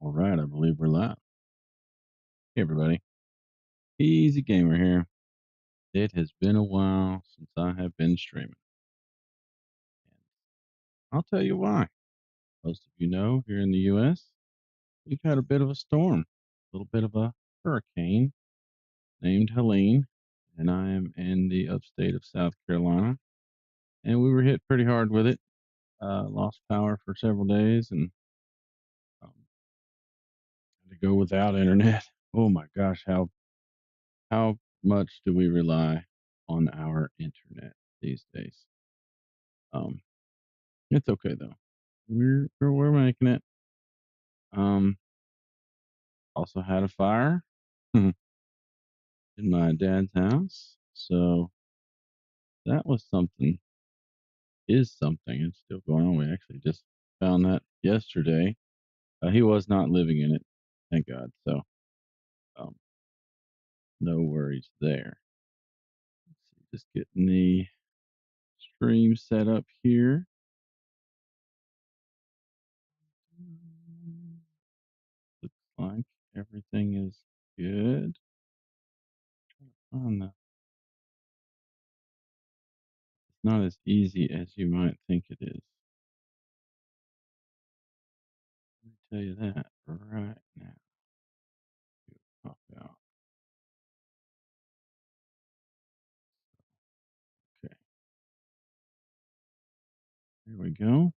All right, I believe we're live. Hey, everybody. Easy Gamer here. It has been a while since I have been streaming. And I'll tell you why. Most of you know here in the U.S., we've had a bit of a storm, a little bit of a hurricane named Helene. And I am in the upstate of South Carolina. And we were hit pretty hard with it. Lost power for several days and had to go without internet. Oh my gosh, how much do we rely on our internet these days? Um, it's okay though. We're making it. Um, also had a fire in my dad's house, so that was something. Is something. It's still going on. We actually just found that yesterday. He was not living in it, thank God. So um, no worries there. Let's see, just getting the stream set up here. Looks like everything is good. Oh no, it's not as easy as you might think it is. Let me tell you that right now. Pop out. Okay, here we go.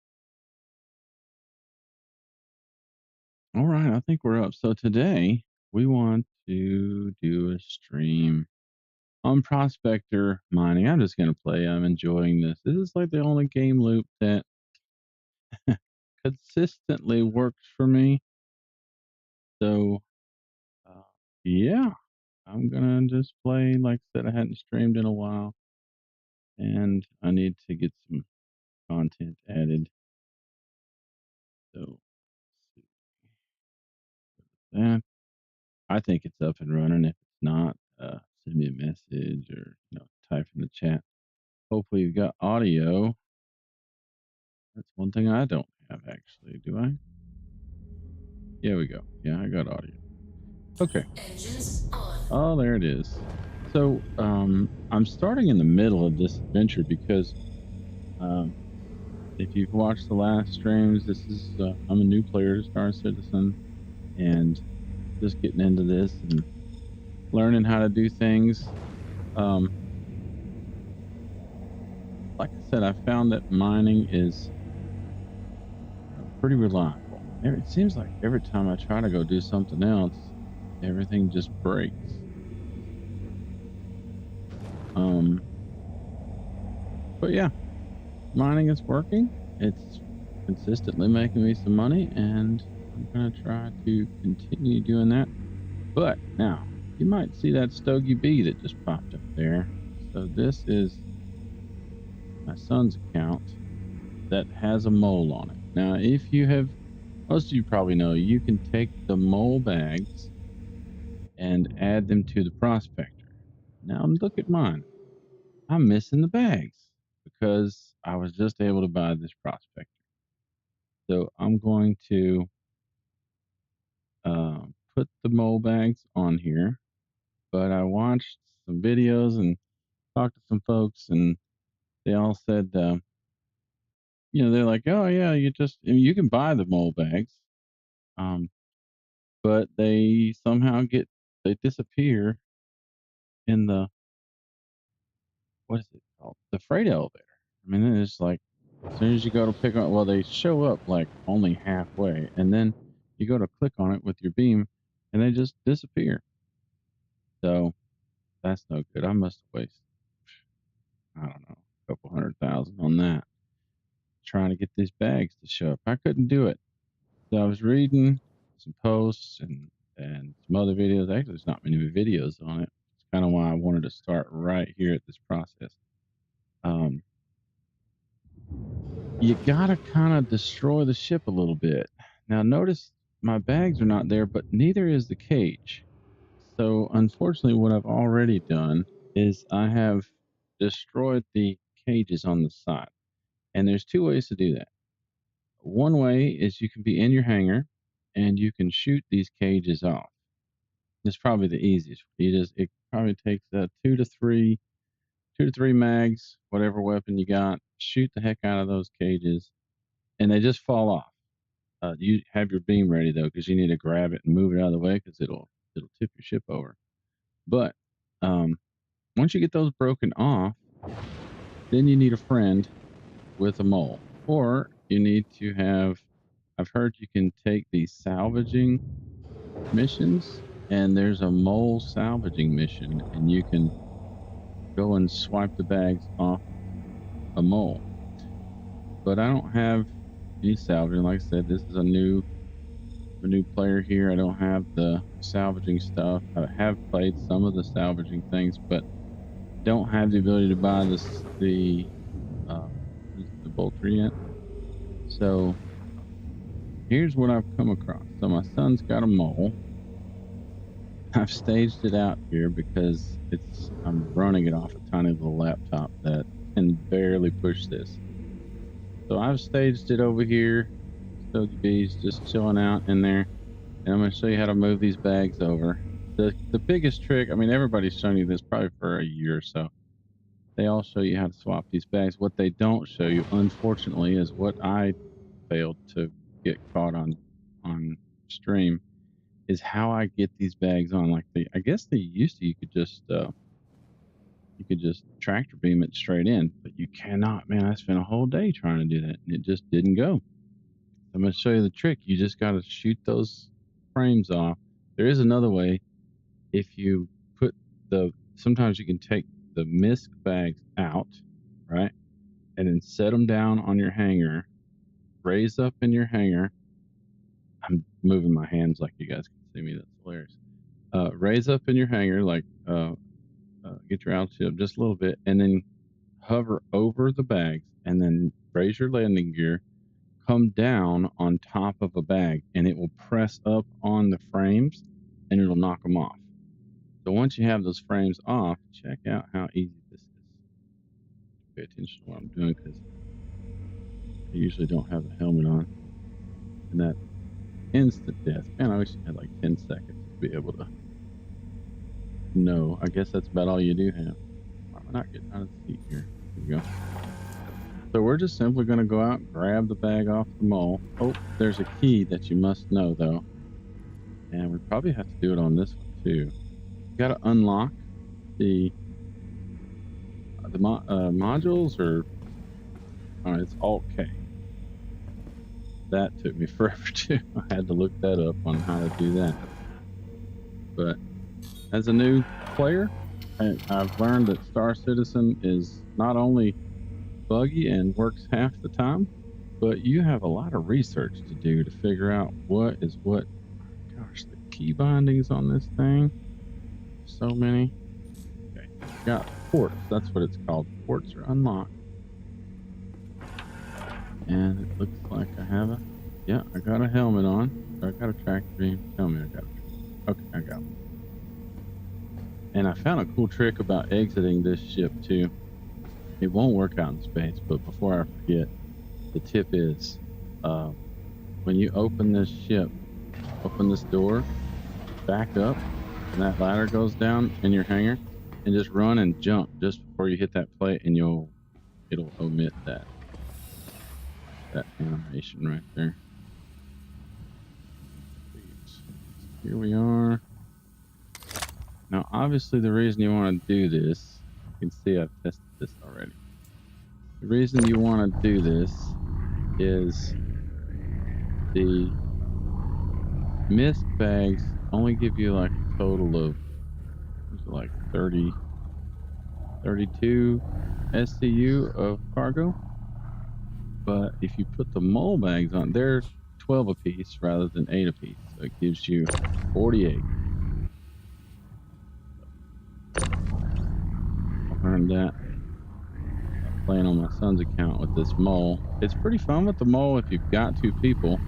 All right, I think we're up. So today we want to do a stream on Prospector mining. I'm just going to play. I'm enjoying this. This is like the only game loop that consistently works for me. So, uh, yeah, I'm going to just play. Like I said, I hadn't streamed in a while and I need to get some content added. So, let's see that. I think it's up and running. If it's not, send me a message or type in the chat. Hopefully you've got audio. That's one thing I don't have actually. Do I? Yeah, we go. Yeah, I got audio. Okay. Oh, there it is. So I'm starting in the middle of this adventure because if you've watched the last streams, this is I'm a new player to Star Citizen and just getting into this and learning how to do things. Like I said, I found that mining is pretty reliable. It seems like every time I try to go do something else, everything just breaks. But yeah, mining is working. It's consistently making me some money, and I'm gonna try to continue doing that. But now, you might see that Stogie Bee that just popped up there. So this is my son's account that has a mole on it. Now, if you have, most of you probably know, you can take the mole bags and add them to the Prospector. Now, look at mine. I'm missing the bags because I was just able to buy this Prospector. So I'm going to put the mole bags on here, but I watched some videos and talked to some folks, and they all said, they're like, oh yeah, you can buy the mole bags, but they somehow they disappear in the, what is it called? The freight elevator. I mean, it's like as soon as you go to pick up, well, they show up like only halfway, and then you go to click on it with your beam, and they just disappear. So that's no good. I must have wasted, I don't know, a couple 100,000 on that trying to get these bags to show up. I couldn't do it. So I was reading some posts and some other videos. Actually, there's not many videos on it. It's kind of why I wanted to start right here at this process. You gotta kind of destroy the ship a little bit. Now, notice my bags are not there, but neither is the cage. So, unfortunately, what I've already done is I have destroyed the cages on the side. And there's two ways to do that. One way is you can be in your hangar and you can shoot these cages off. It's probably the easiest. It probably takes 2 to 3 mags, whatever weapon you got. Shoot the heck out of those cages, and they just fall off. You have your beam ready though, because you need to grab it and move it out of the way, because it'll tip your ship over. But once you get those broken off, then you need a friend with a mole, or you need to have. I've heard you can take these salvaging missions, and there's a mole salvaging mission, and you can go and swipe the bags off a mole. But I don't have any salvaging. Like I said, this is a new player here. I don't have the salvaging stuff. I have played some of the salvaging things, but don't have the ability to buy the bolter yet. So here's what I've come across. So my son's got a mole. I've staged it out here because I'm running it off a tiny little laptop that can barely push this. So I've staged it over here. So the bees just chilling out in there. And I'm going to show you how to move these bags over. The biggest trick, I mean, everybody's shown you this probably for a year or so. They all show you how to swap these bags. What they don't show you, unfortunately, is what I failed to get caught on stream, is how I get these bags on. Like I guess they used to, you could just tractor beam it straight in, but you cannot. Man, I spent a whole day trying to do that, and it just didn't go. I'm going to show you the trick. You just got to shoot those frames off. There is another way. If you put sometimes you can take the misc bags out, right, and then set them down on your hanger, raise up in your hanger. I'm moving my hands like you guys can see me. That's hilarious. Raise up in your hanger, like get your altitude up just a little bit, and then hover over the bags, and then raise your landing gear, come down on top of a bag, and it will press up on the frames, and it'll knock them off. So once you have those frames off, check out how easy this is. Pay attention to what I'm doing, because I usually don't have the helmet on. And that instant death. Man, I wish you had like 10 seconds to be able to know. I guess that's about all you do have. Why am I not getting out of the seat here? Here we go. So we're just simply going to go out and grab the bag off the mole. Oh, there's a key that you must know, though. And we probably have to do it on this one, too. You got to unlock the modules, or it's Alt K. That took me forever too. I had to look that up on how to do that. But as a new player, I've learned that Star Citizen is not only buggy and works half the time, but you have a lot of research to do to figure out what is what. Gosh, the key bindings on this thing. So many. Okay, got ports. That's what it's called. Ports are unlocked. And it looks like I have I got a helmet on. I got a tractor beam. Tell me I got a okay, I got one. And I found a cool trick about exiting this ship too. It won't work out in space, but before I forget, the tip is when you open this ship, open this door, back up, and that ladder goes down in your hangar, and just run and jump just before you hit that plate, and it'll omit that animation right there. Here we are. Now, obviously, the reason you want to do this, you can see I've tested this already. The reason you want to do this is the misc bags only give you like a total of like 32 SCU of cargo. But if you put the mole bags on, they're 12 apiece rather than 8 apiece. So it gives you 48. I learned that playing on my son's account with this mole. It's pretty fun with the mole if you've got 2 people,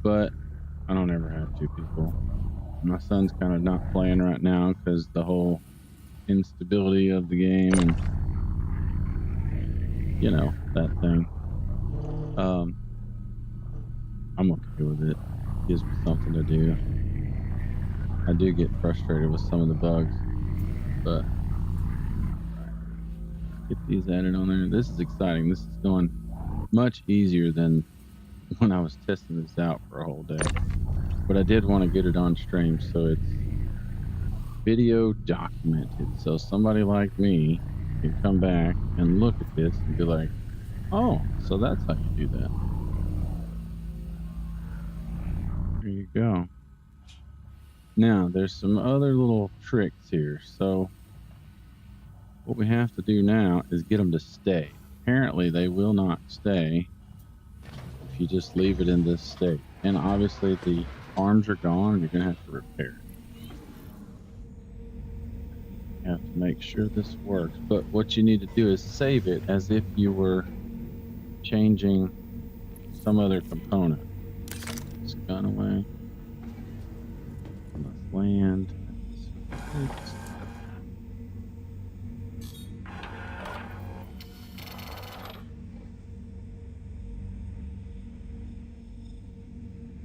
but I don't ever have 2 people. My son's kind of not playing right now because the whole instability of the game and that thing. I'm okay with it. Gives me something to do. I do get frustrated with some of the bugs, but all right, get these added on there. This is exciting. This is going much easier than when I was testing this out for a whole day. But I did want to get it on stream, so it's video documented. So somebody like me can come back and look at this and be like, oh, so that's how you do that. There you go. Now, there's some other little tricks here. So what we have to do now is get them to stay. Apparently, they will not stay if you just leave it in this state. And obviously, the arms are gone. You're going to have to repair it. You have to make sure this works. But what you need to do is save it as if you were changing some other component. This gun away. Let's land.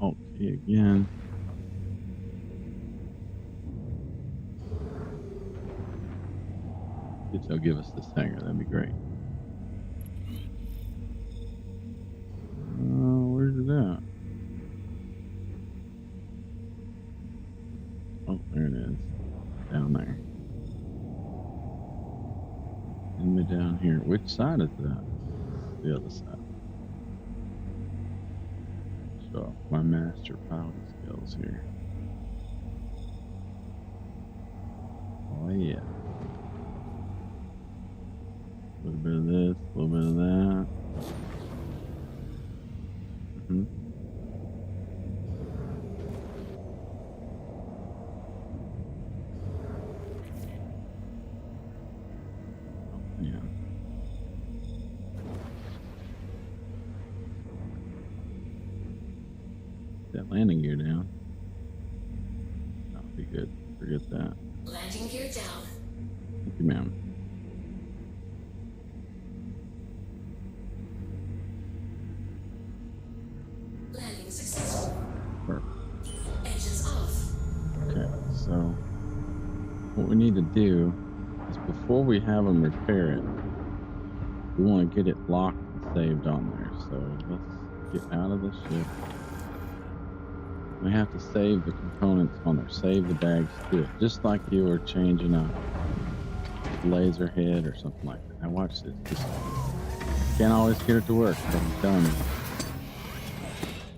Okay, again. If they'll give us this hanger, that'd be great. Where's it at? Oh, there it is. Down there. And me down here. Which side is that? The other side. Show off my master piloting skills here. Oh yeah. A little bit of this, a little bit of that. Oh, yeah. That landing gear down. That'll be good. Forget that. Landing gear down. Thank you, ma'am. Landing successful. Perfect. Engines off. Okay, so what we need to do is before we have them repair it, we want to get it locked and saved on there. So let's get out of the ship. We have to save the components on there. Save the bags to it, just like you were changing a laser head or something like that. Now watch this. Just can't always get it to work, but I'm telling you,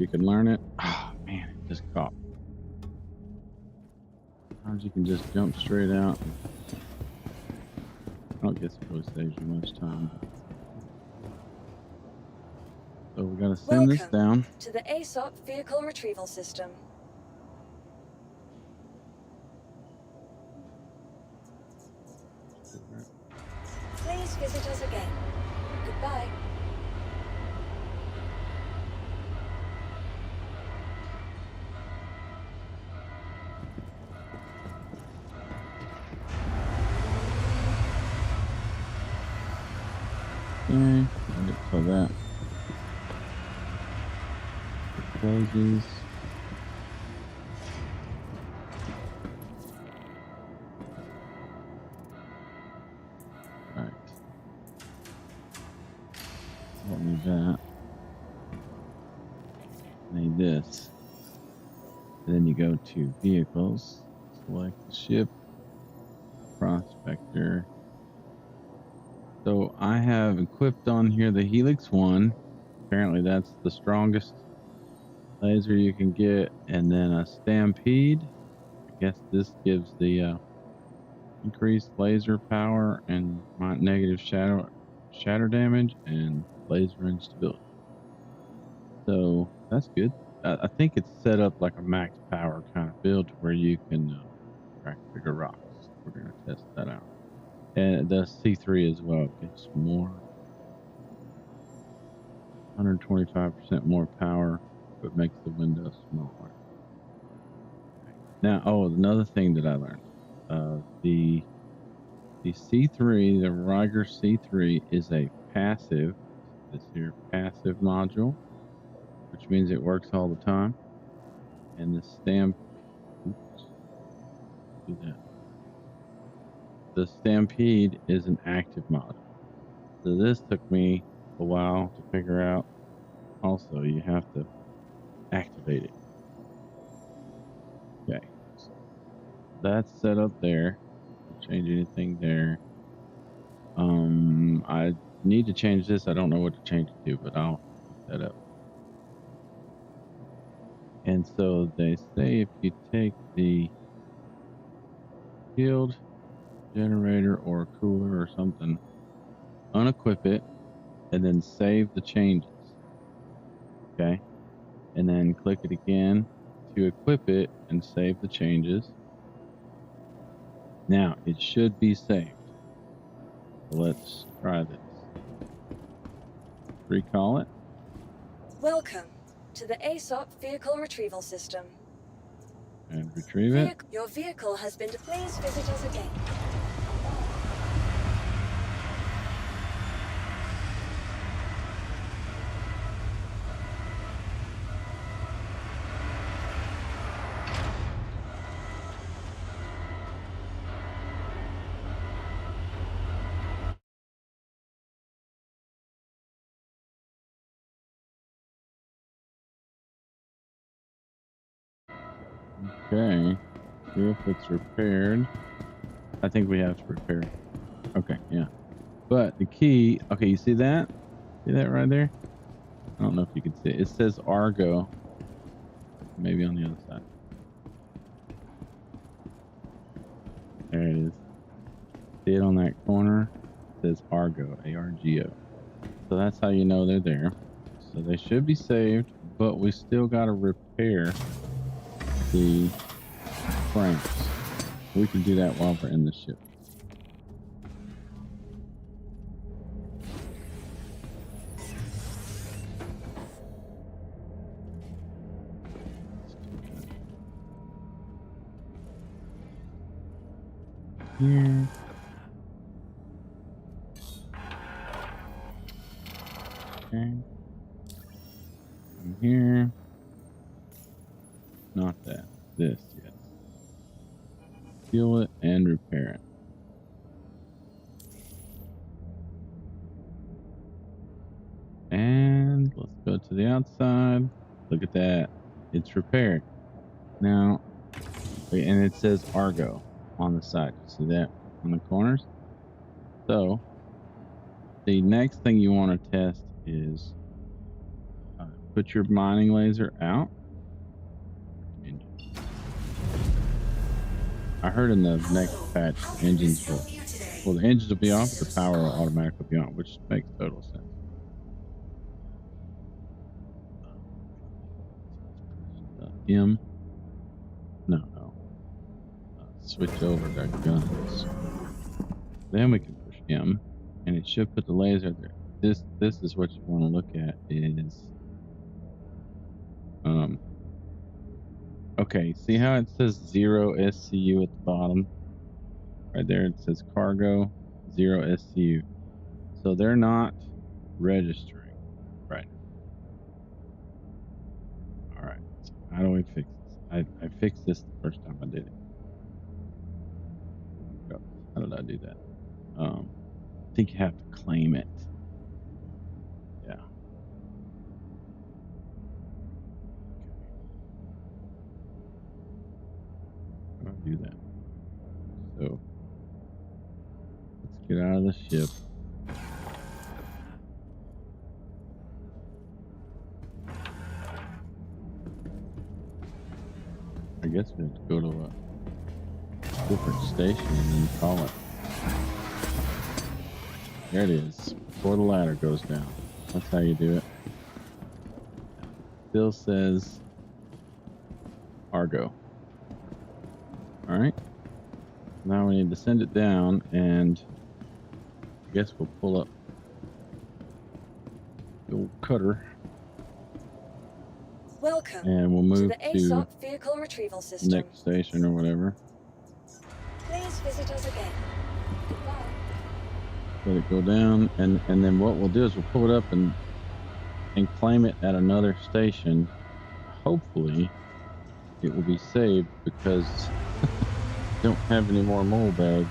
you can learn it. Oh man, it just caught. Sometimes you can just jump straight out. I don't guess it really saves you much time. So we gotta send this down to the ASOP vehicle retrieval system. Please visit us again. Goodbye. Okay, so that closes. Right. Don't need that. Need this. Then you go to vehicles, select the ship, Prospector. So I have equipped on here the Helix 1. Apparently that's the strongest laser you can get, and then a Stampede. I guess this gives the increased laser power and negative shatter damage and laser instability. So that's good. I think it's set up like a max power kind of build to where you can crack bigger rocks. We're going to test that out. And the C3 as well gives more, 125% more power, but makes the window smaller. Now, another thing that I learned, the C3, the Riger C3 is a passive, this here passive module, which means it works all the time. And the stamp. Oops. Do that. The Stampede is an active module. So this took me a while to figure out. Also, you have to activate it. Okay, so that's set up there. Don't change anything there. I need to change this. I don't know what to change it to, but I'll look that up. And so they say if you take the field generator or cooler or something, unequip it, and then save the changes. Okay. And then click it again to equip it and save the changes. Now it should be saved. So let's try this. Recall it Welcome to the ASOP Vehicle Retrieval System. and retrieve it. Your vehicle has been. Please visit us again. Okay. See if it's repaired. I think we have to repair it. Okay, yeah. But the key, okay, you see that? See that right there? I don't know if you can see it. It says Argo. Maybe on the other side. There it is. See it on that corner? It says Argo, A-R-G-O. So that's how you know they're there. So they should be saved, but we still got to repair the frames. We can do that while we're in the ship. Here. Okay. And here. Not that. This, yes. Seal it and repair it. And let's go to the outside. Look at that. It's repaired. Now, and it says Argo on the side. See that on the corners? So, the next thing you want to test is put your mining laser out. I heard in the next patch, the engines will, well, the engines will be off, but the power will automatically be on, which makes total sense. M. No. Switch over to guns. Then we can push M, and it should put the laser there. This is what you want to look at is okay, see how it says 0 SCU at the bottom? Right there it says cargo 0 SCU. So they're not registering right now. Alright, so how do we fix this? I fixed this the first time I did it. How did I do that? I think you have to claim it. Yeah. How do I do that? So let's get out of the ship. I guess we have to go to a different station and then call it. There it is. Before the ladder goes down. That's how you do it. Still says Argo. Alright. Now we need to send it down, and I guess we'll pull up the old cutter. Welcome and we'll move to the ASOP Vehicle Retrieval System. Next station or whatever. Please visit us again. Goodbye. Let it go down, and then what we'll do is we'll pull it up and claim it at another station. Hopefully it will be saved because I don't have any more mole bags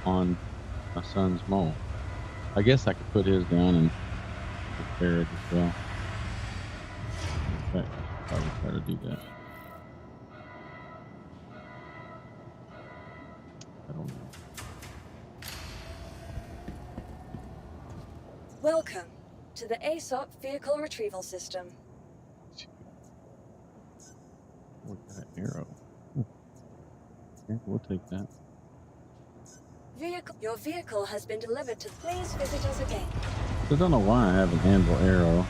on my son's mole. I guess I could put his down and repair it as well. In fact, I should probably try to do that. I don't know. Welcome to the ASOP Vehicle Retrieval System. Oh, we got an arrow. Okay, we'll take that. Your vehicle has been delivered to. Please visit us again. I don't know why I have an anvil arrow.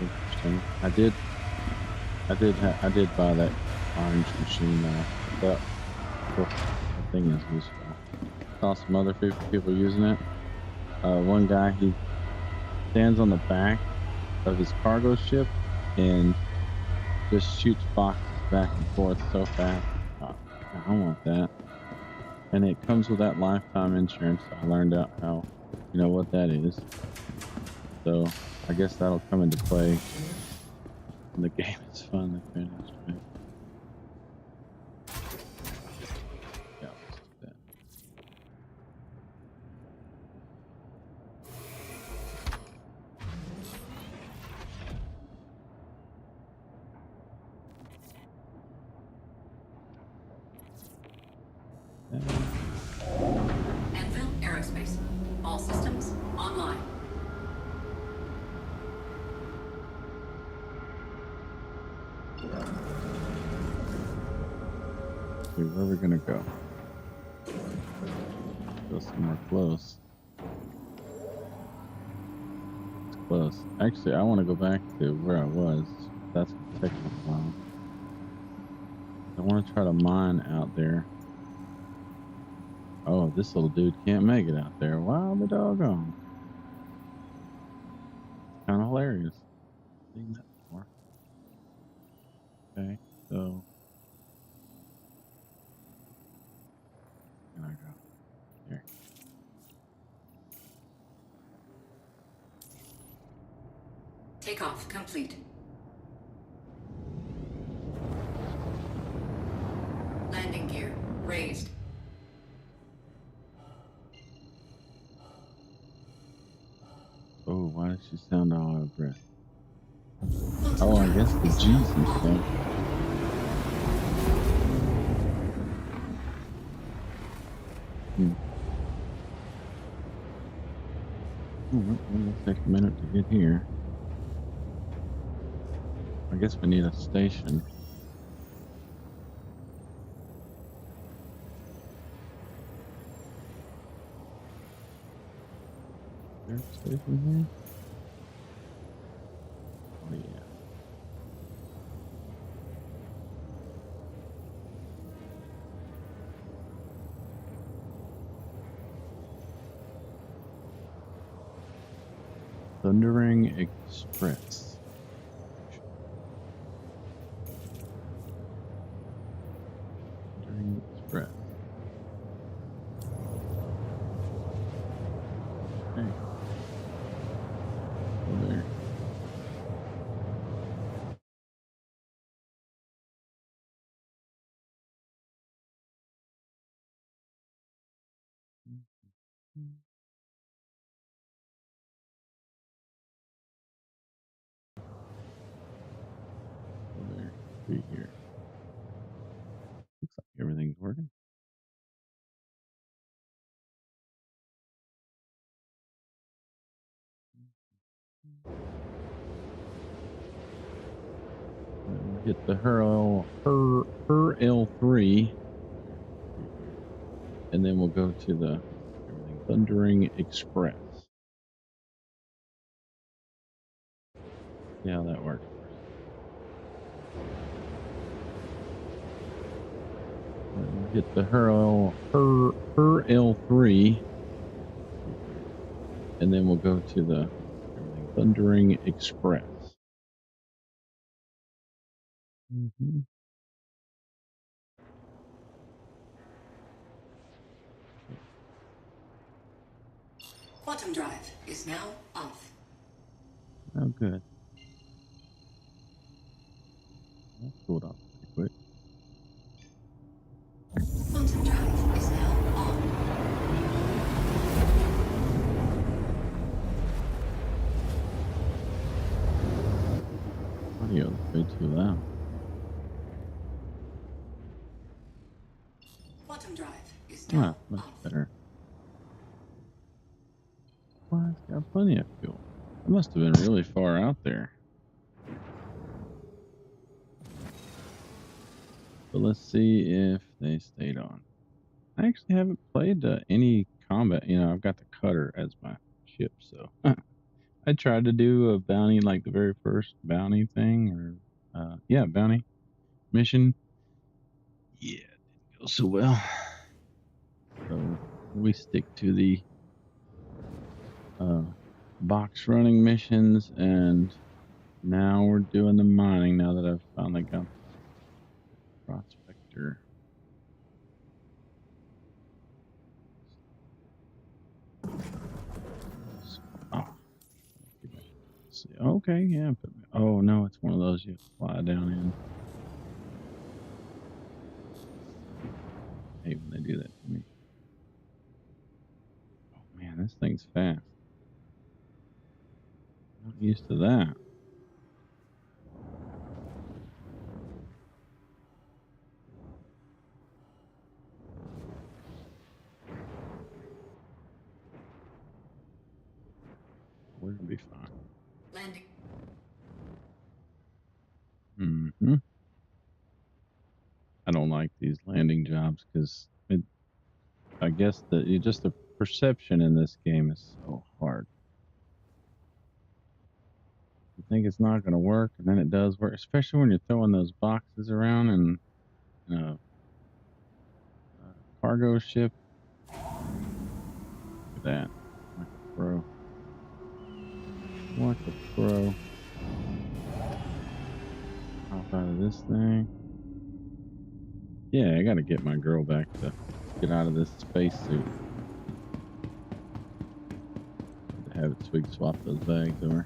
Interesting. I did buy that orange machine. That thing is useful. Saw some other people using it. One guy, he stands on the back of his cargo ship and just shoots boxes back and forth so fast. I want that. And it comes with that lifetime insurance. I learned out how, what that is. So I guess that'll come into play when the game is finally finished. Right? Yeah, let's do that. Anvil Aerospace. All systems online. Okay, where are we gonna go? Go somewhere close. It's close. Actually, I want to go back to where I was. That's gonna take a while. I want to try to mine out there. Oh, this little dude can't make it out there. Wow, the doggone. Kind of hilarious. Seen that before. Okay, so can I go here? Takeoff complete. Landing gear raised. Oh, why does she sound all out of breath? Oh, I guess the G's and stuff. It'll take a minute to get here. I guess we need a station. Is there a station here? Oh, yeah. Thundering Express. Thundering Express. Okay. Go there. Go there. Be here. Looks like everything's working. We'll hit the her L3, and then we'll go to the everything Thundering Express. See how that works. We'll hit the her L3, and then we'll go to the everything Thundering Express. Mm-hmm. Quantum drive is now off. Oh, good. That cooled off pretty quick. Quantum drive is now on. Audio is way too loud. Quantum drive is Ah, now much off. better. Well, it's got plenty of fuel. It must have been really far out there. But let's see if they stayed on. I actually haven't played any combat. You know, I've got the cutter as my ship, so I tried to do a bounty, like the very first bounty thing, or yeah, bounty mission. Yeah, it didn't go so well. So we stick to the uh, box running missions, and now we're doing the mining. Now that I've finally got the Prospector. Oh, let's see. Okay, yeah. Oh no, it's one of those you have to fly down in. I hate when they do that to me. Oh man, this thing's fast. Not used to that. We're gonna be fine. Landing. Hmm. I don't like these landing jobs because I guess just the perception in this game is so hard. You think it's not going to work, and then it does work, especially when you're throwing those boxes around in a cargo ship. Look at that. Like a pro. Like a pro. Hop out of this thing. Yeah, I got to get my girl back to get out of this spacesuit. To have it so we can swap those bags over.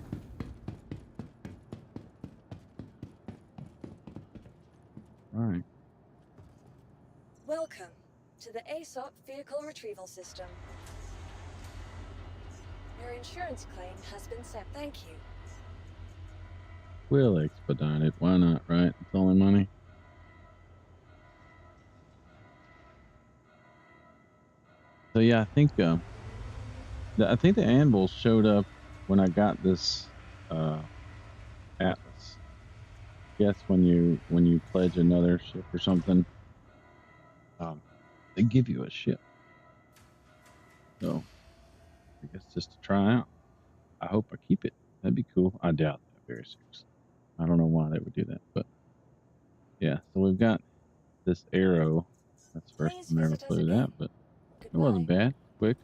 All right. Welcome to the ASOP Vehicle Retrieval System. Your insurance claim has been sent. Thank you. We'll expedite it. Why not, right? It's only money. So yeah, I think the anvils showed up when I got this atlas. Yes, when you pledge another ship or something, they give you a ship. So I guess just to try out. I hope I keep it. That'd be cool. I doubt that very seriously. I don't know why they would do that, but yeah. So we've got this arrow. That's the first Please time I ever visit us flew again. that, but it wasn't Goodbye. bad. Quick.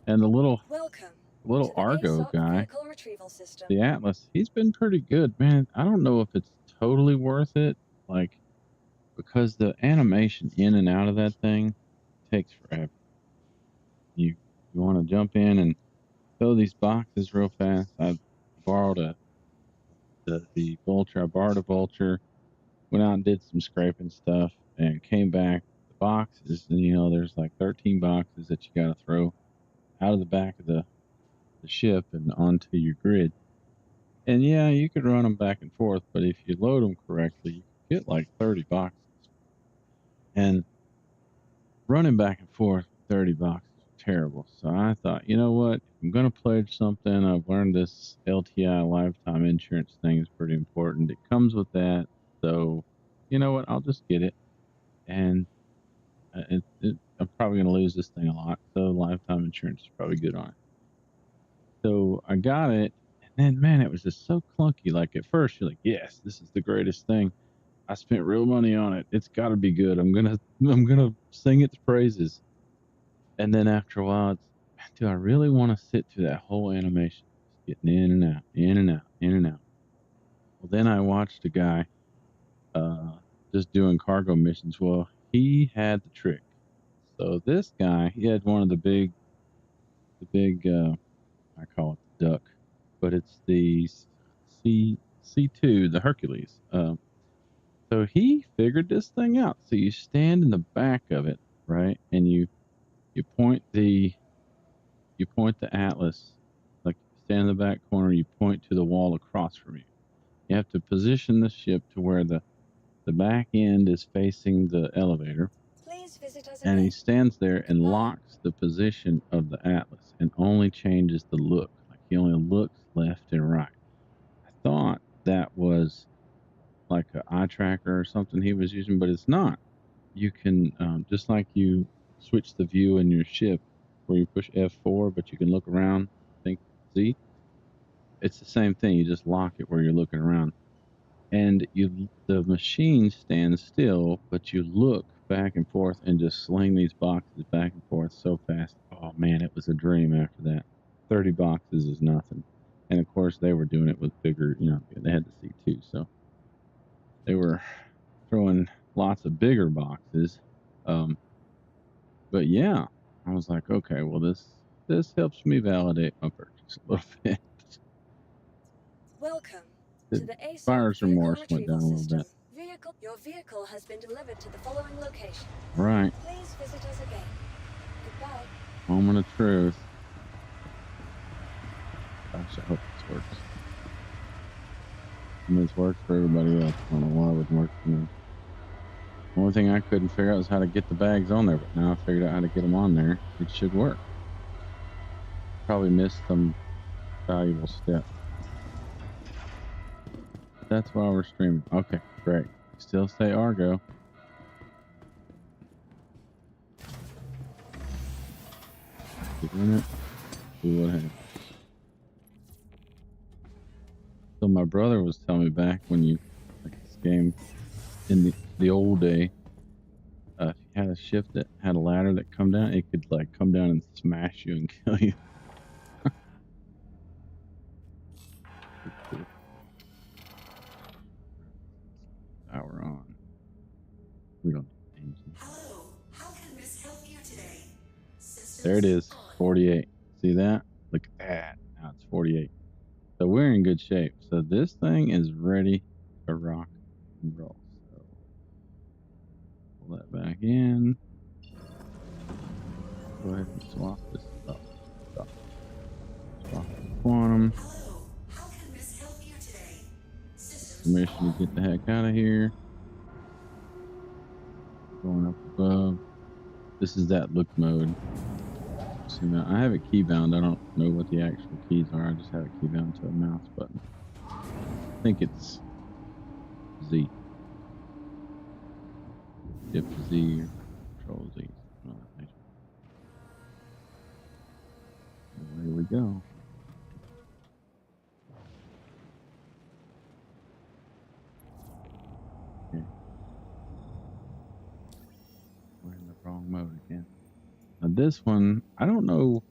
And the Welcome little to the Argo ASOP guy, Vehicle Retrieval System. the Atlas, he's been pretty good, man. I don't know if it's totally worth it, like because the animation in and out of that thing takes forever. You want to jump in and throw these boxes real fast. I borrowed the vulture. I borrowed a vulture, went out and did some scraping stuff, and came back. The boxes, and there's like 13 boxes that you got to throw out of the back of the ship and onto your grid. And yeah, you could run them back and forth, but if you load them correctly, you could get like 30 boxes. And running back and forth with 30 boxes was terrible. So I thought, you know what? If I'm going to pledge something, I've learned this LTI lifetime insurance thing is pretty important. It comes with that. So, you know what? I'll just get it. And I'm probably going to lose this thing a lot. So lifetime insurance is probably good on it. So I got it. And then, man, it was just so clunky. Like at first, you're like, yes, this is the greatest thing. I spent real money on it. It's got to be good. I'm gonna sing its praises. And then after a while, do I really want to sit through that whole animation, just getting in and out, in and out, in and out? Well, then I watched a guy just doing cargo missions. Well, he had the trick. So this guy, he had one of the big, I call it the duck, but it's the C2, the Hercules. So he figured this thing out. So you stand in the back of it, right, and you point the atlas, like you stand in the back corner. You point to the wall across from you. You have to position the ship to where the back end is facing the elevator, Please visit us and he again. stands there and Goodbye. locks the position of the atlas and only changes the look. Like he only looks left and right. I thought that was like an eye tracker or something he was using, but it's not. You can just like you switch the view in your ship where you push F4, but you can look around. I think Z. It's the same thing. You just lock it where you're looking around, and the machine stands still, but you look back and forth and just sling these boxes back and forth so fast. Oh man, it was a dream after that. 30 boxes is nothing. And of course they were doing it with bigger, they had the C2, so they were throwing lots of bigger boxes. But yeah, I was like, okay, well this helps me validate my purchase a little bit. Welcome to The the ASOP buyer's Vehicle remorse went Retrieval down a little System. bit. Your vehicle has been delivered to the following location. Right. Please visit us again. Goodbye. Moment of truth. Gosh, I hope this works. I mean, it's worked for everybody else. I don't know why it wouldn't work for me. The only thing I couldn't figure out was how to get the bags on there, but now I figured out how to get them on there. It should work. Probably missed some valuable step. That's why we're streaming. Okay, great. Still say Argo. Get in it. See what happens. So my brother was telling me back when you like this game in the old day, if you had a ship that had a ladder that come down, it could like come down and smash you and kill you. Cool. Power on. We don't need engine. Hello, how can Miss help you today? There it Systems is. on. 48. See that? Look at that. Now it's 48. So we're in good shape. So this thing is ready to rock and roll. So pull that back in. Go ahead and swap this up. Swap the quantum. Hello, how can Miss help you today? Systems Permission to on. get the heck out of here. Going up above. This is that look mode. So now I have it key bound. I don't know what the actual keys are. I just have it key bound to a mouse button. I think it's Z. Shift Z or Control Z. Something of that nature. Away we go. Okay. We're in the wrong mode again. Now this one, I don't know.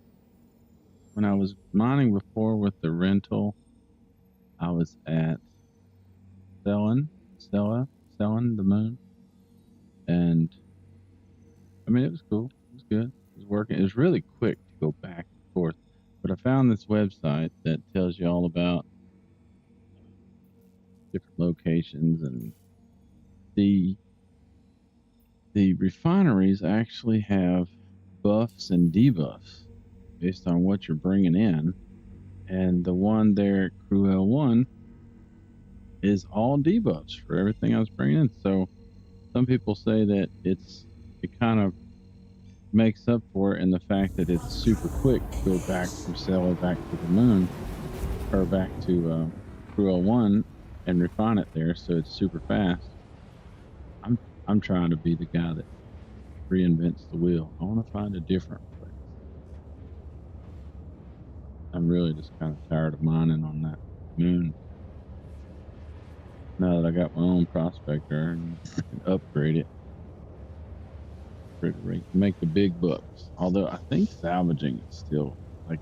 When I was mining before with the rental, I was at selling the moon, and I mean it was cool. It was good. It was working. It was really quick to go back and forth. But I found this website that tells you all about different locations, and the refineries actually have buffs and debuffs based on what you're bringing in. And the one there at Crew L1 is all debuffs for everything I was bringing in. So some people say that it kind of makes up for it in the fact that it's super quick to go back from Sailor back to the moon or back to Crew L1 and refine it there, so it's super fast. I'm trying to be the guy that reinvents the wheel. I want to find a different place. I'm really just kind of tired of mining on that moon. Now that I got my own prospector and I can upgrade it, make the big bucks. Although I think salvaging is still like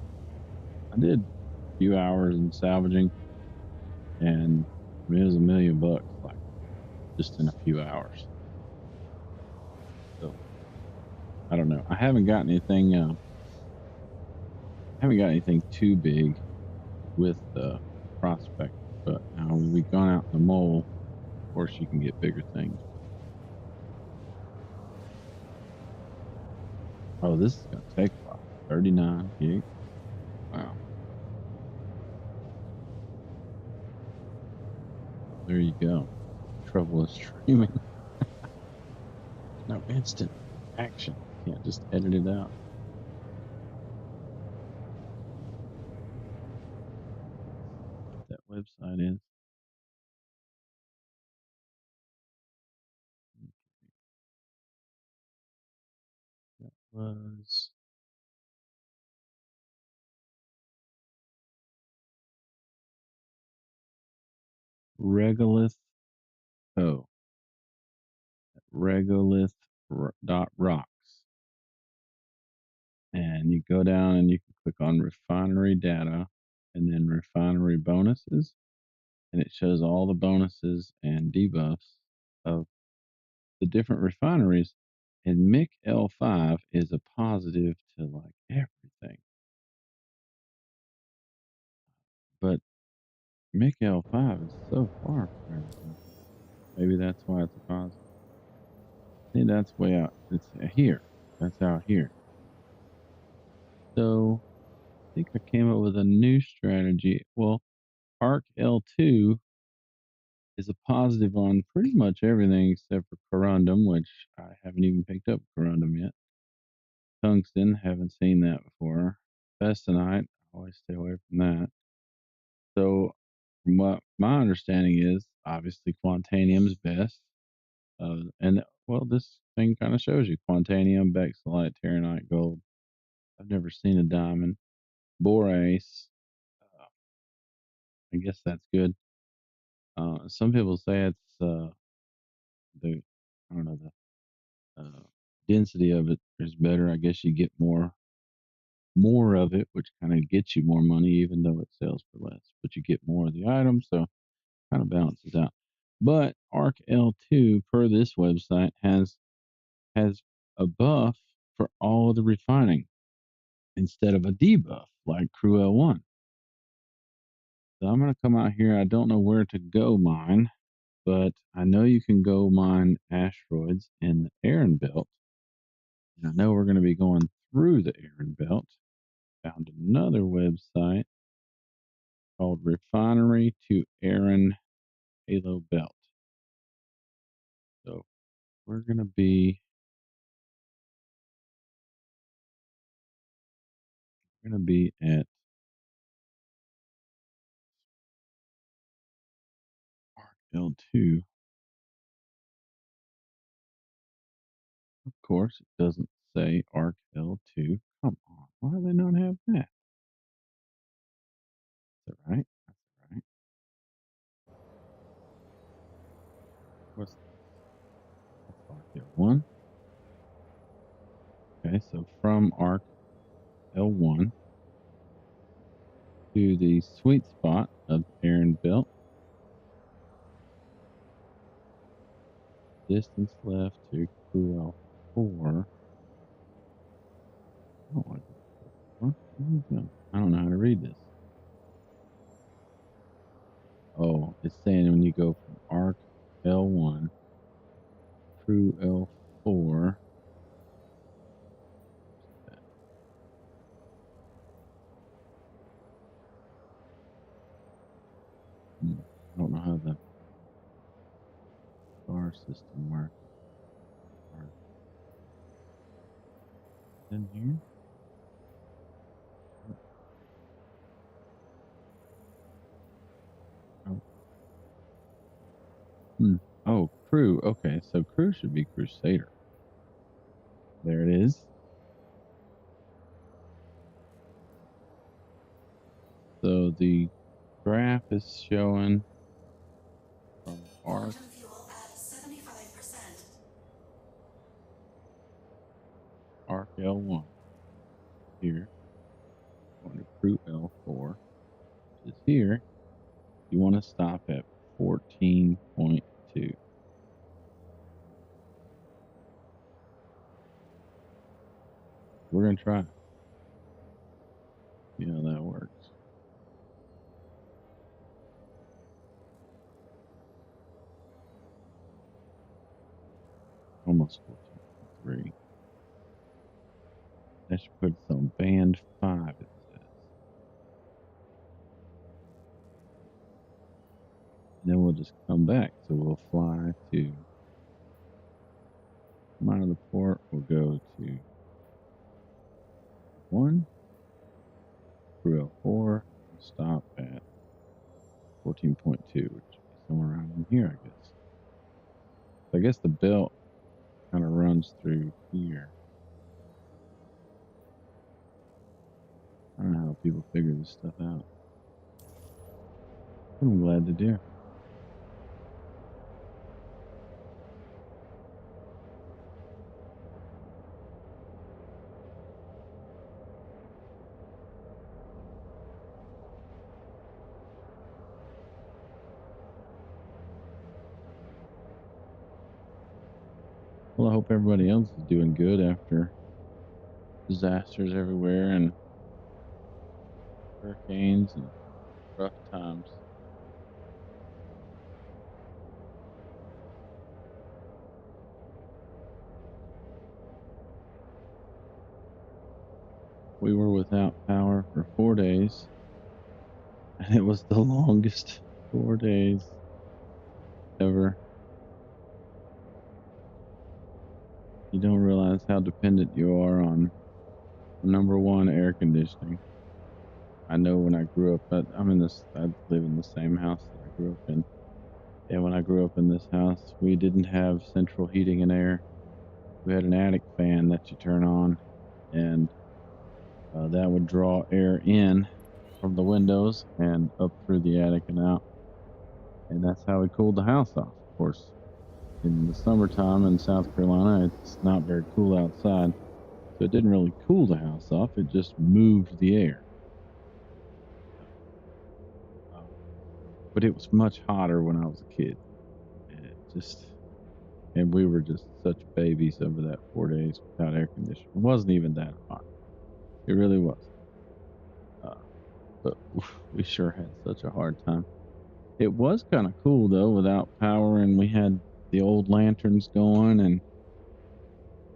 I did a few hours in salvaging, and I mean, it was $1 million like just in a few hours. So I don't know. I haven't got anything. Too big with the prospect. But now we've gone out in the mole. Of course, you can get bigger things. Oh, this is going to take a while. 39 gig. Wow. There you go. Trouble is streaming. No instant action. Can't just edit it out. What that website is. That was Regolith. Oh, Regolith dot rocks. And you go down and you can click on refinery data and then refinery bonuses. And it shows all the bonuses and debuffs of the different refineries. And MIC L5 is a positive to like everything. But MIC L5 is so far from everything. Maybe that's why it's a positive. See, that's way out. It's here. That's out here. So I think I came up with a new strategy. Well, ARC L2 is a positive on pretty much everything except for corundum, which I haven't even picked up corundum yet. Tungsten, haven't seen that before. Festonite, always stay away from that. So, from what my understanding is, obviously Quantanium is best. And well, this thing kind of shows you Quantanium, Bexolite, Terranite, Gold. I've never seen a diamond. Borace, uh, I guess that's good. Some people say it's the I don't know the density of it is better. I guess you get more of it, which kind of gets you more money, even though it sells for less. But you get more of the item, so kind of balances out. But Arc L2 per this website has a buff for all of the refining instead of a debuff like Crew L1. So I'm gonna come out here. I don't know where to go mine, but I know you can go mine asteroids in the Aaron Belt. And I know we're gonna be going through the Aaron Belt. Found another website called Refinery to Aaron Halo Belt. So we're gonna be at Arc L2. Of course, it doesn't say Arc L2. Come on, why do they not have that? Is that right? That's right. What's this? That's Arc L1. Okay, so from Arc L1 to the sweet spot of Aaron Belt, distance left to Crew L4. I don't want to go to Crew L4. Where we go? I don't know how to read this. Oh, it's saying when you go from Arc L1, Crew L4. That? I don't know how the star system works. Or in here? Oh, hmm. Oh, Crew. Okay, so Crew should be Crusader. There it is. So the graph is showing from Arc Quantum fuel at 75%. L1 here, going to Crew L4, which is here. You want to stop at 14.2. We're gonna try. See how that works. almost 14.3. That should put us on band 5, it says. And then we'll just come back. So we'll fly to come out of the port. We'll go to 1 through L4. We'll stop at 14.2, which should be somewhere around in here, I guess. So I guess the belt kind of runs through here. I don't know how people figure this stuff out. I'm glad they do. Well, I hope everybody else is doing good after disasters everywhere and hurricanes and rough times. We were without power for 4 days, and it was the longest 4 days ever. You don't realize how dependent you are on, number one, air conditioning. I know when I grew up, I live in the same house that I grew up in. And when I grew up in this house, we didn't have central heating and air. We had an attic fan that you turn on, and that would draw air in from the windows and up through the attic and out. And that's how we cooled the house off. Of course, in the summertime in South Carolina, it's not very cool outside. So it didn't really cool the house off. It just moved the air. But it was much hotter when I was a kid. And we were just such babies over that 4 days without air conditioning. It wasn't even that hot. It really was. But we sure had such a hard time. It was kind of cool though, without power, and we had the old lanterns going and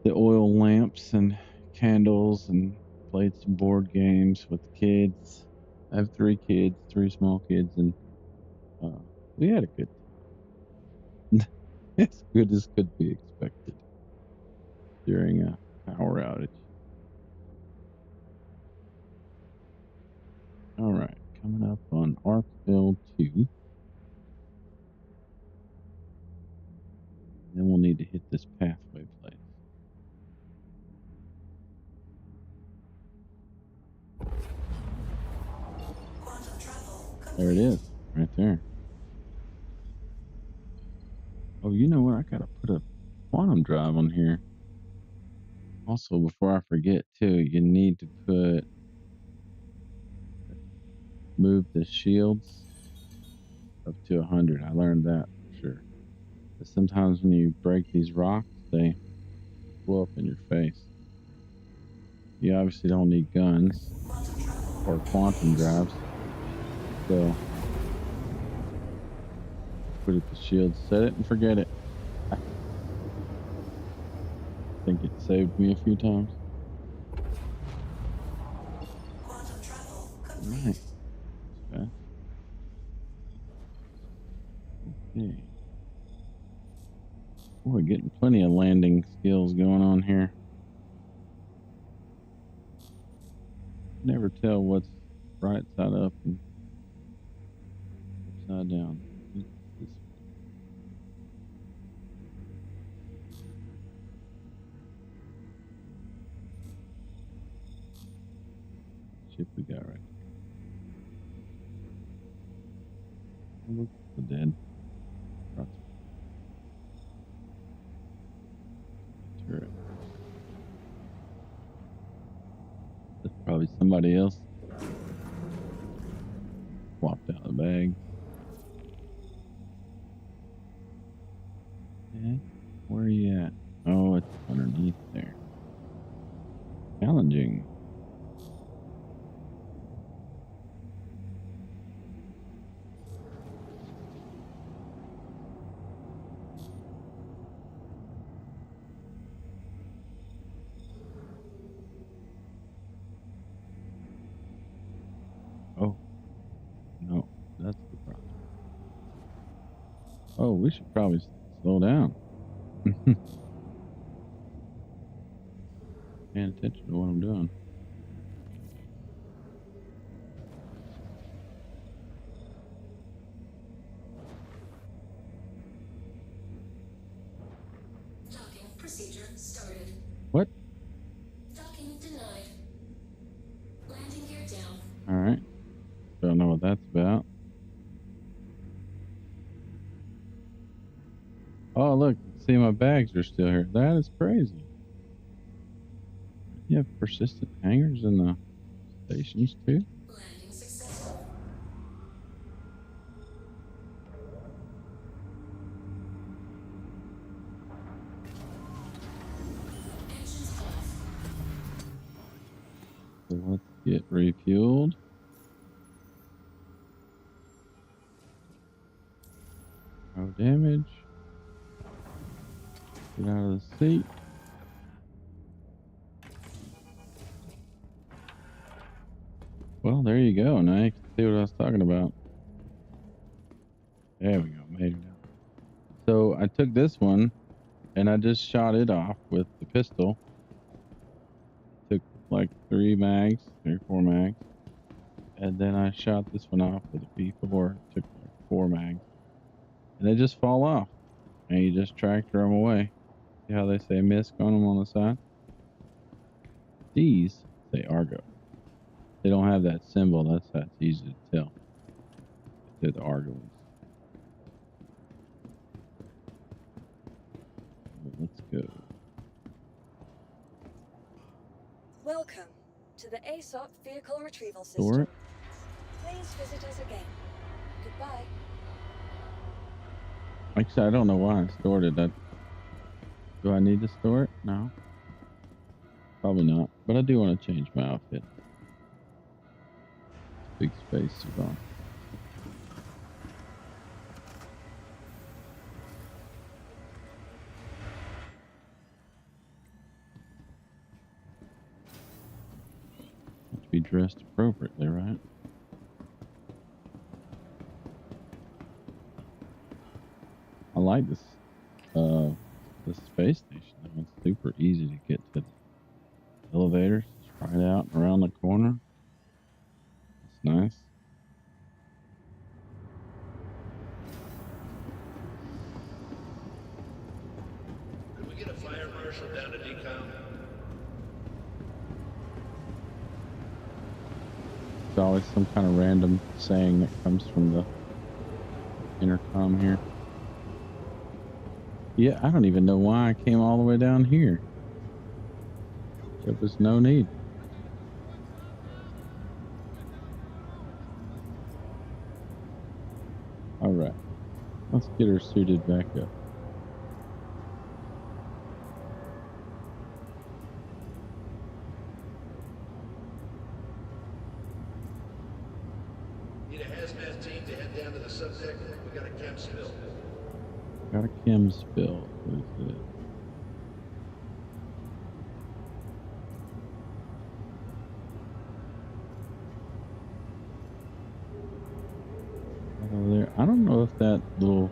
the oil lamps and candles, and played some board games with the kids. I have 3 kids, 3 small kids, and we had a good time. As good as could be expected during a power outage. All right, coming up on Arc L2. Then we'll need to hit this pathway place. There it is, right there. Oh, you know what? I gotta put a quantum drive on here. Also, before I forget too, you need to move the shields up to 100. I learned that for sure. But sometimes when you break these rocks, they blow up in your face. You obviously don't need guns or quantum drives. So put it to shield, set it and forget it. I think it saved me a few times. Right. Okay. Okay. Boy, getting plenty of landing skills going on here. Never tell what's right side up and upside down. This ship we got right here. Look at the dead turret. That's probably somebody else. Swapped out the bag. Okay. Where are you at? Oh, it's underneath there. Challenging. Oh, no, that's the problem. Oh, we should probably slow down. Paying attention to what I'm doing. Docking procedure started. What? Docking denied. Landing gear down. All right. Don't know what that's about. Oh, look. See, my bags are still here. That is crazy. You have persistent hangers in the stations, too? Landing successful. Engines off. So let's get refueled. No damage. Get out of the seat. Well, there you go. Now you can see what I was talking about. There we go. Made it out. So I took this one and I just shot it off with the pistol. Took like 3 mags, 3 or 4 mags. And then I shot this one off with a P4. Took like 4 mags. And they just fall off. And you just tractor them away. See how they say misc on them on the side? These say Argo. They don't have that symbol. That's how it's easy to tell. They're the Argo ones. Let's go. Welcome to the ASOP Vehicle Retrieval Store System. it. Please visit us again. Goodbye. Actually, I don't know why I stored it. Do I need to store it? No. Probably not. But I do want to change my outfit. Big space suit on. Have to be dressed appropriately, right? I like this space station though. It's super easy to get to the elevators. It's right out and around the corner. That's nice. Could we get a fire marshal down to decom? There's always some kind of random saying that comes from the intercom here. Yeah, I don't even know why I came all the way down here. There was no need. All right, let's get her suited back up. Need a hazmat team to head down to the subdeck. We got a chem spill. Got a chem spill. What is it? Right over there. I don't know if that little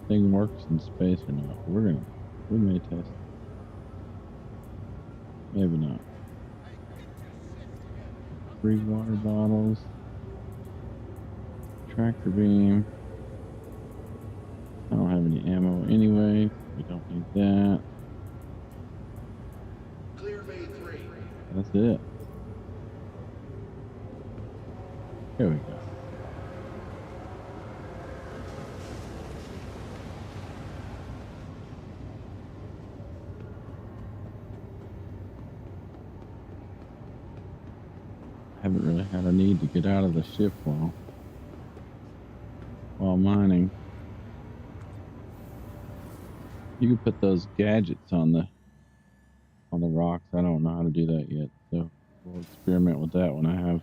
thing works in space or not. We may test it. Maybe not. 3 water bottles. Tractor beam. I don't have any ammo anyway. We don't need that. Clear Bay 3. That's it. Here we go. Haven't really had a need to get out of the ship while mining. You can put those gadgets on the rocks. I don't know how to do that yet, so we'll experiment with that when I have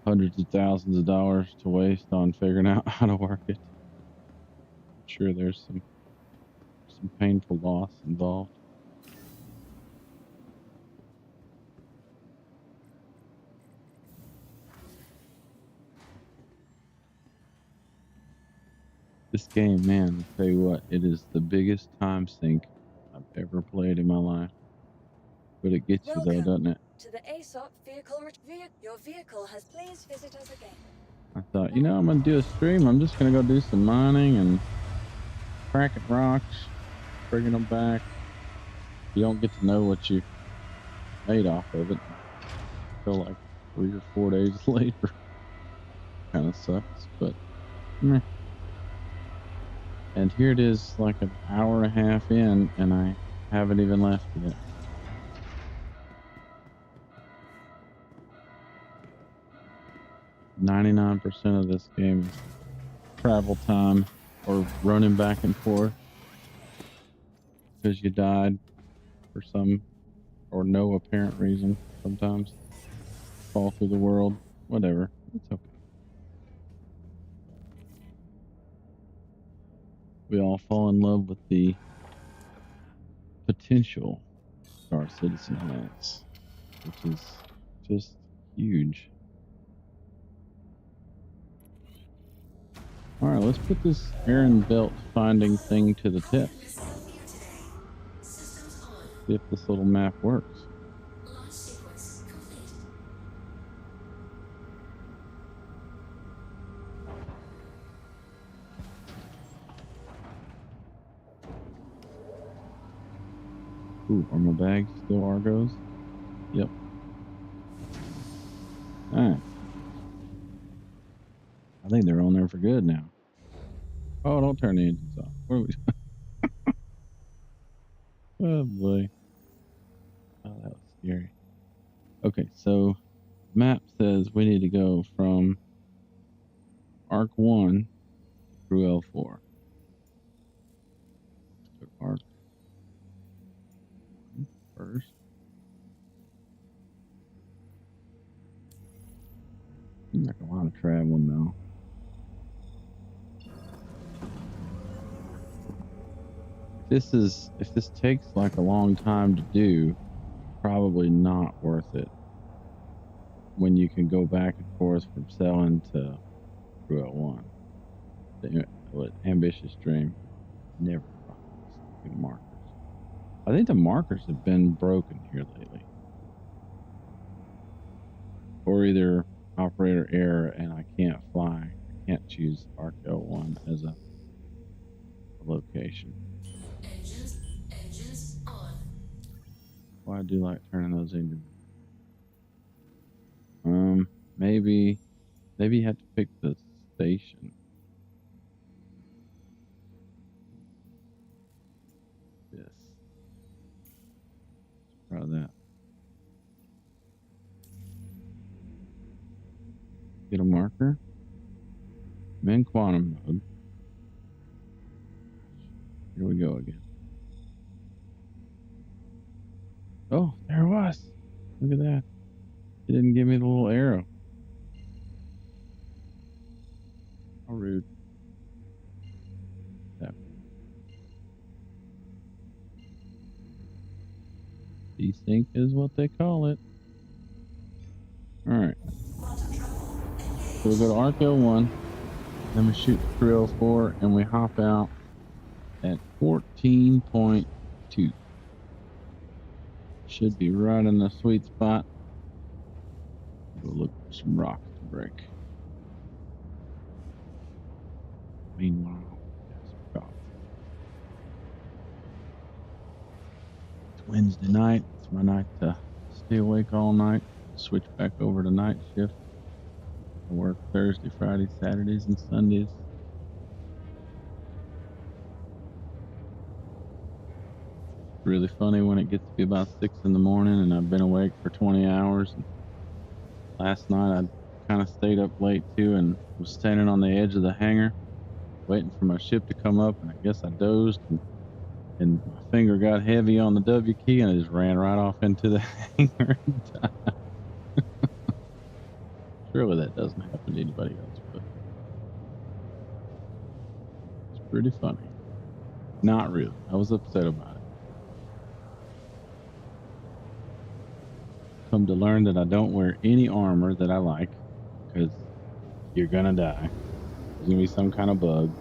hundreds of thousands of dollars to waste on figuring out how to work it. I'm sure there's some painful loss involved. This game, man, I'll tell you what, it is the biggest time sink I've ever played in my life. But it gets you though, Welcome doesn't it? to the ASOP Your vehicle has please visit us again. I thought, I'm gonna do a stream. I'm just gonna go do some mining and cracking rocks, bringing them back. You don't get to know what you made off of it until like 3 or 4 days later. Kind of sucks, but meh. And here it is, like an hour and a half in, and I haven't even left yet. 99% of this game is travel time or running back and forth because you died for some or no apparent reason. Sometimes fall through the world, whatever. It's okay. We all fall in love with the potential Star Citizen has, which is just huge. All right, let's put this Aaron belt finding thing to the test. See if this little map works. Ooh, are my bags still Argos? Yep. Alright. I think they're on there for good now. Oh, don't turn the engines off. What are we doing? Oh boy. Oh, that was scary. Okay, so map says we need to go from Arc 1 through L4. So Arc 1 first. Seems like a lot of traveling though. If this takes like a long time to do, probably not worth it when you can go back and forth from selling to through L1. What ambitious dream. Never find these markers. I think the markers have been broken here lately. Or either operator error and I can't fly. I can't choose Arc L1 as a location. Engines on. Why I do like turning those engines on. Maybe you have to pick the station. Yes. Let's try that. Get a marker. I'm in quantum mode. Here we go again. Oh, there it was. Look at that. It didn't give me the little arrow. How rude. That desync is what they call it. Alright. So we go to Arc L1, then we shoot through L4, and we hop out at 14.2. Should be right in the sweet spot. Go look for some rocks to break. Meanwhile, it's Wednesday night. It's my night to stay awake all night. Switch back over to night shift. I work Thursday, Friday, Saturdays, and Sundays. Really funny when it gets to be about 6 in the morning and I've been awake for 20 hours. And last night I kind of stayed up late too and was standing on the edge of the hangar waiting for my ship to come up, and I guess I dozed and my finger got heavy on the W key and I just ran right off into the hangar and died. Surely that doesn't happen to anybody else, but it's pretty funny. Not really. I was upset about it. Come to learn that I don't wear any armor that I like because you're gonna die. There's gonna be some kind of bug.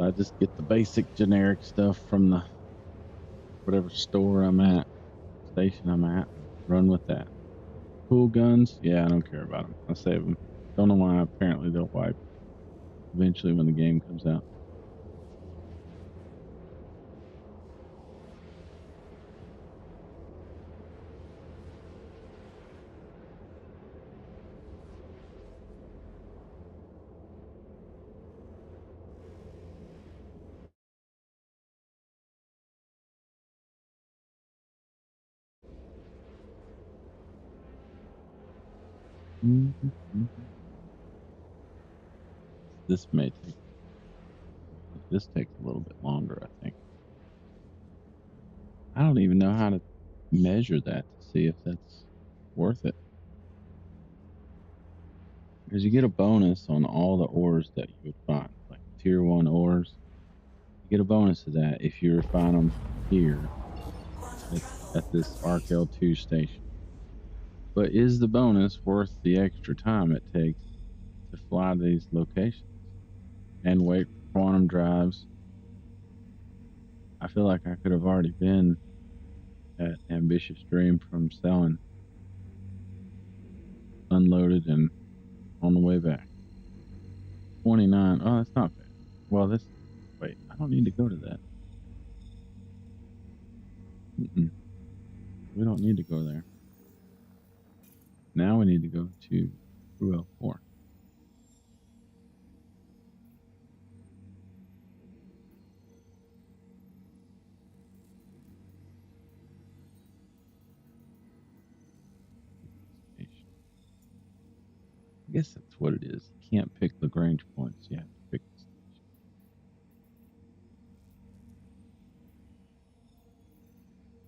I just get the basic generic stuff from the whatever store I'm at, station I'm at, and run with that. Pool guns, yeah, I don't care about them. I save them. Don't know why. Apparently, they'll wipe eventually when the game comes out. Mhm. This may take. This takes a little bit longer, I think. I don't even know how to measure that to see if that's worth it. Because you get a bonus on all the ores that you would find, like tier 1 ores. You get a bonus of that if you refine them here at this Arc L2 station. But is the bonus worth the extra time it takes to fly these locations and wait for quantum drives? I feel like I could have already been at Ambitious Dream from selling, unloaded, and on the way back. 29. Oh, that's not bad. Well, wait, I don't need to go to that. We don't need to go there. Now we need to go to Crew L4. I guess that's what it is. You can't pick Lagrange points. You have to pick the station.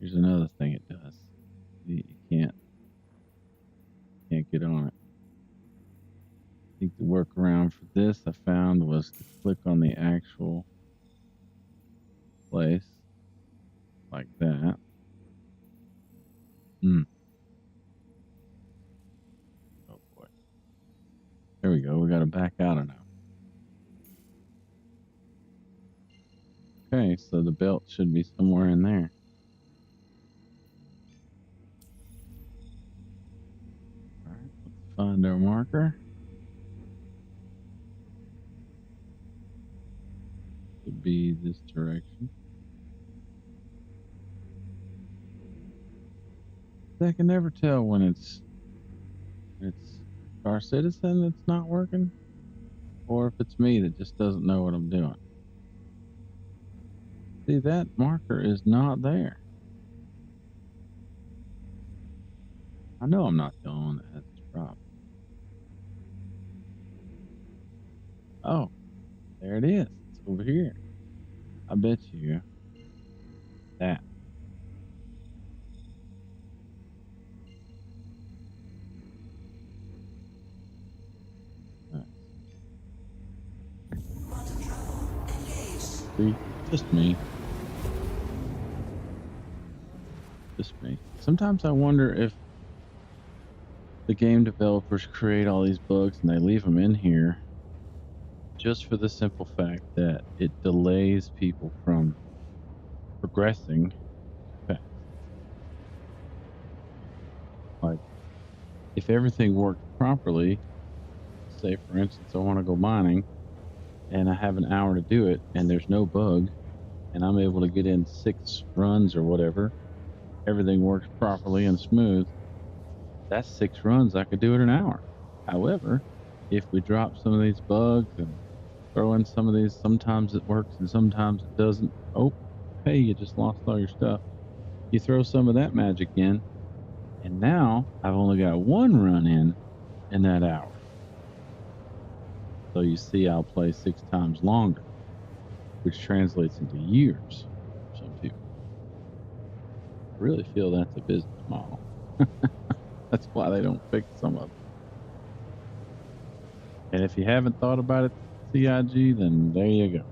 Here's another thing it does. You can't get on it. I think the workaround for this I found was to click on the actual place like that. Oh boy. There we go. We got to back out of now. Okay, so the belt should be somewhere in there. All right, let's find our marker. Should be this direction. I can never tell when it's Star Citizen that's not working, or if it's me that just doesn't know what I'm doing. See, that marker is not there. I know I'm not the only one that has this problem. Oh, there it is. It's over here. I bet you that. See, just me. Just me. Sometimes I wonder if the game developers create all these bugs and they leave them in here just for the simple fact that it delays people from progressing fast. Like, if everything worked properly, say for instance, I want to go mining and I have an hour to do it and there's no bug and I'm able to get in 6 runs or whatever, everything works properly and smooth, that's 6 runs I could do in an hour. However, if we drop some of these bugs and throw in some of these, sometimes it works and sometimes it doesn't. Oh, hey, you just lost all your stuff. You throw some of that magic in, and now I've only got 1 run in that hour. So you see, I'll play 6 times longer, which translates into years for some people. I really feel that's a business model. That's why they don't fix some of them. And if you haven't thought about it, CIG, then there you go.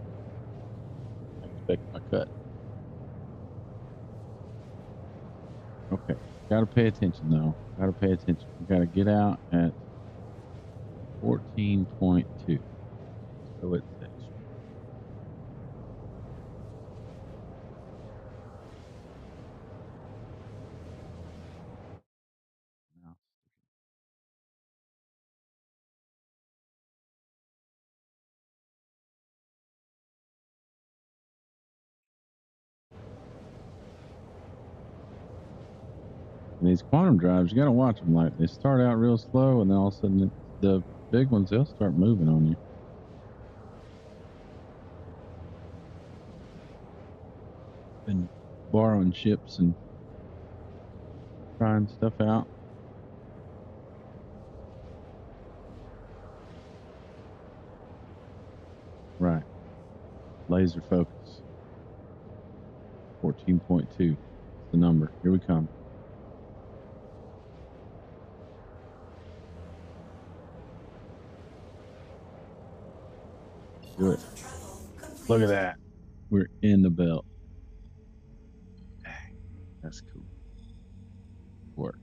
I expect my cut. Okay, gotta pay attention though. Gotta pay attention. We gotta get out at 14.2. So it says. And these quantum drives, you got to watch them. Like they start out real slow, and then all of a sudden the big ones, they'll start moving on you. Been borrowing ships and trying stuff out. Right. Laser focus. 14.2. The number. Here we come. Good. Look at that. We're in the belt. Dang, that's cool. Worked.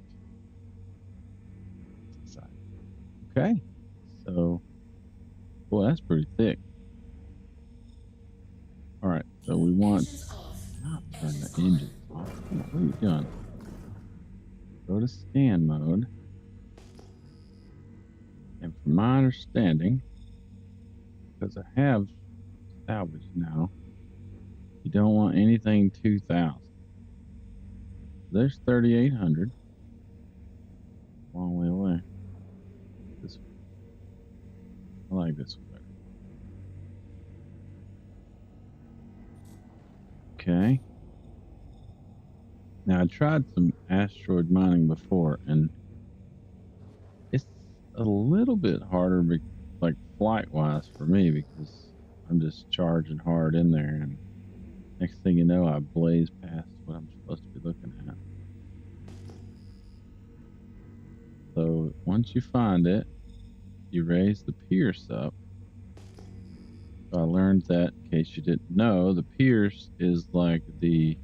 Okay. So, boy, that's pretty thick. All right. So we want not turn the engines off. Come on, what are you doing? Go to scan mode. And from my understanding, because I have salvage now, you don't want anything 2000. There's 3800. Long way away. This one. I like this one better. Okay. Now I tried some asteroid mining before, and it's a little bit harder, like flight wise for me, because I'm just charging hard in there, and next thing you know, I blaze past what I'm supposed to be looking at. So once you find it, you raise the pierce up. So I learned that, in case you didn't know, the pierce is like the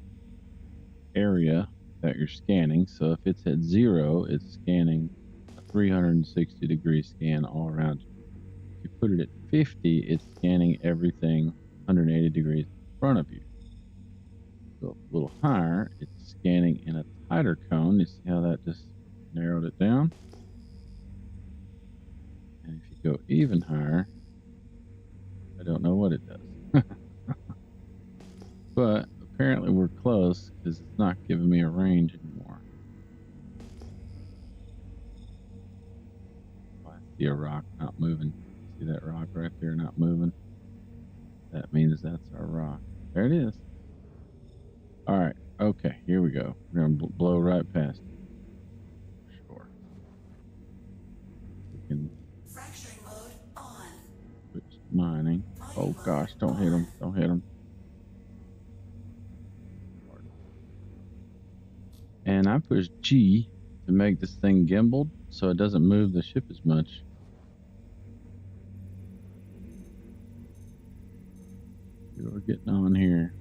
area that you're scanning. So if it's at 0, it's scanning a 360-degree scan all around you. If you put it at 50, it's scanning everything 180 degrees in front of you. Go a little higher, it's scanning in a tighter cone. You see how that just narrowed it down? And if you go even higher, I don't know what it does. But apparently we're close, because it's not giving me a range anymore. Oh, I see a rock not moving. See that rock right there not moving? That means that's our rock. There it is. All right. Okay, here we go. We're going to blow right past it. Sure. We can Fracturing mode on. switch to mining. Oh gosh, don't hit him. Don't hit him. And I push G to make this thing gimbaled so it doesn't move the ship as much. See what we're getting on here.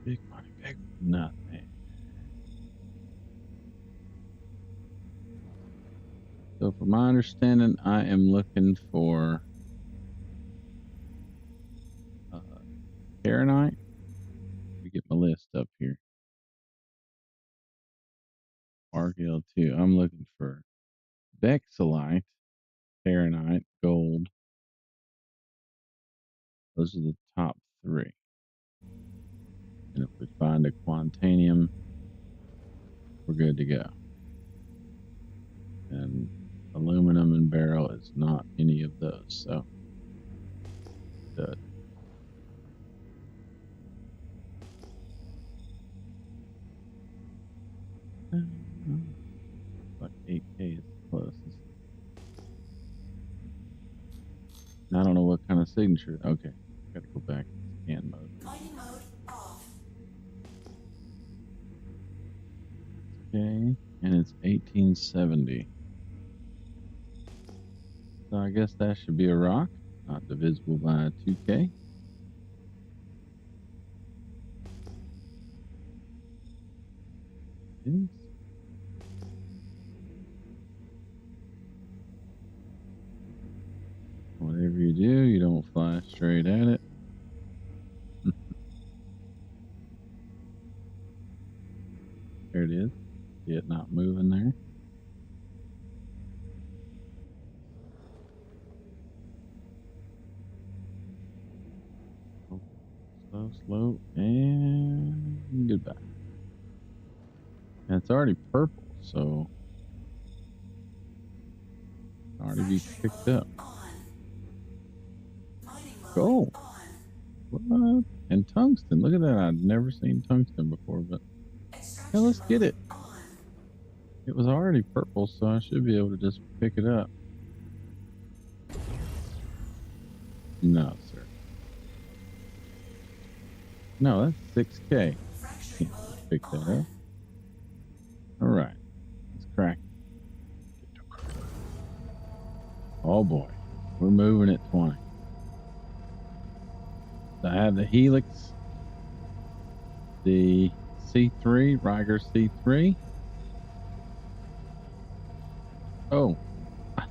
Big money, big nothing. So from my understanding, I am looking for Fahrenheit. Let me get my list up here. RGL2. I'm looking for Bexelite, Fahrenheit, gold. Those are the top 3. And if we find a quantanium, we're good to go. And aluminum and barrel is not any of those, so good. Like 8K is the closest. And I don't know what kind of signature. Okay, gotta go back to scan mode. Mining mode off. Okay, and it's 1870. So I guess that should be a rock, not divisible by 2K. Is. Whatever you do, you don't fly straight at it. There it is. See it not moving there. Oh, slow, slow, and goodbye. And it's already purple, so it already be picked up. Gold. What? And tungsten. Look at that. I'd never seen tungsten before, but yeah, let's get it. It was already purple, so I should be able to just pick it up. No, sir. No, that's 6K. Can't pick that up. All right. Let's crack it. Oh boy. We're moving at 20. So I have the Helix, the C3, Riger C3. Oh, I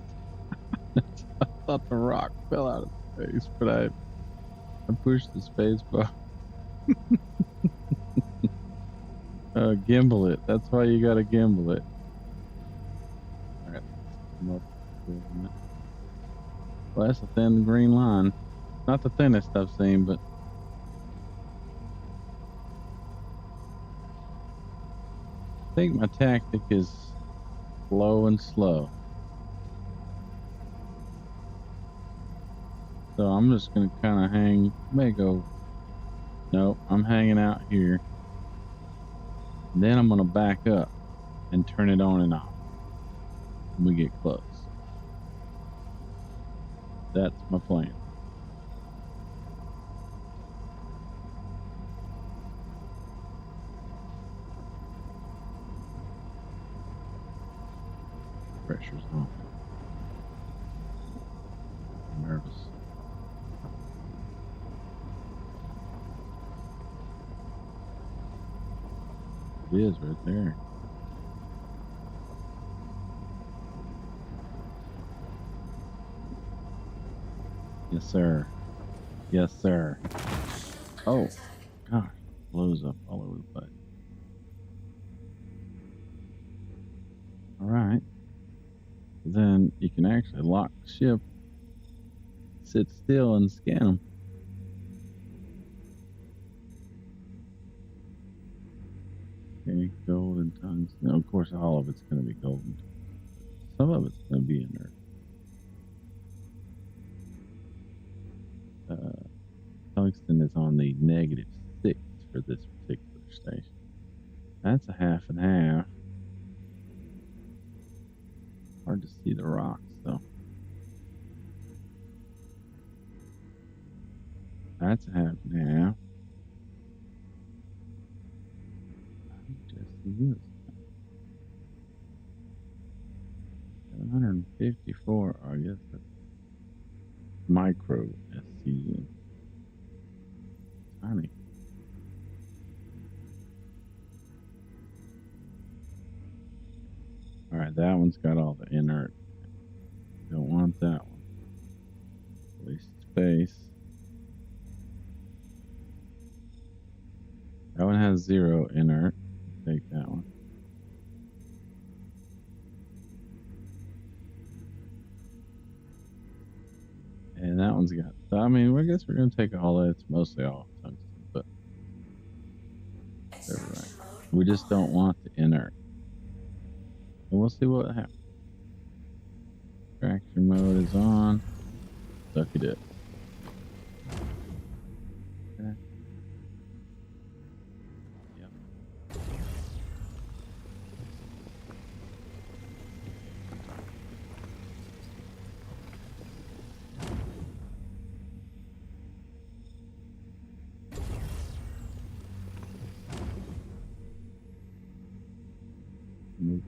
thought the rock fell out of space, but I pushed the space bar. Gimbal it. That's why you gotta gimbal it. All right, let's come up a little bit. Well, that's a thin green line. Not the thinnest I've seen, but I think my tactic is low and slow. So I'm just gonna kind of hang. May go. Nope, I'm hanging out here. And then I'm gonna back up and turn it on and off when we get close. That's my plan. Pressure's on. I'm nervous. It is right there. Yes, sir. Yes, sir. Oh, gosh. Blows up all over the place. All right. Then you can actually lock the ship, sit still, and scan them. Okay, gold and tungsten. Of course, all of it's going to be golden. Some of it's going to be inert. Tungsten is on the -6 for this particular station. That's a half and half. Hard to see the rocks though. That's a half and half. Just this. 754. I guess that's micro SCU. Tiny. All right, that one's got all the inert. Don't want that one. Waste space. That one has 0 inert. Take that one. And that one's got, I mean, I guess we're going to take all that. It's mostly all tungsten, but they're right. We just don't want the inert. And we'll see what happens. Traction mode is on. Suck it up. Okay. Yep. Move.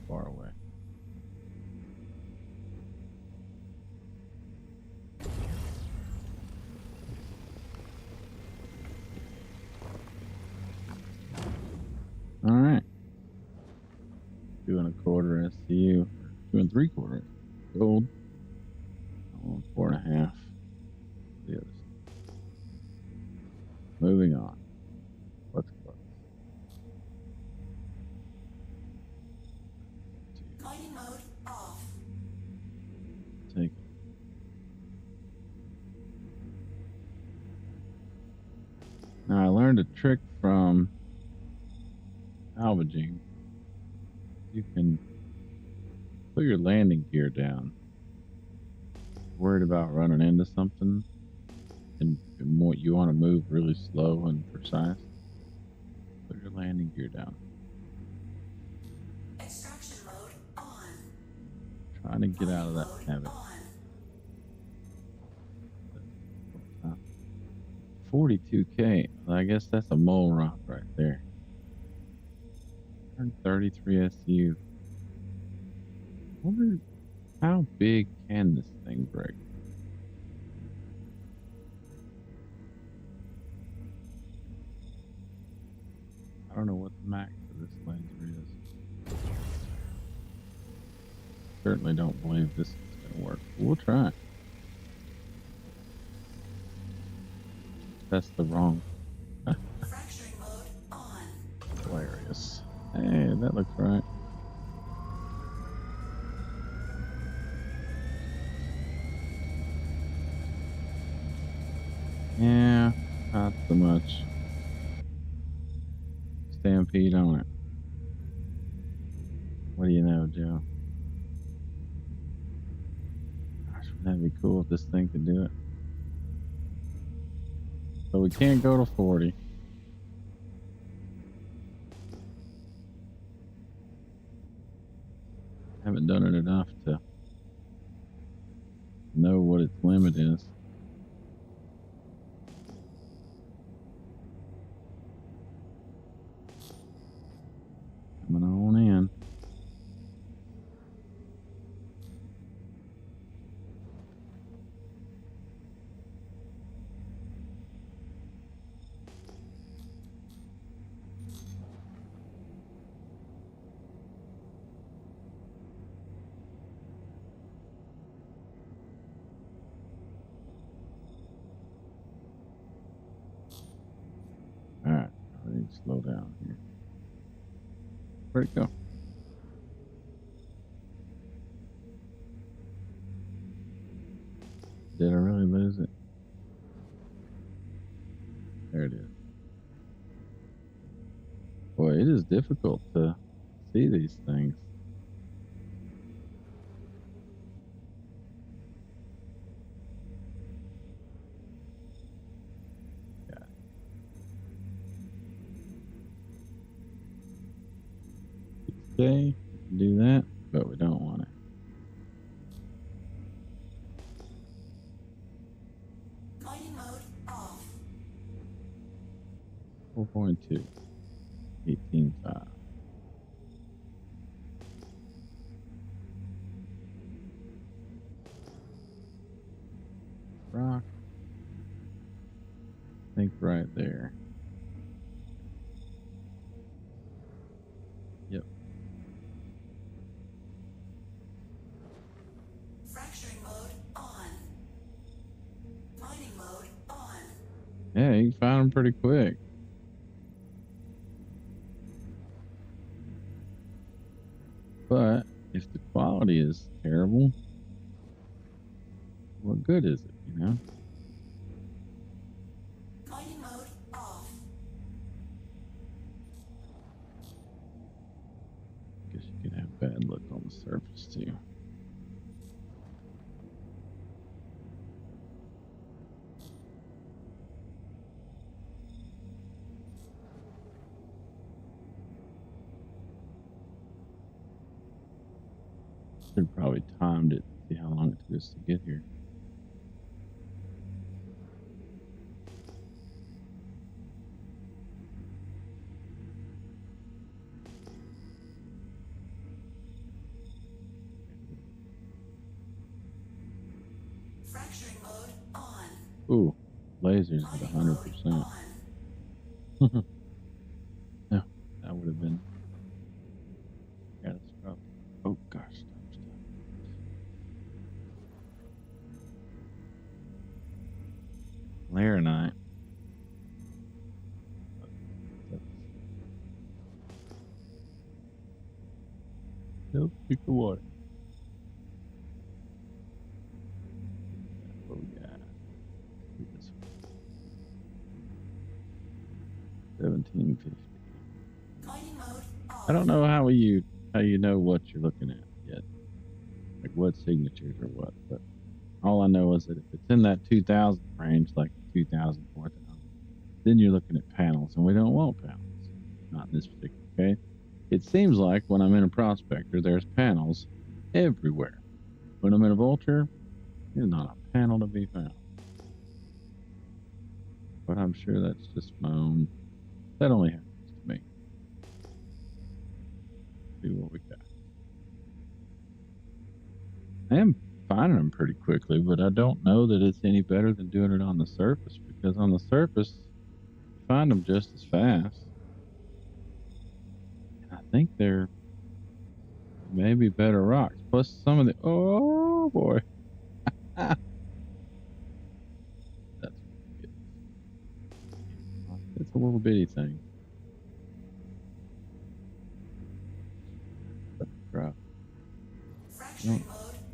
Far away. All right. 2 1/4 SCU. 2 3/4 gold. 4 1/2. The other side. Moving on. What's close? Mining mode off. Take it. learned a trick from salvaging. You can put your landing gear down. Worried about running into something, and what you want to move really slow and precise. Put your landing gear down. Extraction mode on. Trying to get out of that Mode habit. on. 42K. I guess that's a mole rock right there. 133 SU. Wonder how big can this thing break? I don't know what the max of this laser is. Certainly don't believe this is going to work. We'll try. That's the wrong. Fracturing mode on. Hilarious. Hey, that looks right. Yeah, not so much. Stampede on it. What do you know, Joe? Gosh, wouldn't that be cool if this thing could do it? So we can't go to 40. Haven't done it enough to know what its limit is. Coming on in. All right, I need to slow down here. Where'd it go? Did I really lose it? There it is. Boy, it is difficult to see these things. Yeah. Okay, do that, but we don't want it. Mining mode off. 4.2. 18.5. Rock. I think right there. Yep. Fracturing mode on. Mining mode on. Yeah, you can find them pretty quick. But if the quality is terrible, what good is it, you know? Mining mode off. Guess you could have bad luck on the surface too. Should probably timed it, see how long it took us to get here. Fracturing mode on. Ooh, lasers at Mining mode 100%. on. No, that would have been catastrophic. Oh gosh, stop. Laranite. Nope, pick the water. Oh yeah. Do this one. 1750. Mining mode off. I don't know how you know what you're looking at yet, like what signatures or what. But all I know is that if it's in that 2000 range, like 2000, 4000, then you're looking at panels, and we don't want panels. Not in this particular case. It seems like when I'm in a prospector, there's panels everywhere. When I'm in a vulture, there's not a panel to be found. But I'm sure that's just my own. That only happens to me. See what we got. I am finding them pretty quickly, but I don't know that it's any better than doing it on the surface, because on the surface, you find them just as fast. And I think they're maybe better rocks. Plus some of the, oh boy. That's good. It's a little bitty thing. But rough.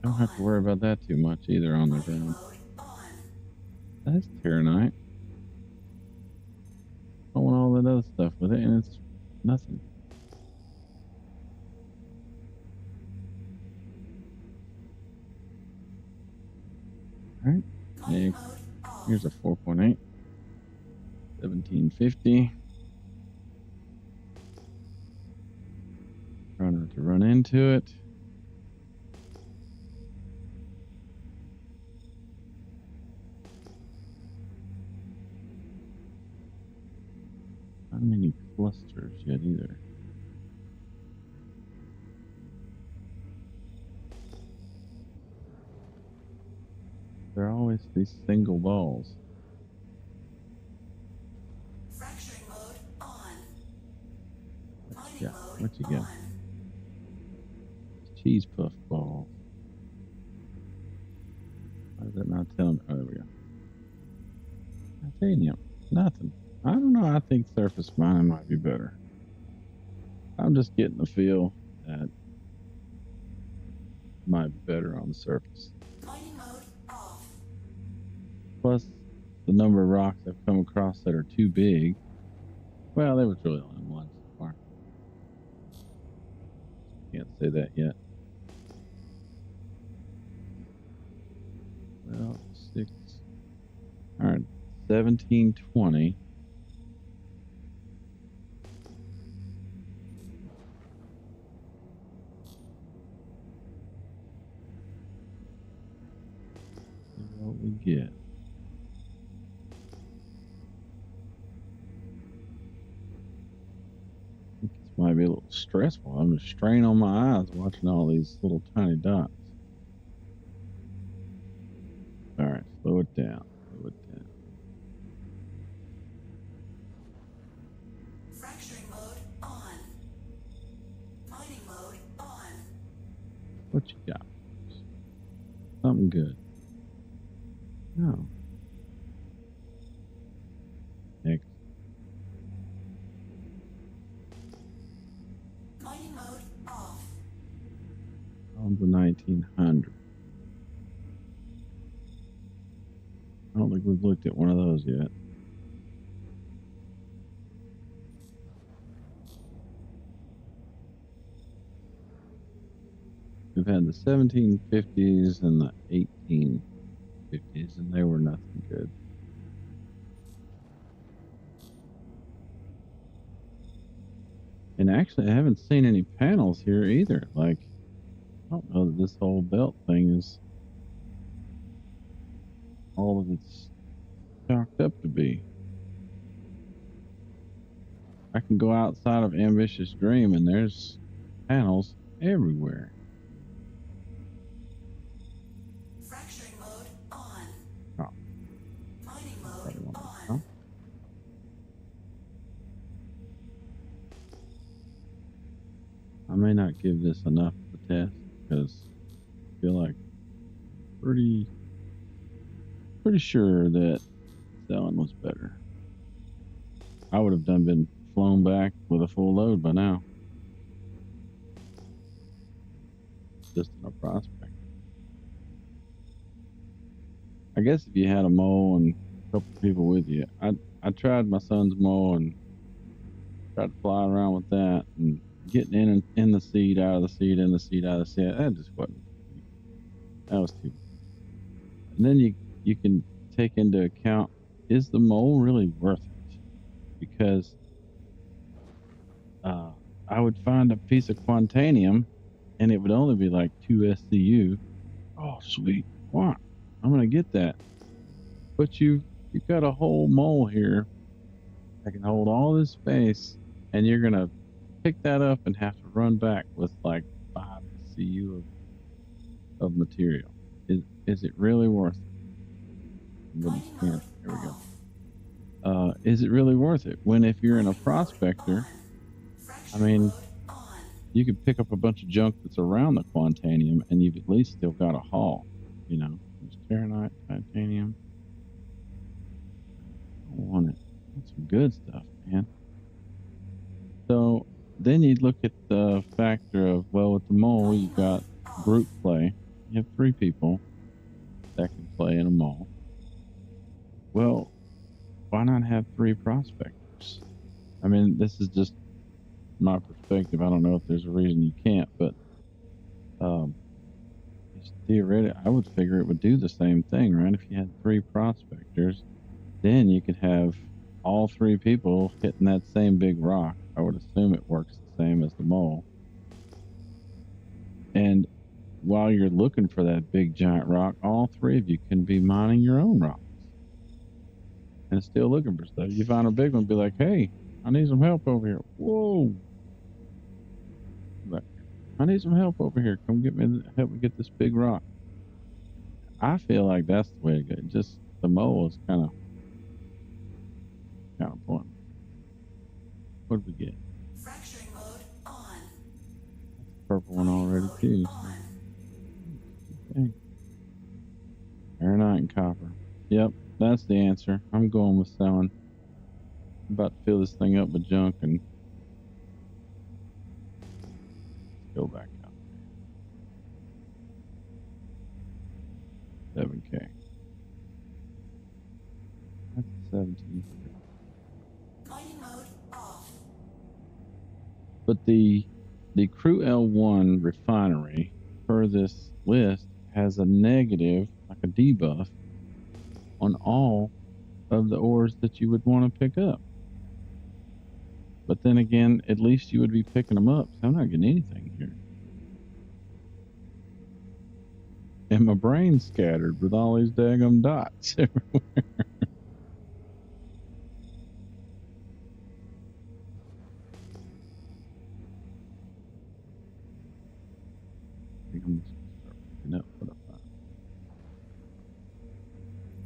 Don't have to worry about that too much either on the ground. That's Terranite. I want all that other stuff with it, and it's nothing. All right. Yeah, here's a 4.8. 1750. Trying not to run into it. Not many clusters yet either. There are always these single balls. Fracturing mode on. Yeah, what you got? Cheese puff balls. Why is that not telling me? Oh, there we go. Titanium. Nothing. I don't know. I think surface mining might be better. I'm just getting the feel that it might be better on the surface. Mining mode off. Plus, the number of rocks I've come across that are too big. Well, there was really only one so far. Can't say that yet. Well, 6. All right, 1720. See what we get. I think this might be a little stressful. I'm just straining on my eyes watching all these little tiny dots. All right, slow it down. Slow it down. Fracturing mode on. Mining mode on. What you got? Something good. No. Next. Mining mode off. On the 1900. I don't think we've looked at one of those yet. We've had the 1750s and the 1850s, and they were nothing good. And actually, I haven't seen any panels here either. Like, I don't know that this whole belt thing is all that it's chalked up to be. I can go outside of Ambitious Dream, and there's panels everywhere. Fracturing mode on. Oh. Mining Probably mode won't on. know. I may not give this enough of a test because I feel like pretty sure that selling was better. I would have been flown back with a full load by now. Just in a prospect. I guess if you had a mow and a couple people with you, I tried my son's mow and tried to fly around with that and getting in the seat, out of the seat, in the seat, out of the seat. That just wasn't for me. That was too much. And then you can take into account, is the mole really worth it? Because I would find a piece of quantanium and it would only be like 2 SCU. Oh, sweet. Wow. I'm going to get that. But you've got a whole mole here that can hold all this space, and you're going to pick that up and have to run back with like 5 SCU of material. Is it really worth it? There we go. Is it really worth it? When if you're in a prospector, I mean, you could pick up a bunch of junk that's around the quantanium and you've at least still got a haul, you know. There's terabyte, titanium. I want it. That's some good stuff, man. So then you'd look at the factor of, well, with the mole, you've got group play. You have 3 people that can play in a mole. Well, why not have 3 prospectors? I mean, this is just my perspective. I don't know if there's a reason you can't, but it's theoretically, I would figure it would do the same thing, right? If you had 3 prospectors, then you could have all 3 people hitting that same big rock. I would assume it works the same as the mole. And while you're looking for that big giant rock, all 3 of you can be mining your own rocks and still looking for stuff. You find a big one, be like, hey, I need some help over here. Whoa. Like, I need some help over here. Come help me get this big rock. I feel like that's the way to go. Just the mole is kind of pointless. What did we get? Fracturing mode on. That's a purple one already too. So. Okay. Ironite and copper. Yep, that's the answer. I'm going with selling. I'm about to fill this thing up with junk and go back out. 7K. That's 17. Mining mode off. But the Crew L1 refinery per this list has a negative, like a debuff, on all of the ores that you would want to pick up. But then again, at least you would be picking them up. So I'm not getting anything here. And my brain's scattered with all these daggum dots everywhere. I think I'm just going to start picking up what I find.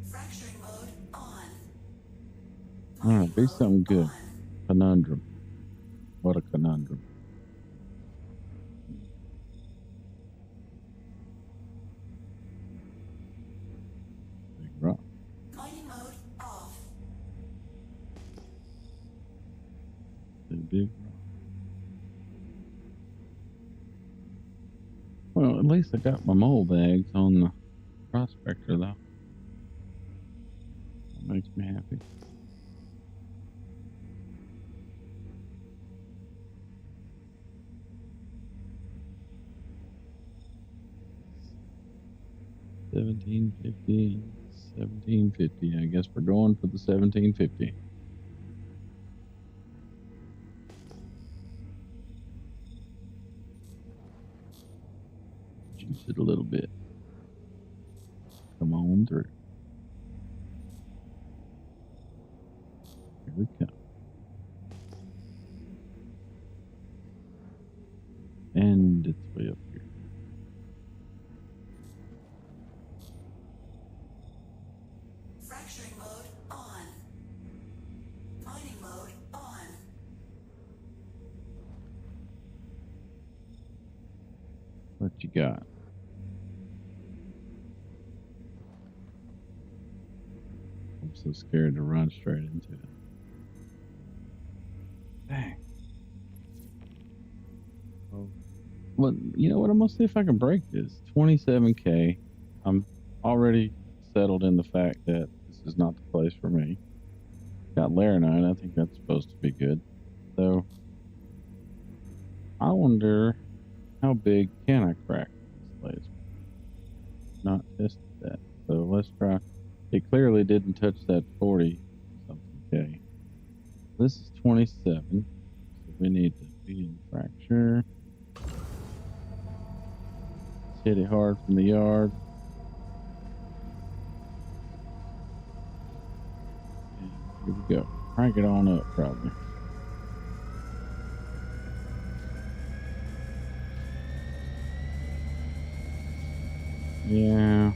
Fracturing mode on. All right, be something good. Conundrum. What a conundrum. Big rock. Mining mode off. Big rock. Well, at least I got my mole bags on the Prospector, though. That makes me happy. $17.50. I guess we're going for the $17.50. Juice it a little bit. Come on through. Here we come. And it's way up here. Fracturing mode on. Mining mode on. What you got? I'm so scared to run straight into it. Dang. Oh. Well, you know what? I'm going to see if I can break this. 27K. I'm already settled in the fact that this is not the place for me. Got Laranite. I think that's supposed to be good. So I wonder how big can I crack this laser? Not tested that. So let's try. It clearly didn't touch that 40 something K. This is 27. So we need to be in fracture. Let's hit it hard from the yard. And here we go. Crank it on up, probably. Yeah.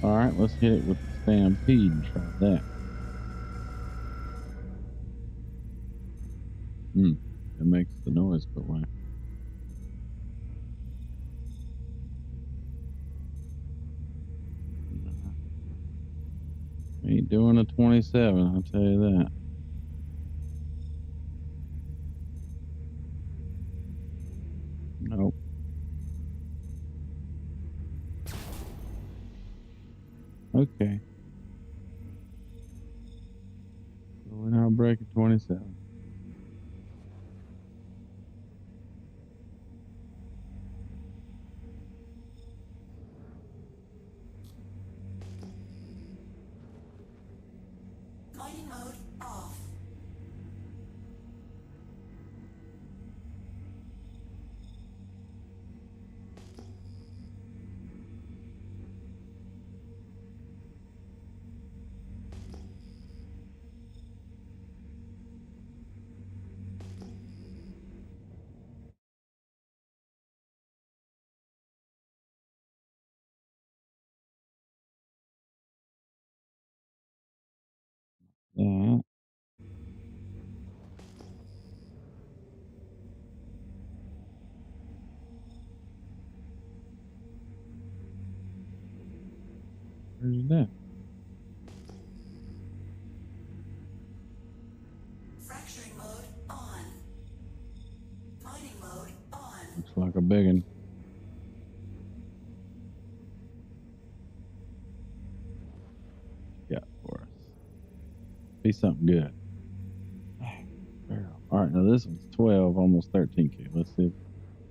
All right, let's hit it with the stampede and try that. It makes the noise go away. Ain't doing a 27, I'll tell you that. Nope. Okay. So we're now breaking 27. Mining mode off. That. Where's that? Fracturing mode on. Mining mode on. Looks like a big one. Got for us. Be something good. Barrel. All right, now this one's 12, almost 13K. Let's see.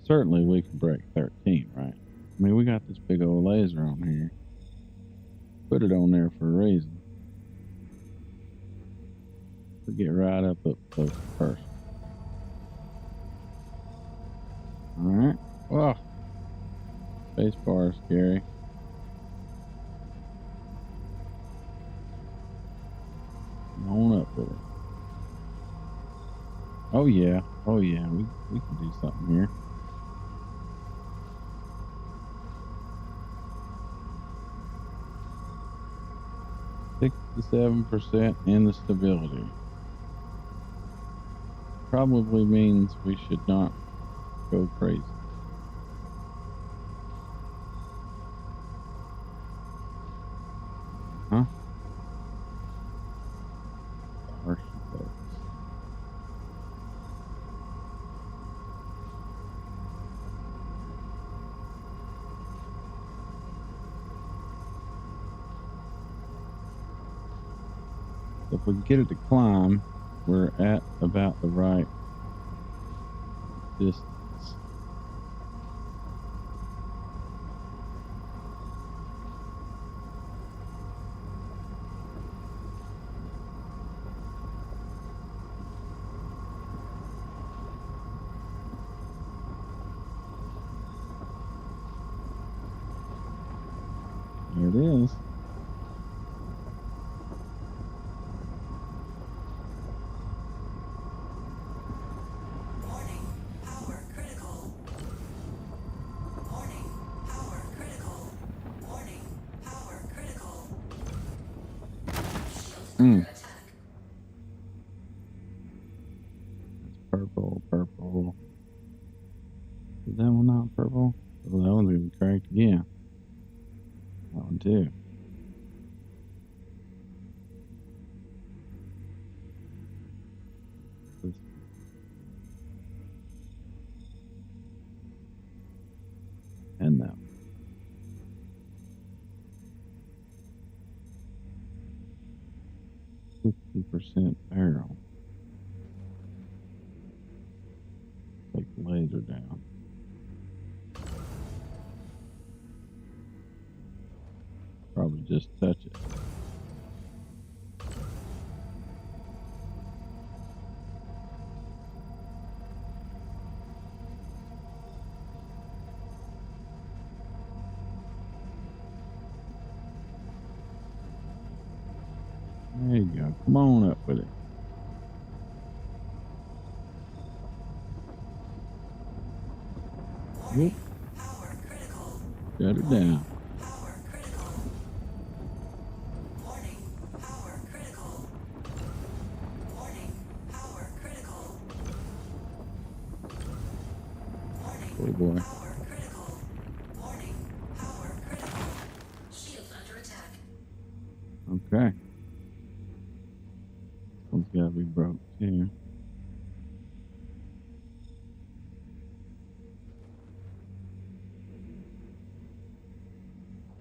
Certainly we can break 13, right? I mean, we got this big old laser on here. Put it on there for a reason. We get right up close first. All right. Whoa. Space bar is scary. On up with it. Oh yeah. Oh yeah. We can do something here. %, in the stability. Probably means we should not go crazy. Huh? Harsh effects. So if we can get it to climb, we're at about the right distance. There it is. Warning. Power critical. Warning. Power critical. Warning. Power critical. Shield under attack. Purple, purple. Is that one not purple? Oh, that one's even cracked again. That one too. This and that one. 50% barrel. her down. Probably just touch it. There you go. Come on up with it. Whoop. Power critical. Shut her down. Power critical. Warning. Power critical. Warning. Power critical. Warning. Oh boy. Power critical. Warning. Power critical. Shield under attack. Okay. One's gotta be broke too.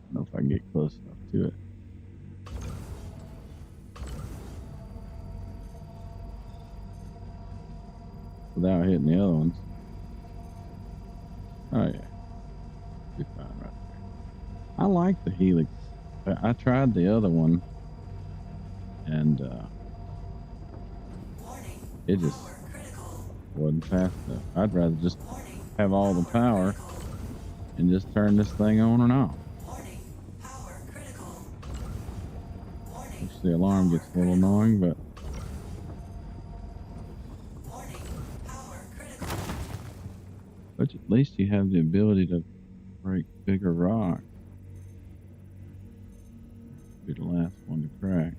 I don't know if I can get close enough to it. Without hitting the other ones. Oh yeah. Be fine right there. I like the Helix. I tried the other one and Warning. it just Power critical. wasn't fast enough. I'd rather just Warning. have all the power and just turn this thing on and off. Warning. Power critical. Warning. Which the alarm gets a little annoying, but Warning. Power critical. at least you have the ability to break bigger rock. Be the last one to crack.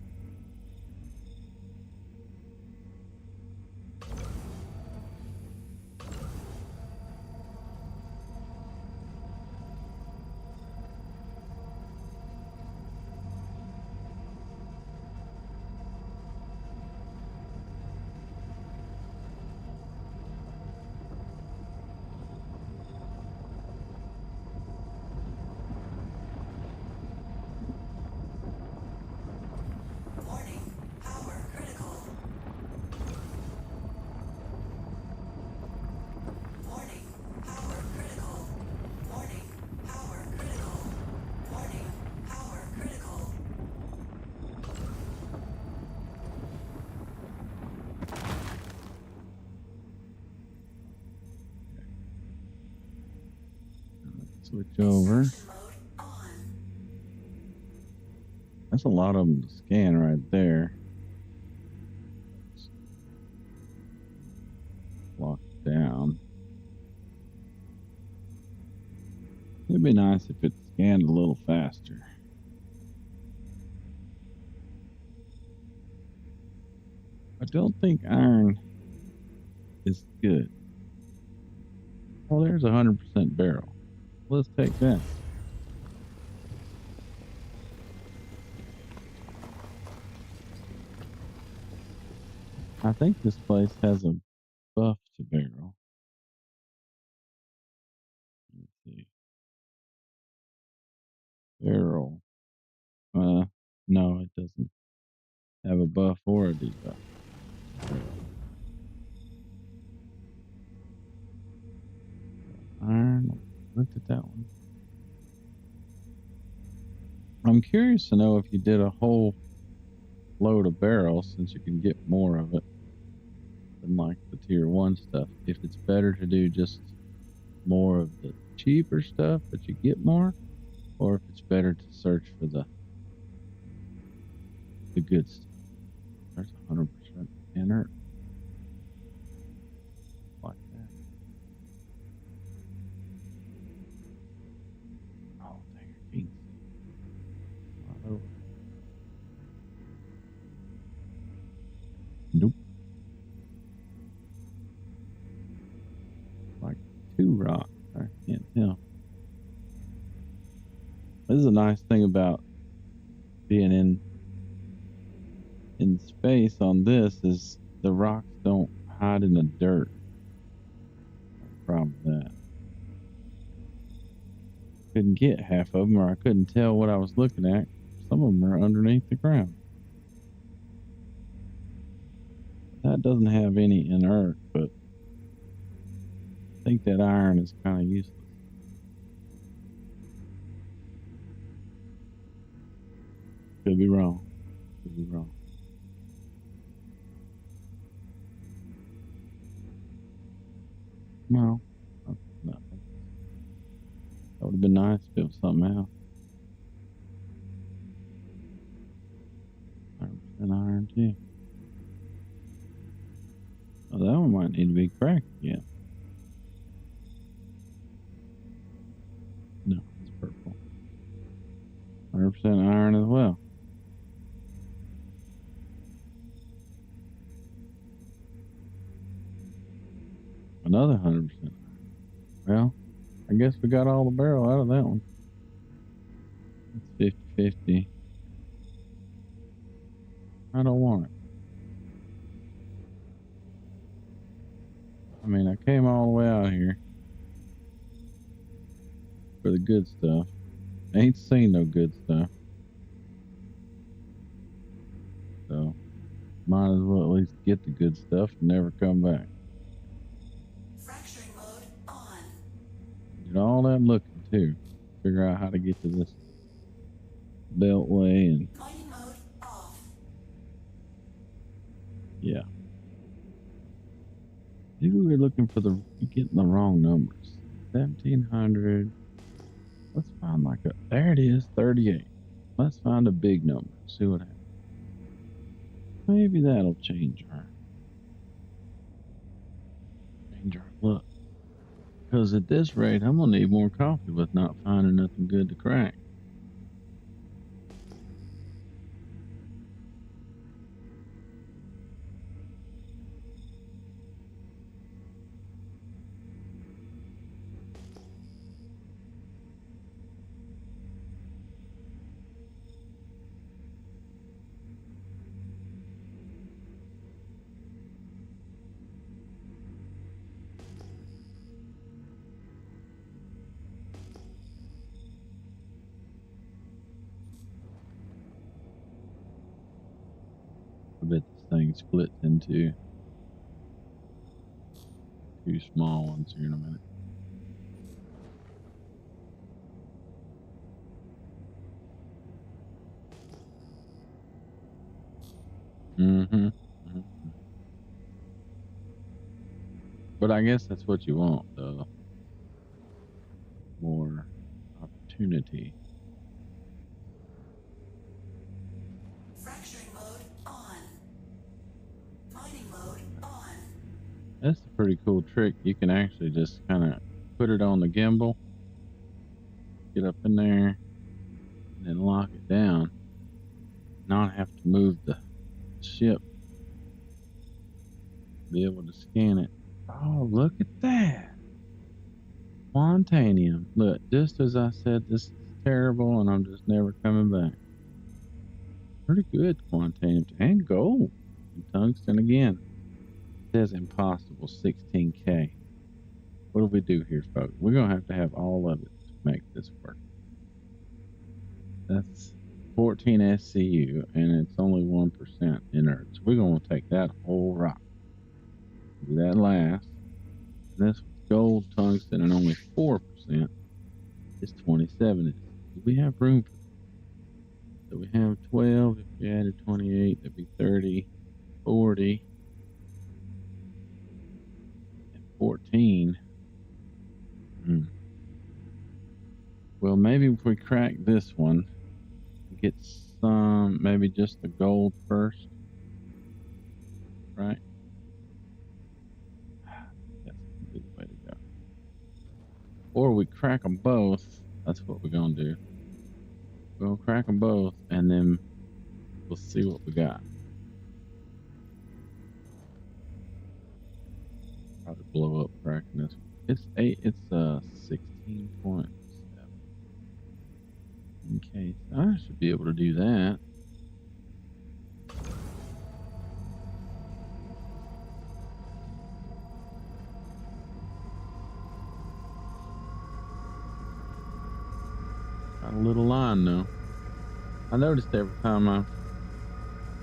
Warning. Power critical. Warning. Power critical. Warning. Power critical. Warning. Power critical. Switch over. Extraction mode on. That's a lot of them to scan right there. Lock it down. It'd be nice if it scanned a little faster. I don't think iron is good. Oh, there's 100% barrel. Let's take that. I think this place has a buff to barrel. Let's see. Barrel. No, it doesn't have a buff or a debuff. Iron. Looked at that one. I'm curious to know if you did a whole load of barrels, since you can get more of it than like the tier 1 stuff, if it's better to do just more of the cheaper stuff but you get more, or if it's better to search for the good stuff. There's 100% inert. Like that. Oh, dang, I can't see. Right over. Nope. Like 2 rocks. I can't tell. This is a nice thing about being in space on this, is the rocks don't hide in the dirt. Problem with that. Couldn't get half of them, or I couldn't tell what I was looking at. Some of them are underneath the ground. That doesn't have any inert, but think that iron is kind of useless. Could be wrong. Could be wrong. No, that would have been nice if it was something else. 100% iron too. Oh, that one might need to be cracked again. No, it's purple. 100% iron as well. Another 100% iron. Well, I guess we got all the barrel out of that one. It's 50-50. I don't want it. I mean, I came all the way out here for the good stuff. Ain't seen no good stuff. So, might as well at least get the good stuff and never come back. Fracturing mode on. Did all that looking too. Figure out how to get to this beltway and Mining mode off. yeah. Maybe we're looking for getting the wrong numbers. 1700. Let's find like there it is, 38. Let's find a big number. See what happens. Maybe that'll change our luck. Because at this rate, I'm gonna need more coffee with not finding nothing good to crack. I bet this thing splits into two small ones here in a minute. Mm-hmm. But I guess that's what you want, though. More opportunity. Fracturing mode on. Mining mode on. That's a pretty cool trick. You can actually just kind of put it on the gimbal, get up in there, and then lock it down. Not have to move the ship. Be able to scan it. Oh, look at that. Quantanium. Look, just as I said, this is terrible and I'm just never coming back. Pretty good quantanium. And gold. And tungsten again. It says impossible, 16K. What do we do here, folks? We're going to have all of it to make this work. That's 14 SCU and it's only 1% inert. So we're going to take that whole rock. Do that last. And this was gold, tungsten, and only 4%. It's 27. Do we have room for that? So we have 12. If we added 28, that'd be 30, 40, and 14. Well, maybe if we crack this one, get some, maybe just the gold first, right? That's a good way to go. Or we crack them both. That's what we're gonna do. We're gonna crack them both, and then we'll see what we got. Probably blow up cracking this one. It's 16.7. Okay, so I should be able to do that. Got a little line though. I noticed every time I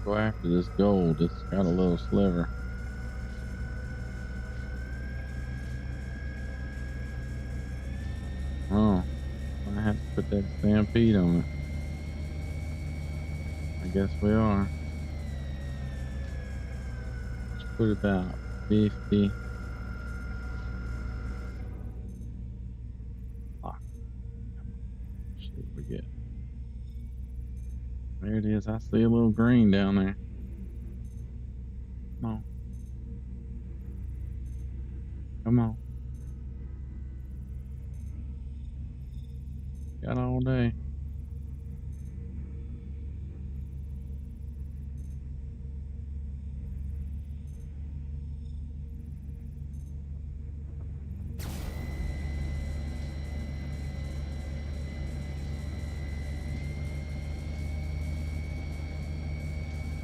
go after this gold, it's got a little sliver. Oh, I have to put that stampede on it. I guess we are. Let's put about 50. Ah, come on. See what we get. There it is. I see a little green down there. Come on. Come on. Got all day.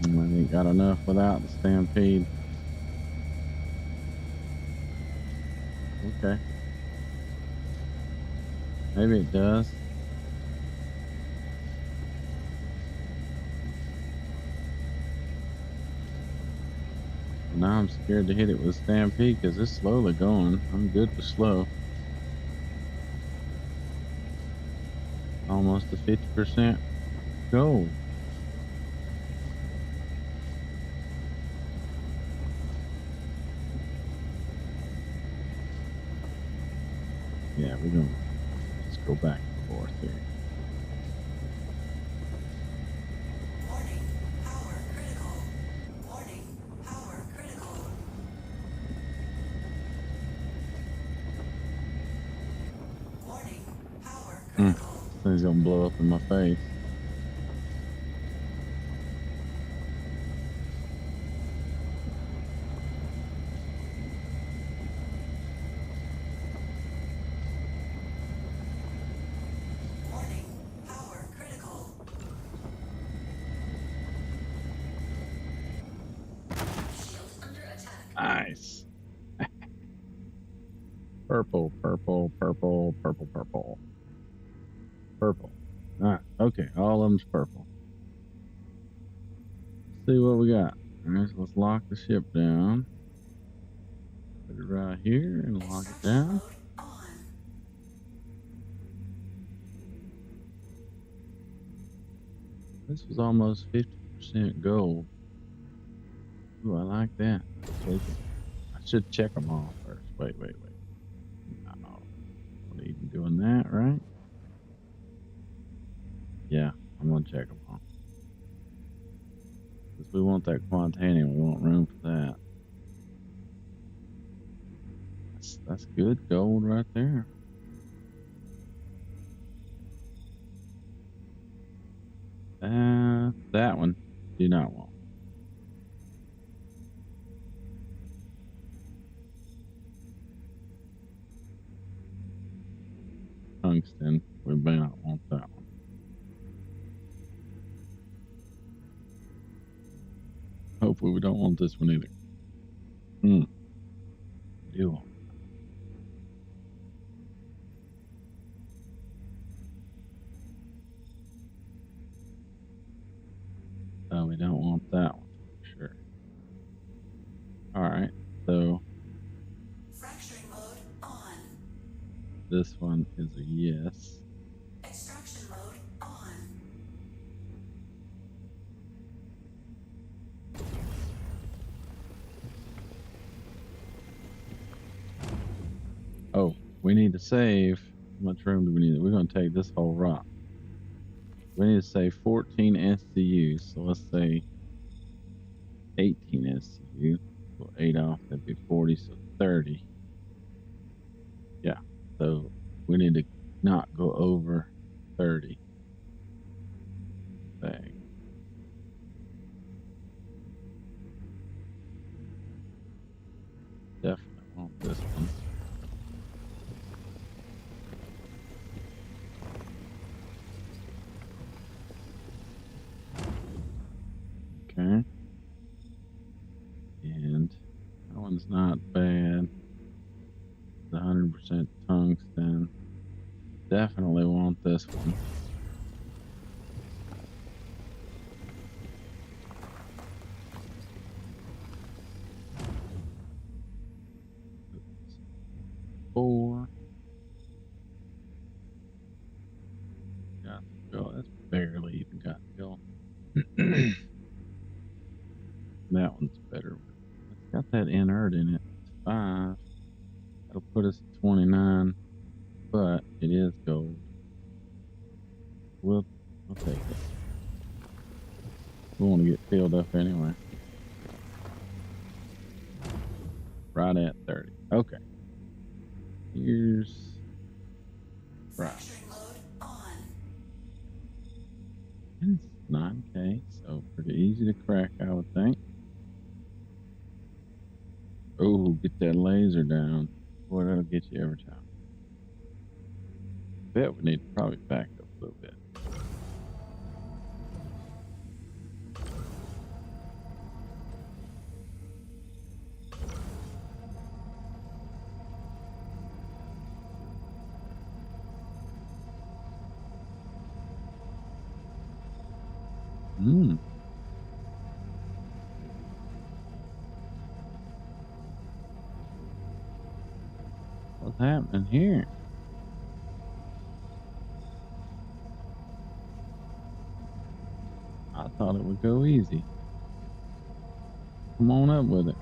I ain't got enough without the stampede. Okay. Maybe it does. Well, now I'm scared to hit it with stampede because it's slowly going. I'm good with slow. Almost a 50% goal. Yeah, we're gonna just go back and forth here. Warning, power critical. Warning, power critical. Warning, power critical. This thing's gonna blow up in my face. Warning, power critical. Shield under attack. Nice. Purple, purple, purple, purple, purple, purple. All right. Okay. All of them's purple. Let's see what we got. All right. So let's lock the ship down. Put it right here and lock it Extraction down. mode on. This was almost 50% gold. Ooh, I like that. Take it. I should check them all first. Wait. No. Not even doing that, right? Yeah, I'm gonna check them all. Because we want that quantanium. We want room for that. That's good gold right there. That one do not want. Tungsten, we may not want that one. Hopefully we don't want this one either. Do want. Oh, we don't want that one for sure. All right, so Fracturing mode on. this one is a yes. Extraction mode on. Oh, we need to save. How much room do we need? We're going to take this whole rock. We need to save 14 SCUs. So let's say 18 SCU. So 8 off, that'd be 40, so 30. Yeah, so we need to not go over 30. Bag. Definitely want this one. Okay. And that one's not bad. It's 100% tungsten. Definitely want this one. Oops. 4. inert in it. 5. That'll put us at 29, but it is gold. We'll take it. We want to get filled up anyway. Right at 30. Okay. Here's right. Fracturing mode on. And it's 9K, so pretty easy to crack, I would think. Oh, get that laser down. Boy, that'll get you every time. Bet we need to probably back up a little bit. What's happening here? I thought it would go easy. Come on up with it.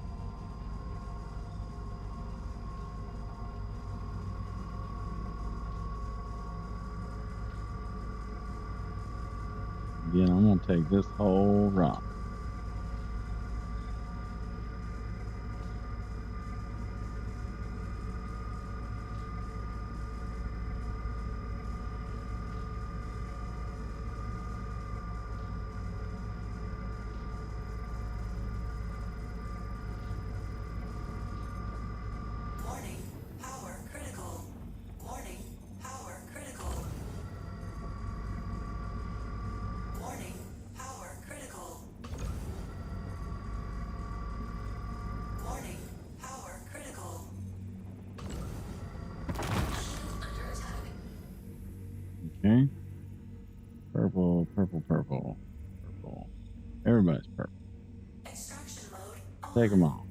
Again, I'm going to take this whole rock. Warning, power critical. Warning, power critical. Warning, power critical. Warning, power critical. Shield under attack. Okay. Purple, purple, purple, purple. Everybody's purple. Extraction mode on. Take them all.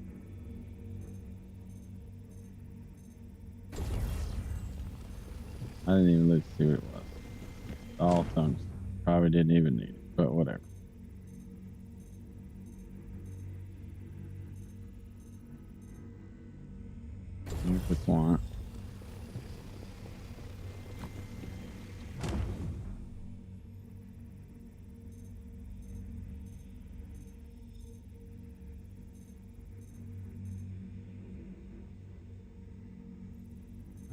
I didn't even look to see what it was. All tungsten. Probably didn't even need it, but whatever. Here's the quant.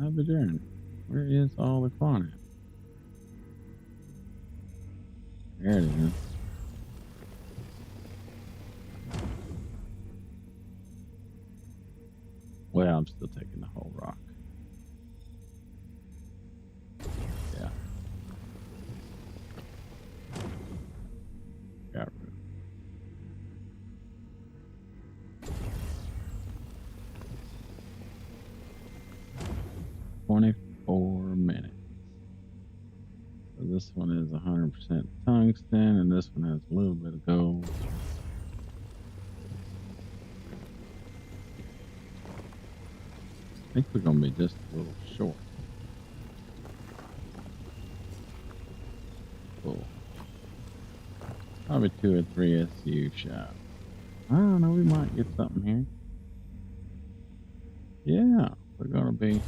I'll be darned. Where is all the quant at? There it is. Well, I'm still taking the whole rock. Yeah. Got room. $24 minutes. So this one is 100% tungsten, and this one has a little bit of gold. I think we're going to be just a little short. Cool. Probably 2 or 3 SU shot. I don't know, we might get something here. Yeah, we're going to be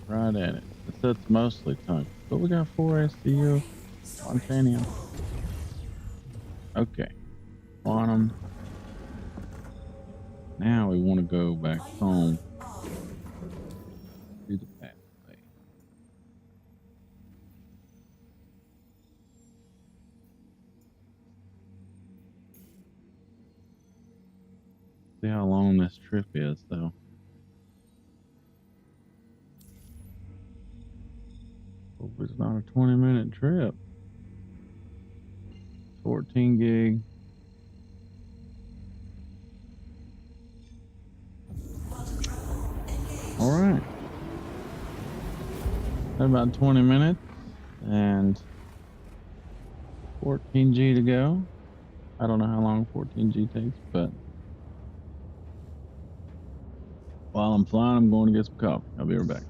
right at it. It's mostly tungsten, but we got 4 SU titanium. Okay, quantum. Now we want to go back home to the pathway. See how long this trip is, though. Hope it's not a 20-minute trip. 14 gig. All right. About 20 minutes and 14G to go. I don't know how long 14G takes, but while I'm flying, I'm going to get some coffee. I'll be right back.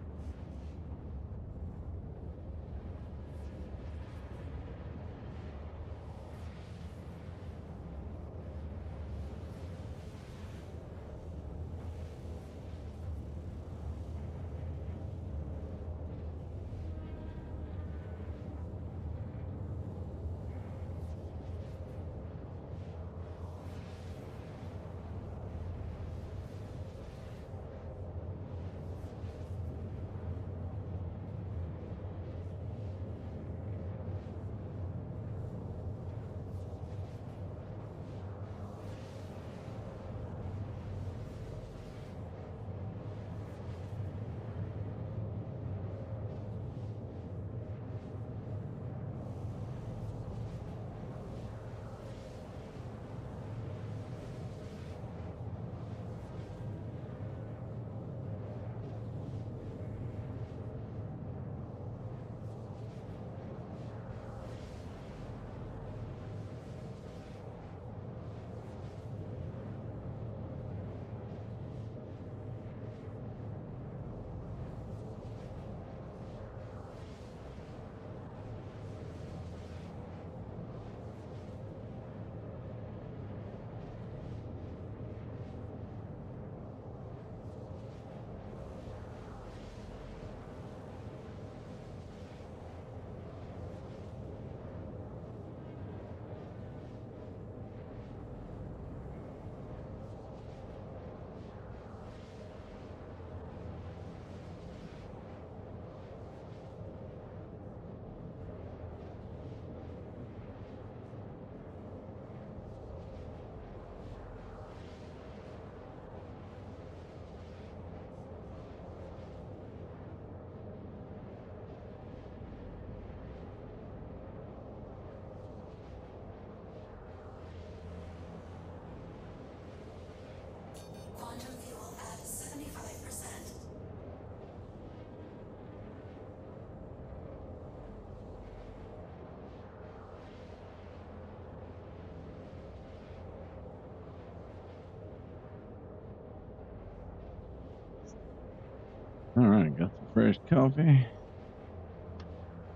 All right, got some fresh coffee.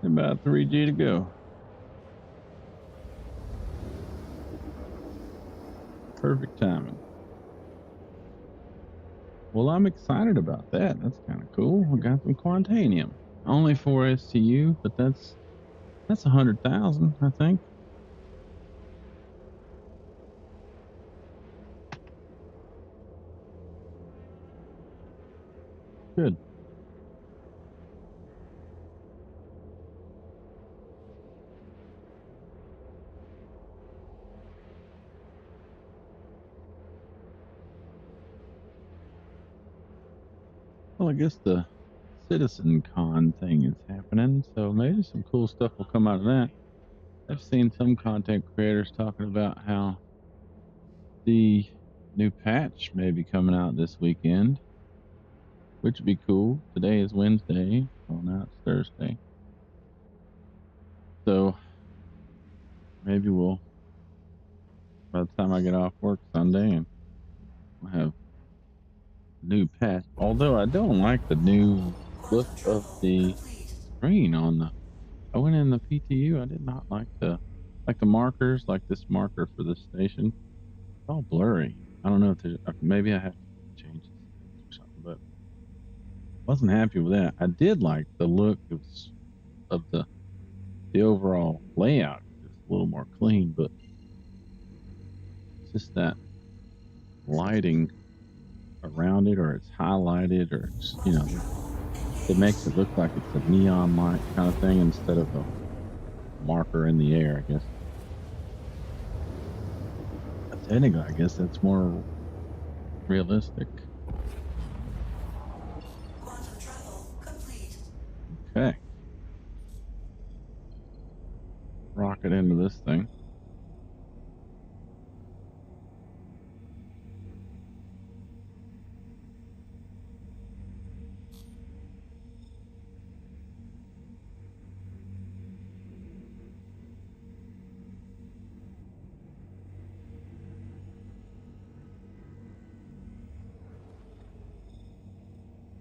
About 3G to go. Perfect timing. Well, I'm excited about that. That's kind of cool. We got some quantanium. Only 4 STU, but that's 100,000, I think. Good. Well, I guess the Citizen Con thing is happening, so maybe some cool stuff will come out of that. I've seen some content creators talking about how the new patch may be coming out this weekend, which would be cool. Today is Wednesday, well, now it's Thursday. So maybe by the time I get off work Sunday, and we'll have a new patch. Although I don't like the new look of Quantum the trouble complete. screen on the. I went in the PTU. I did not like the markers, like this marker for this station. It's all blurry. I don't know if there's, maybe I have to change the settings or something, but wasn't happy with that. I did like the look of the overall layout. It's a little more clean, but it's just that lighting around it, or it's highlighted, or it's it makes it look like it's a neon light kind of thing instead of a marker in the air, I guess. But technically, I guess that's more realistic. Quantum travel complete. Okay. Rocket into this thing.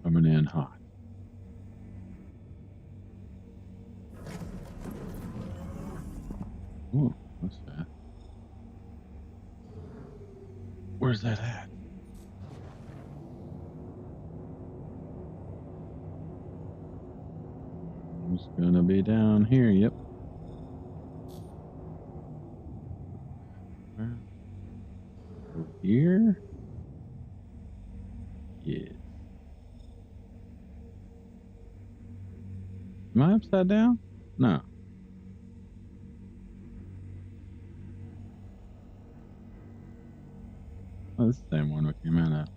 Coming in hot. Ooh, what's that? Where's that at? It's gonna be down here. Yep. Where? Over here? Yes. Am I upside down? No. Oh, this is the same one we came out of.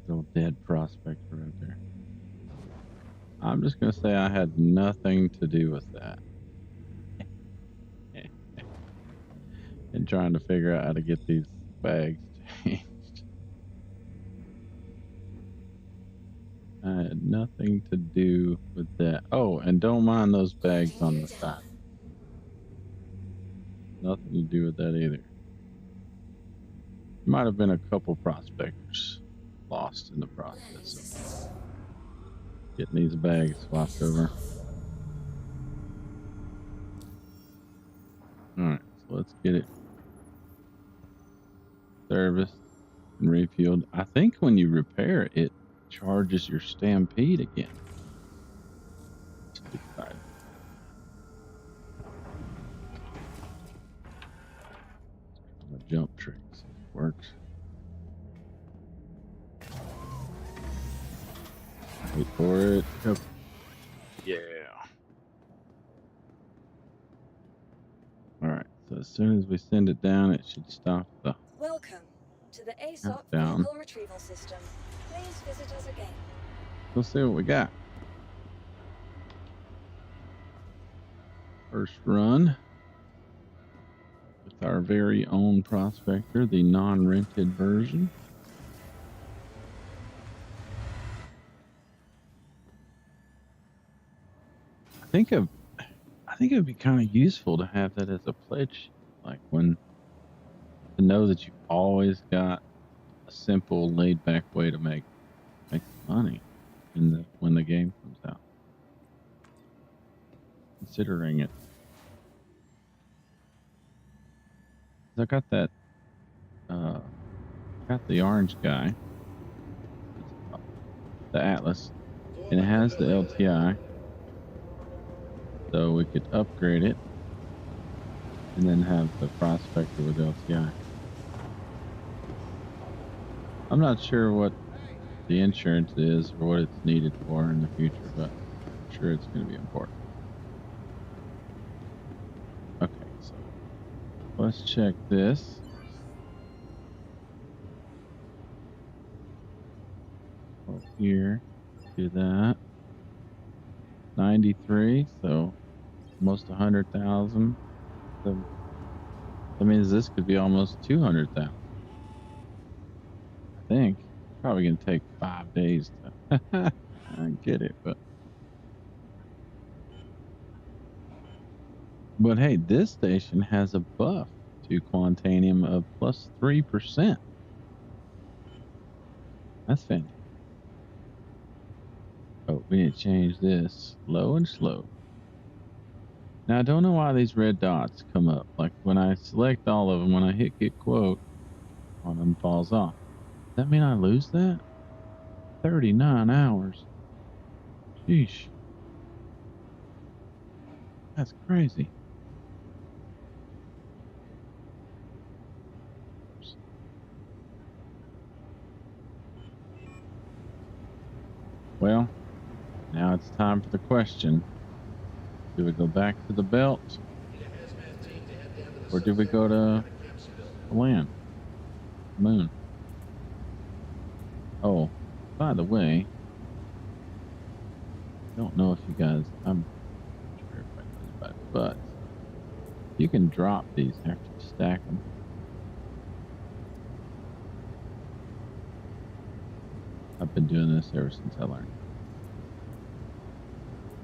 Little dead prospector right there. I'm just gonna say I had nothing to do with that. In trying to figure out how to get these bags changed. I had nothing to do with that. Oh, and don't mind those bags on the side. Nothing to do with that either. Might have been a couple prospectors lost in the process of getting these bags swapped over. All right, so let's get it serviced and refueled. I think when you repair it, it charges your Stampede again. Just excited. On the jump trick, see if it works. Wait for it. Go. Yeah. All right. So as soon as we send it down, it should stop the Welcome to the ASOP countdown. Vehicle Retrieval System. Please visit us again. We'll see what we got. First run with our very own Prospector, the non-rented version. I think think it would be kind of useful to have that as a pledge, like when to know that you've always got a simple, laid back way to make some money in the when the game comes out. Considering it, 'cause I got that. I got the orange guy. What's it called? The Atlas, and it has the LTI, so we could upgrade it and then have the Prospector with LTI. I'm not sure what the insurance is or what it's needed for in the future, but I'm sure it's going to be important. Okay, so let's check this. Go here, do that. 93, so almost 100,000. So that means this could be almost 200,000. I think probably going to take 5 days to I get it, but hey, this station has a buff to Quantanium of plus 3%. That's fantastic. Oh, we need to change this low and slow. Now, I don't know why these red dots come up. Like when I select all of them, when I hit get quote, one of them falls off. Does that mean I lose that? 39 hours. Sheesh. That's crazy. Well, now it's time for the question. Do we go back to the belt or do we go to the land? Moon. Oh, by the way, I don't know if you guys, I'm sure everybody knows about it, but you can drop these after you stack them. I've been doing this ever since I learned.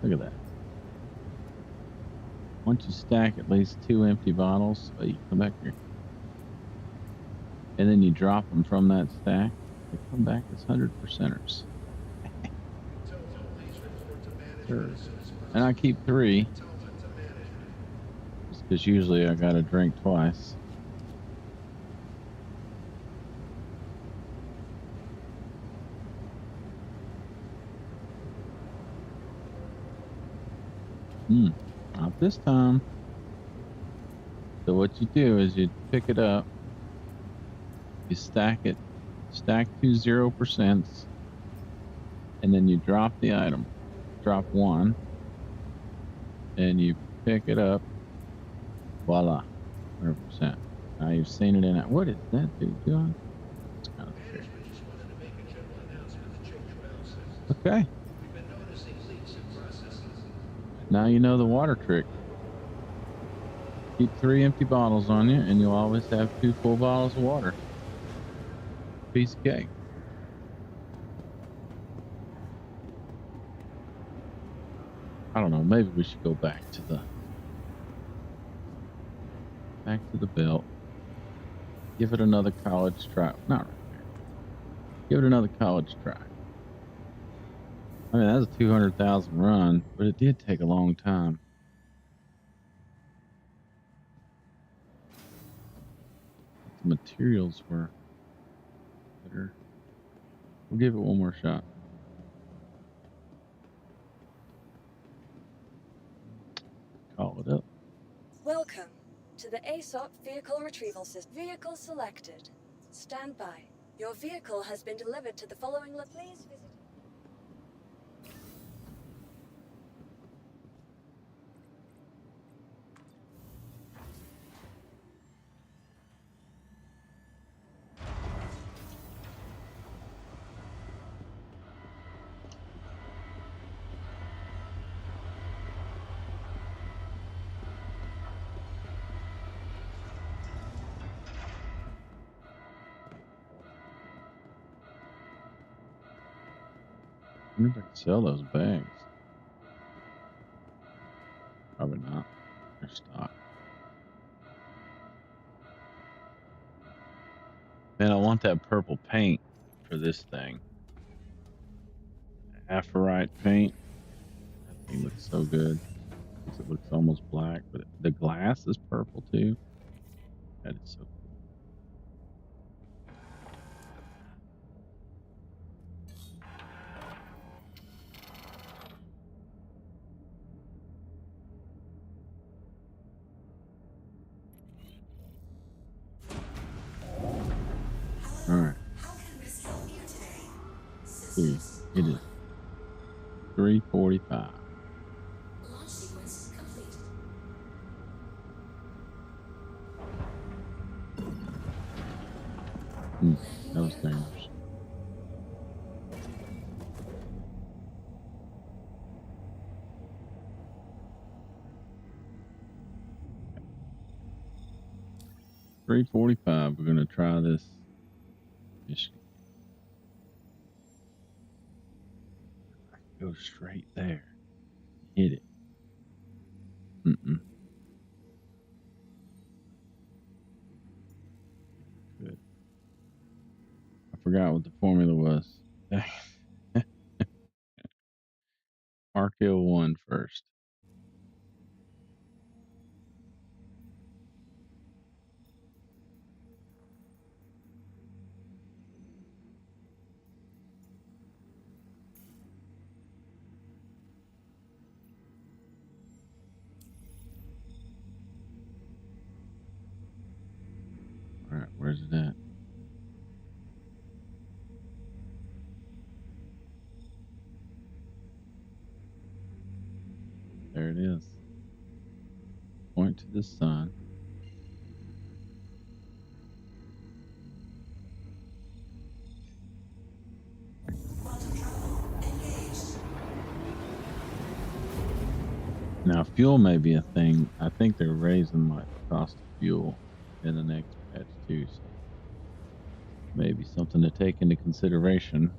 Look at that. Once you stack at least 2 empty bottles, you come back here. And then you drop them from that stack, they come back as 100%ers. Sure. And I keep 3, just because usually I got to drink twice. Not this time. So what you do is you pick it up, you stack it, stack 2 0%, and then you drop the item. Drop 1, and you pick it up. Voila, 100%. Now you've seen it in it. What is that dude doing? It's kind of scary. Okay. Now you know the water trick. Keep 3 empty bottles on you, and you'll always have 2 full bottles of water. Piece of cake. I don't know. Maybe we should go back to the belt. Give it another college try. Not right there. Give it another college try. I mean, that was a 200,000 run, but it did take a long time. The materials were better. We'll give it one more shot. Call it up. Welcome to the ASOP Vehicle Retrieval System. Vehicle selected. Stand by. Your vehicle has been delivered to the following please visit. I wonder if I can sell those bags. Probably not. They're stock. Man, I want that purple paint for this thing. Aphrite paint. That thing looks so good. Because it looks almost black, but the glass is purple too. That is so cool. All right. How can Miss help you today? See, Systems it on. is 3:45. Launch sequence complete. That was dangerous. Okay. 3:45. We're gonna try this mission. I can go straight there. Hit it. Mm-mm. Good. I forgot what the formula was. Arco won first. All right, where's it at? There it is. Point to the sun. Quantum travel engaged. Now, fuel may be a thing. I think they're raising like the cost of fuel in the next patch too. So maybe something to take into consideration.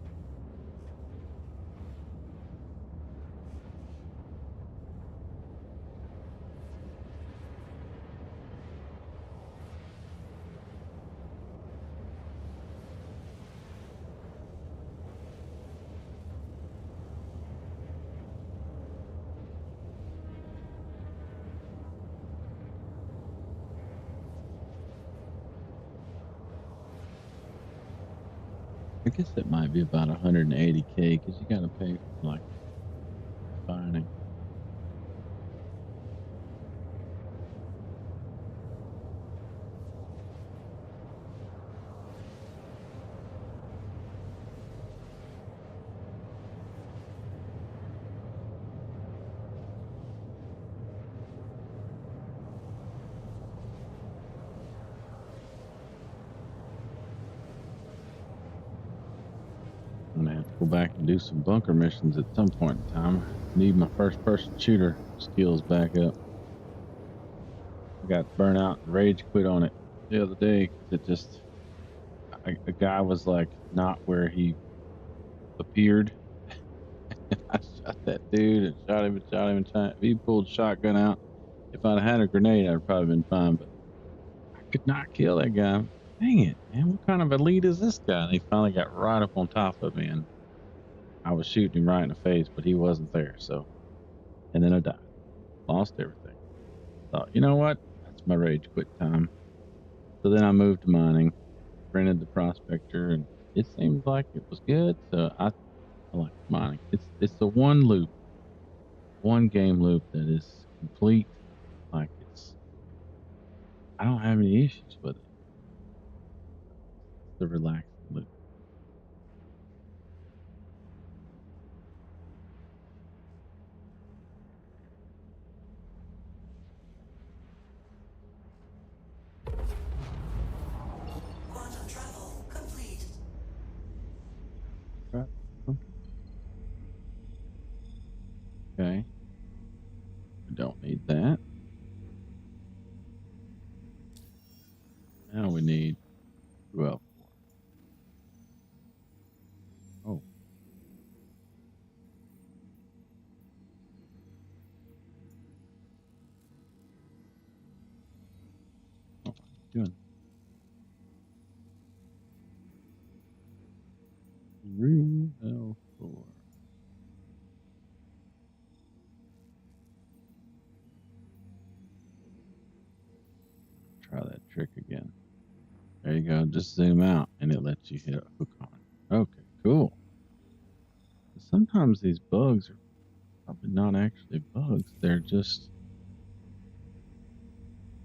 I guess it might be about 180K because you got to pay for like refining. I'm gonna have to go back and do some bunker missions at some point in time. Need my first person shooter skills back up. I got burnt out and rage quit on it the other day because it just a guy was like not where he appeared. I shot that dude and shot him and shot him and shot him. He pulled shotgun out. If I'd had a grenade, I'd probably been fine, but I could not kill that guy. Dang it, man. What kind of elite is this guy? And he finally got right up on top of me, and I was shooting him right in the face, but he wasn't there. So, and then I died. Lost everything. Thought, you know what? That's my rage quit time. So then I moved to mining, rented the Prospector, and it seemed like it was good. So I like mining. It's the one loop, one game loop that is complete. Like I don't have any issues with it. It's the relaxing loop. Quantum travel complete. Right. Okay. I don't need that. Now we need 12 more. Oh, Doing room L4. Try that trick again. There you go. Just zoom out and it lets you hit a hook on. Okay, cool. Sometimes these bugs are probably not actually bugs. They're just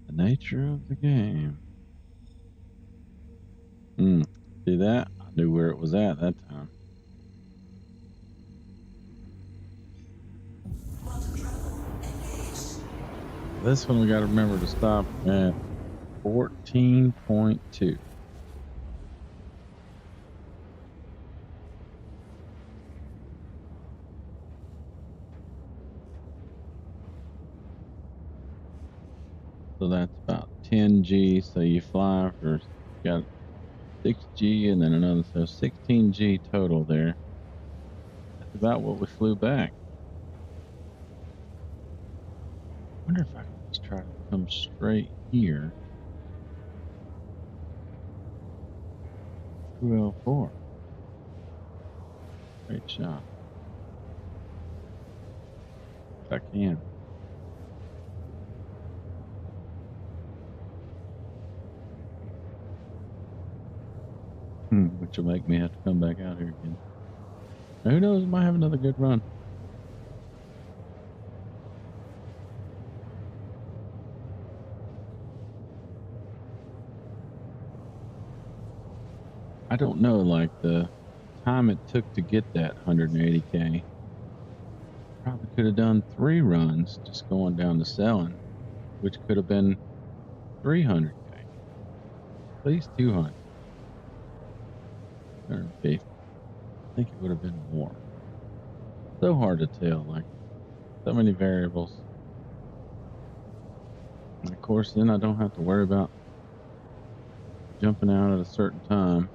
the nature of the game. See that? I knew where it was at that time. Quantum travel engaged. This one we got to remember to stop at 14.2. So that's about 10G. So you fly for, got 6G and then another, so 16G total there. That's about what we flew back. I wonder if I can just try to come straight here through L4. Great shot. If I can. Which will make me have to come back out here again. Now, who knows? I might have another good run. I don't know, like the time it took to get that 180K. Probably could have done 3 runs just going down to selling, which could have been 300K. At least 200. 250. I think it would have been more. So hard to tell, like so many variables. And of course, then I don't have to worry about jumping out at a certain time.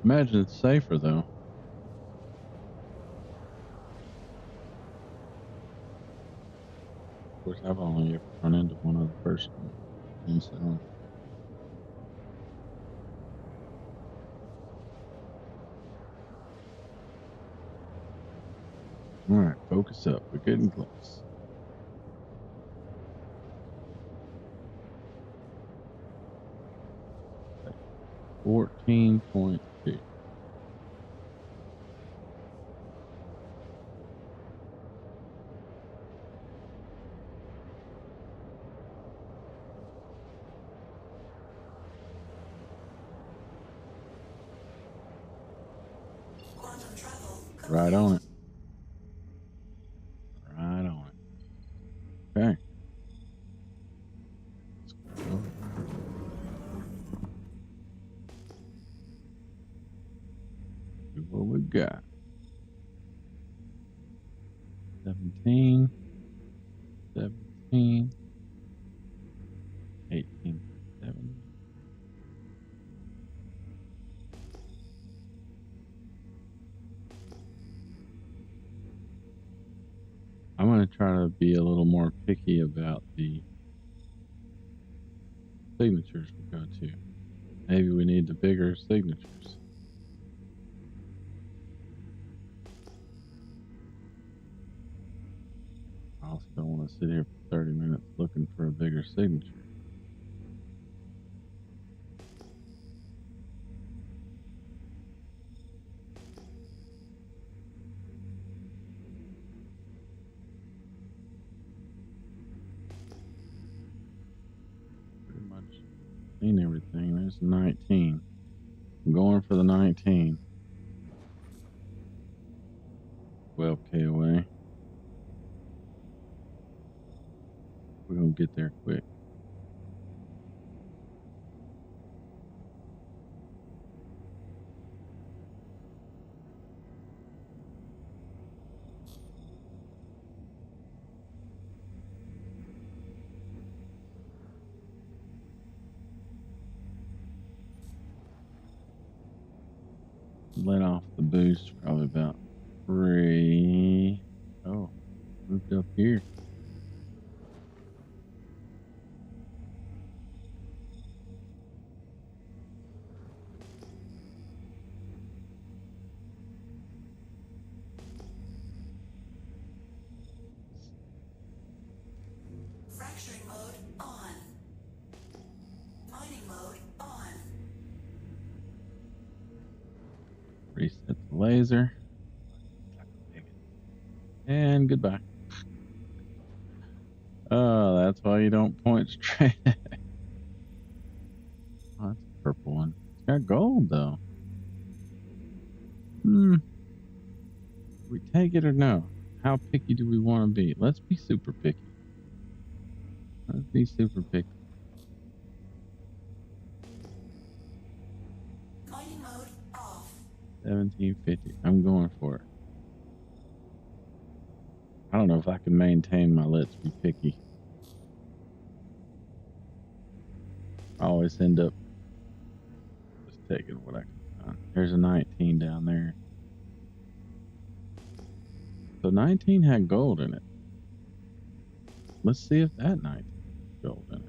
Imagine it's safer though. Of course, I've only ever run into one other person in selling. All right, focus up. We're getting close. Okay. 14.2. Quantum travel Right on it. complete. Right on it. Okay. Let's go ahead. See what we got. 17, 17, 18.7. I'm going to try to be a little more picky about the signatures we go to. Maybe we need the bigger signatures. I also don't want to sit here for 30 minutes looking for a bigger signature. Pretty much seen everything. There's 19. I'm going for the 19. 12K away. We're going to get there quick. Let off the boost probably about 3. Oh, moved up here. Reset the laser. And goodbye. Oh, that's why you don't point straight. Oh, that's a purple one. It's got gold though. We take it or no? How picky do we want to be? Let's be super picky. Let's be super picky. Mining mode off. 1750. I'm going for it. I don't know if I can maintain my let's be picky. I always end up just taking what I can find. There's a 19 down there. So 19 had gold in it. Let's see if that 19 has gold in it.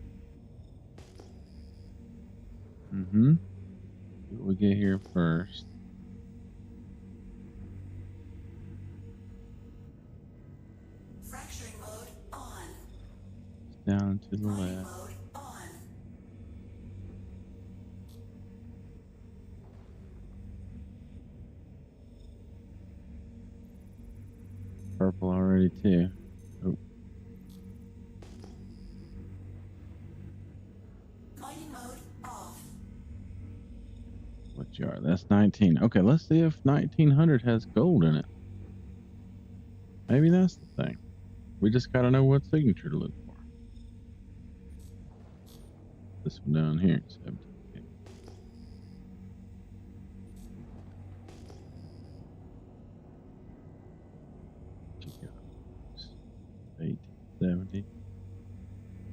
See what we get here first. Fracturing mode on. It's down to the Mining left. mode on. Purple already too. Oh, Mining mode off. what you are? That's 19. Okay, let's see if 1900 has gold in it. Maybe that's the thing. We just got to know what signature to look for. This one down here, 17. What you got? 1870.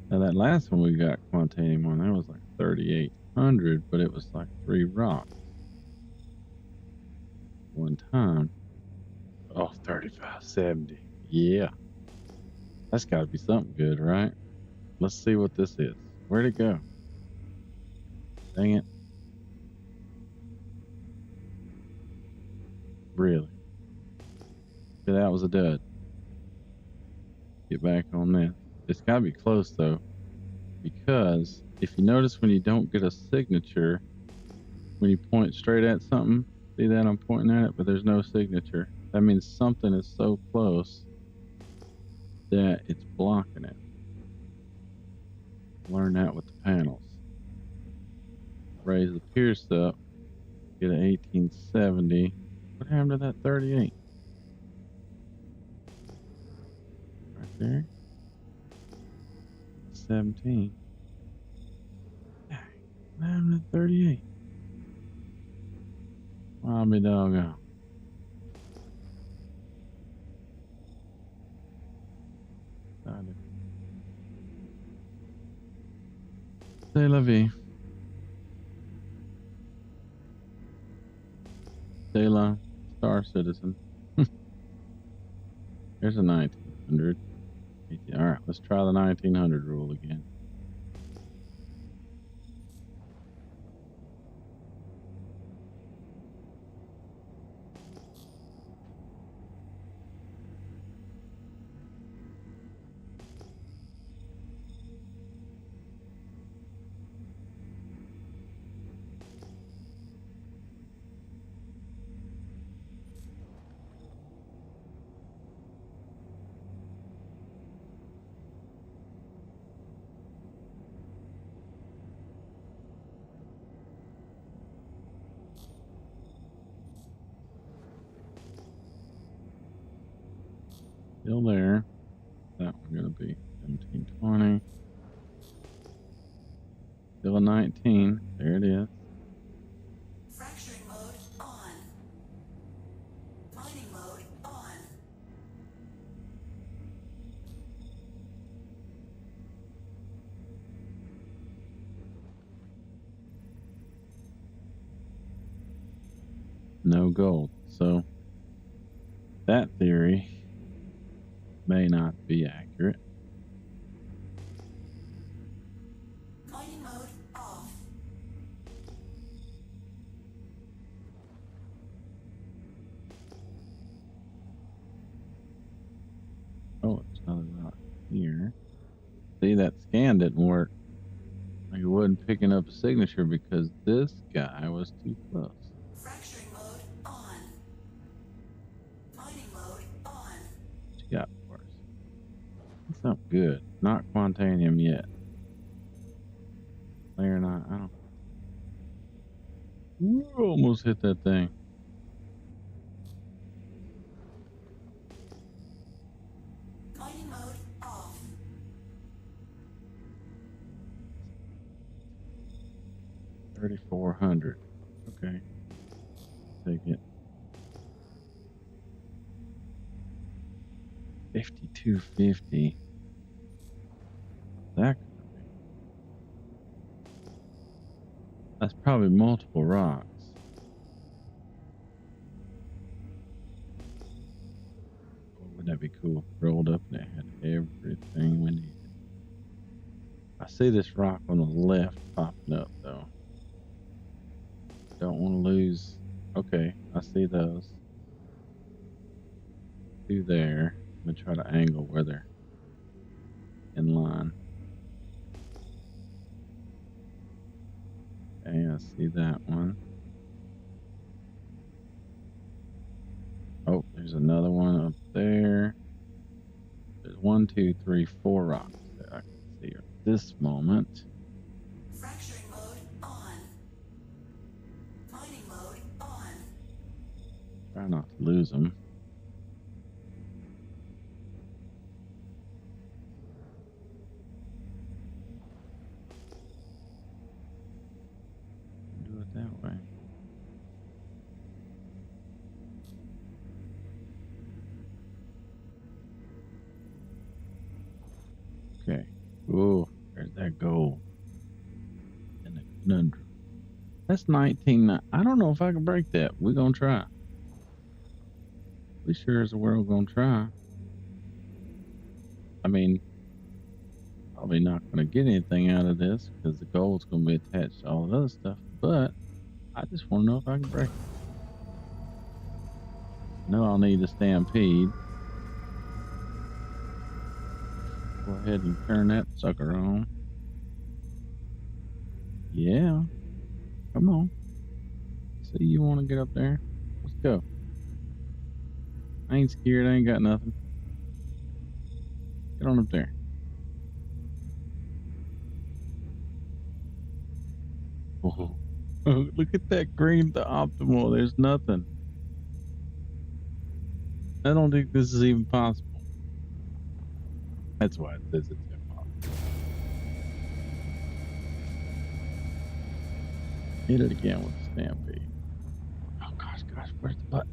Now that last one we got quantanium on, that was like 3800, but it was like 3 rocks. One time. Oh, 3570. Yeah. That's got to be something good, right? Let's see what this is. Where'd it go? Dang it. Really? Yeah, that was a dud. Get back on this. It's got to be close, though, because if you notice when you don't get a signature, when you point straight at something, see that I'm pointing at it, but there's no signature. That means something is so close that it's blocking it. Learn that with the panels. Raise the pierce up, get an 1870. What happened to that 38? Right there. 17. Dang, what happened to 38? I'll be doggone. C'est la vie. C'est la Star Citizen. Here's a 1900. All right, let's try the 1900 rule again. Still there. That one gonna be 1720. Still a 19. There it is. Fracturing mode on. Mining mode on. No gold. So that theory may not be accurate. Mining mode off. Oh, it's another rock here. See, that scan didn't work. Like it wasn't picking up a signature because this guy was too close. Fracturing mode on. something good. Not quantanium yet. Layer not. I don't. Ooh, almost hit that thing. Mining mode off. 3,400. Okay. Take it. 5250. That could be. That's probably multiple rocks. Oh, wouldn't that be cool? Rolled up and it had everything we needed. I see this rock on the left popping up though. Don't want to lose. Okay, I see those. Two there. I'm gonna try to angle where they're in line. Okay, I see that one. Oh, there's another one up there. There's 1, 2, 3, 4 rocks that I can see at this moment. Fracturing mode on. Mining mode on. Try not to lose them. Do it that way. Okay. Oh, there's that gold. And the conundrum. That's 19. I don't know if I can break that. We're going to try. We sure as the world going to try. I mean, probably not going to get anything out of this because the gold's going to be attached to all the other stuff. But I just want to know if I can break it. No, I'll need a stampede. Go ahead and turn that sucker on. Yeah. Come on. See, you want to get up there? Let's go. I ain't scared. I ain't got nothing. Get on up there. Oh, look at that green, the optimal. There's nothing. I don't think this is even possible. That's why it says it's impossible. Hit it again with the stampede. Oh gosh, where's the button?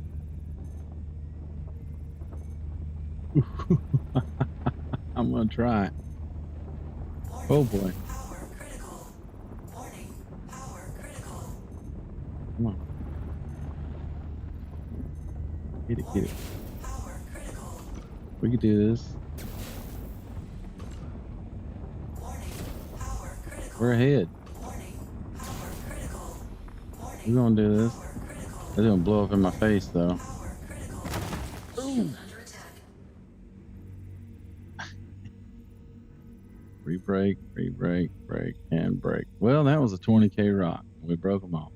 I'm gonna try it. Oh boy. Power critical. Warning. Power critical. Come on. Get it. Power critical. We can do this. Warning. Power critical. We're ahead. Warning. Power critical. Warning. We're gonna do this. Power critical. It's gonna blow up in my face though. Power critical. Shield under attack. Re-break, break, and break. Well, that was a 20K rock. We broke them all.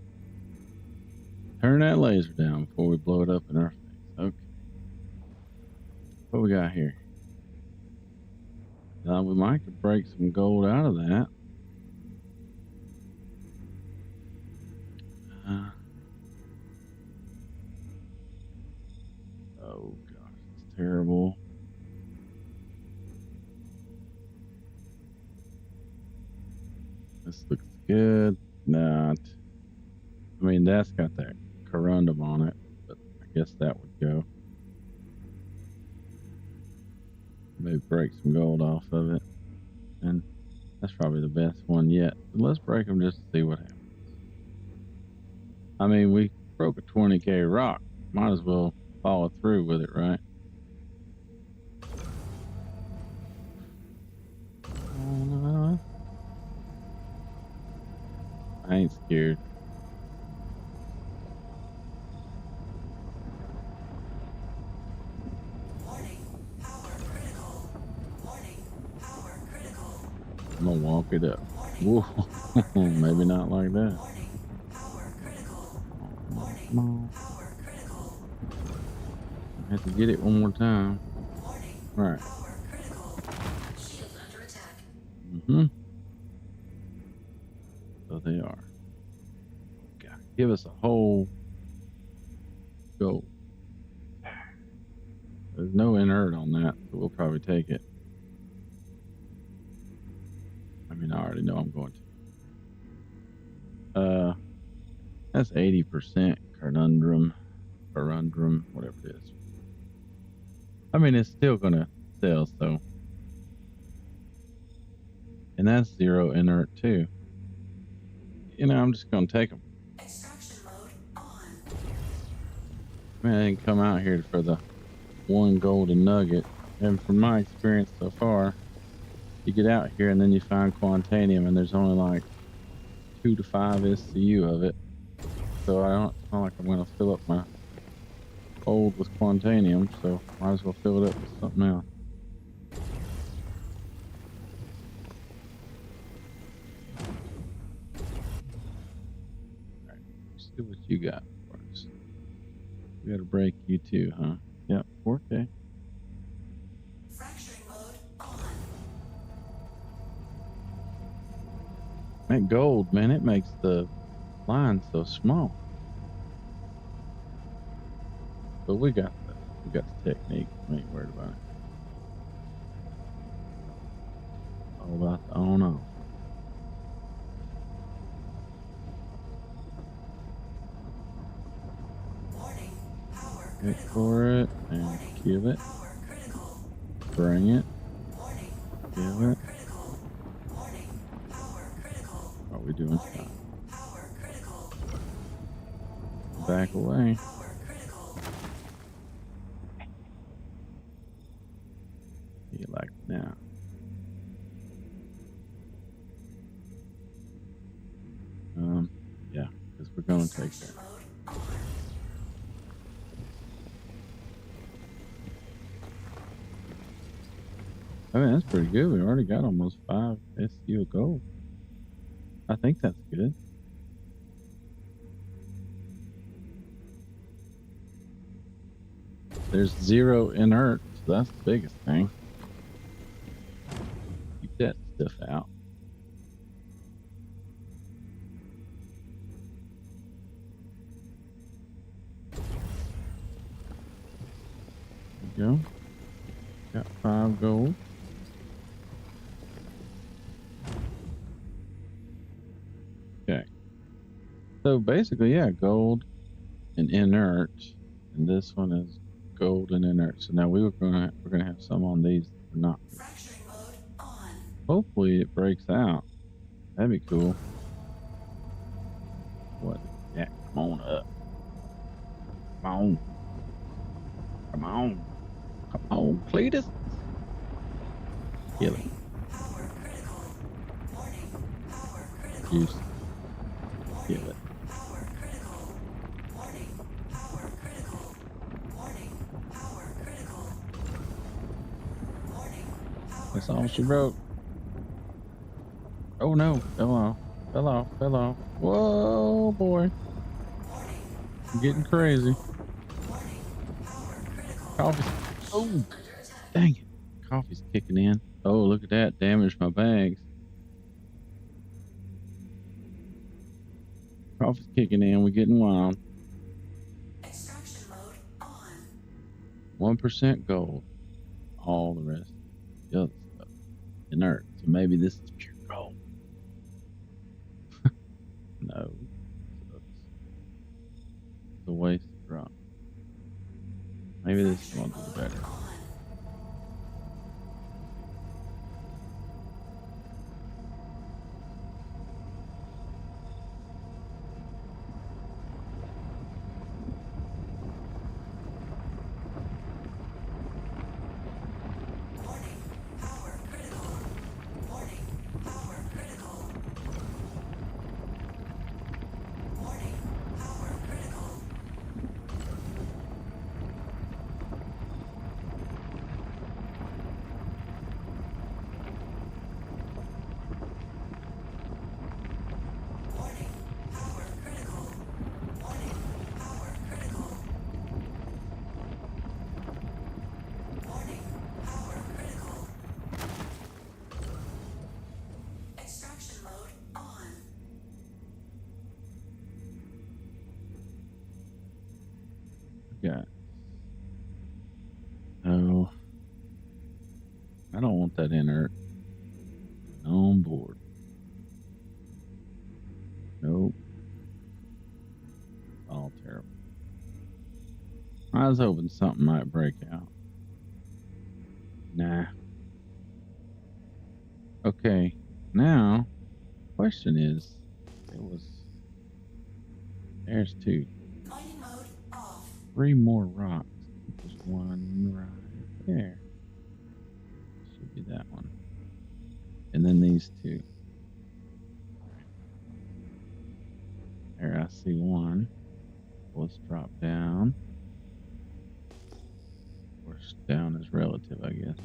Turn that laser down before we blow it up in our face. Okay. What we got here? We might could break some gold out of that. Oh gosh, it's terrible. This looks good. Not. I mean, that's got that corundum on it, but I guess that would go. Maybe break some gold off of it. And that's probably the best one yet. But let's break them just to see what happens. I mean, we broke a 20K rock. Might as well follow through with it, right? I ain't scared. Warning. Power critical. Warning. Power critical. I'm gonna walk it up. Warning. Whoa, maybe not like that. Warning. Power critical. Warning. Come on. Power critical. I have to get it one more time. Warning. Right. Power critical. Hmm. So they are. God, give us a whole go. There's no inert on that, so we'll probably take it. I mean, I already know I'm going to. That's 80% conundrum, whatever it is. I mean, it's still gonna sell, so. And that's 0 inert too. You know, I'm just gonna take them. Extraction mode on. Man, I didn't come out here for the one golden nugget. And from my experience so far, you get out here and then you find quantanium, and there's only like 2 to 5 SCU of it. So it's not like I'm gonna fill up my hold with quantanium, so might as well fill it up with something else. All right, let's see what you got for us. We got to break you too, huh? Yep, 4K. Fracturing mode on. That gold, man, it makes the line so small. But we got the technique. We ain't worried about it. All about the on off. Warning. Power Hit critical. for it and Warning. kill it. Power critical. Bring it. Warning. Kill Power it. critical. Warning. Power critical. Are we doing Warning. fine? Power critical. Back away. Power critical. You like now? Yeah, because we're going to take Extraction that. mode on. I mean, that's pretty good. We already got almost 5 SU of gold. I think that's good. There's 0 inert, so that's the biggest thing. Keep that stuff out. There you go. Got 5 gold. Okay. So basically, yeah, gold and inert, and this one is gold and inert. So now we're gonna have some on these. We're not. Fracturing mode on. Hopefully it breaks out. That'd be cool. What? Yeah, come on up. Come on. Come on. Come on, Cletus. Kill it. Power critical. Warning. Power critical. Juice. Kill it. Power critical. Warning. Power critical. Warning. Power critical. Warning. Power That's all she wrote. Oh no. Fell off. Fell off. Fell off. Whoa, boy. warning. I'm getting crazy. Warning. Power critical. Coffee. Oh, Under attack. dang it. Coffee's kicking in. Oh, look at that. Damaged my bags. Coffee's kicking in. We're getting wild. Extraction mode on. 1% gold. All the rest. The other stuff. Inert. So maybe this is pure gold. No. It's a waste drop. Maybe this one will do better. On. Warning. Power critical. Warning. Power critical. Warning. Power critical. want that inert on board. Nope. All terrible. I was hoping something might break out. Nah. Okay. Now, question is, there's 2. Mining mode off. 3 more rocks. There's one right there. Should be that one. And then these 2. There, I see one. Let's drop down. Of course, down is relative, I guess.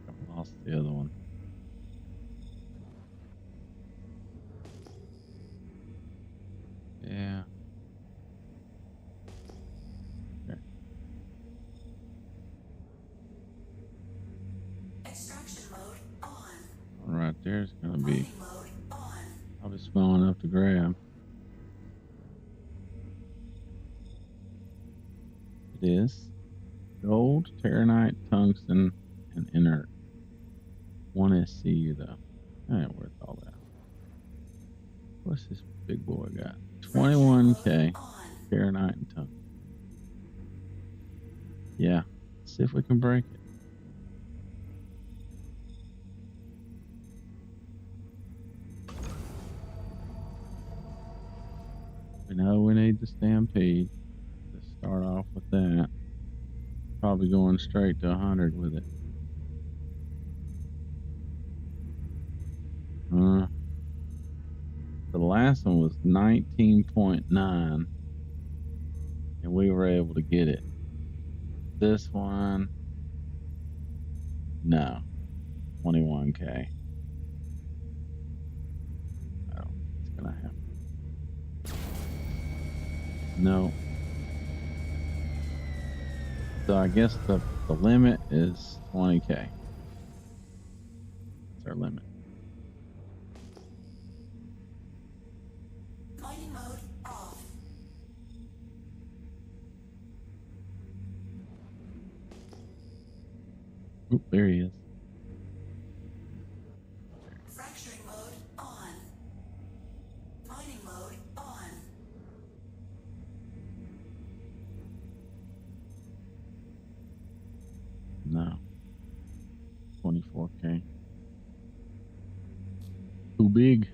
I lost the other one. Yeah. Okay. Extraction mode on. One right there's gonna be Mining mode on. probably small enough to grab. It is gold, terranite, tungsten, and inert. 1 SCU though. That ain't worth all that. What's this big boy got? 21K. Terranite and tungsten. Yeah. Let's see if we can break it. We know we need the stampede. Let's start off with that. Probably going straight to 100 with it. The last one was 19.9, and we were able to get it. This one, no, 21K. Oh, it's gonna happen. No. So I guess the limit is 20K. That's our limit. Mining mode off. Oop, there he is. Fracturing mode on. Mining mode on. No. 24K. Too big.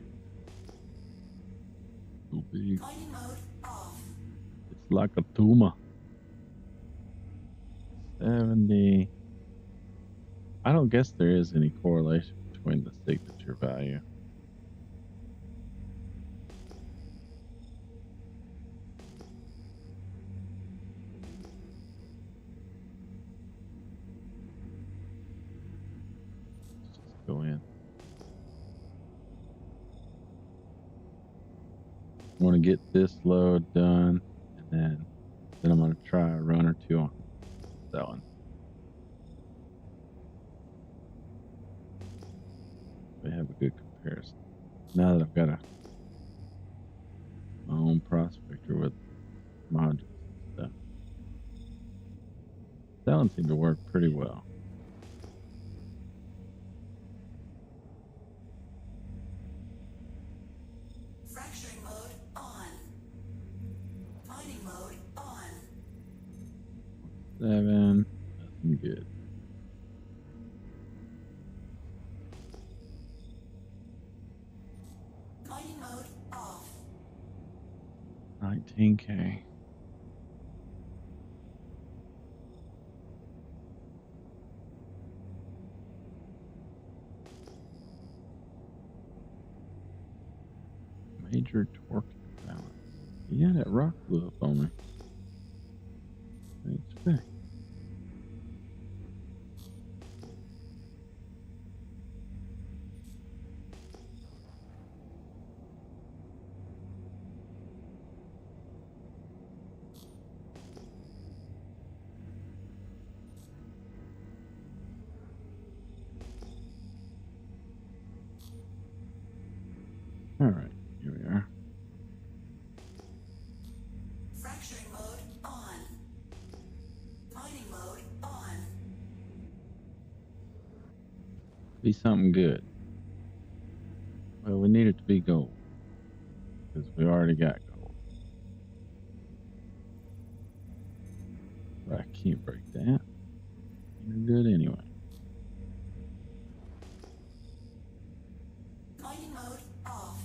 Too big. Mining mode off. It's like a tumor. 70. I don't guess there is any correlation between the signature value. Let's just go in. I want to get this load done, and then I'm going to try a run or 2 on selling. We have a good comparison. Now that I've got my own prospector with modules and stuff, selling seemed to work pretty well. Fracturing mode on. Mining mode on. 7, nothing good. Mining mode off. 19K. Major torque imbalance. Yeah, that rock blew up on me. I expect. All right, here we are. Fracturing mode Be something good. Well, we need it to be gold because we already got gold. But I can't break that. No good anyway. Mining mode off.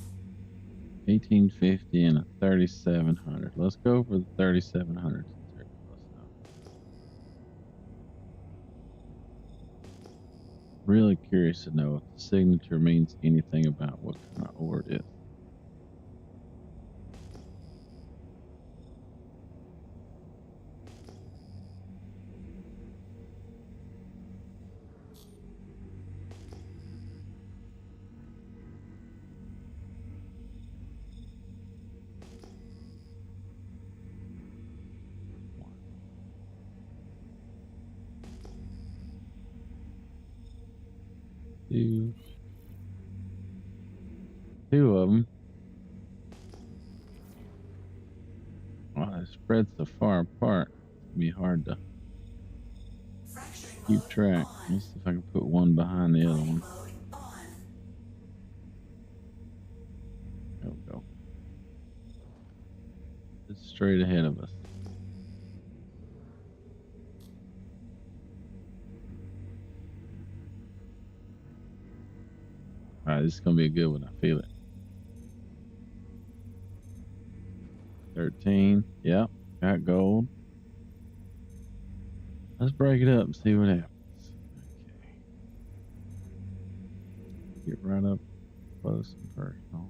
1850 and a 3700. Let's go for the 3700 since they're close enough. Really curious to know if the signature means anything about what kind of ore it is. Two. Two of them. Wow, it spread so far apart. It'd be hard to Fracturing keep mode track. on. Let's see if I can put one behind the other Mining one. mode on. There we go. It's straight ahead of us. All right, this is gonna be a good one. I feel it. 13. Yep, got gold. Let's break it up and see what happens. Okay. Get right up close and personal.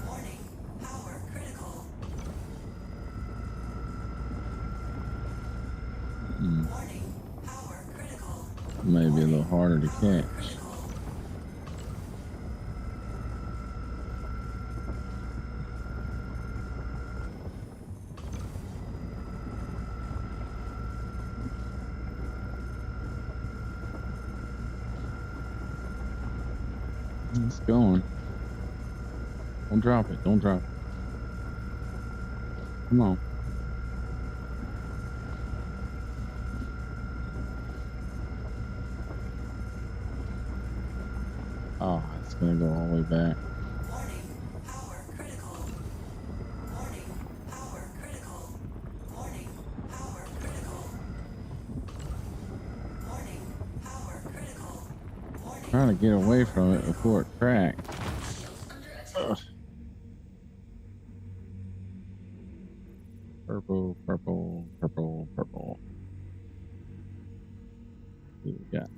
Warning. Power critical. Warning. Power critical. Maybe a little harder to catch. Critical. It's going. Don't drop it. Don't drop it. Come on. Oh, it's gonna go all the way back. Warning. Power critical. Warning. Power critical. Warning. Power critical. Warning. Power critical. Warning. Trying to get away from it before it cracks. Shields under attack. Ugh. Purple, purple, purple, purple. See what we got.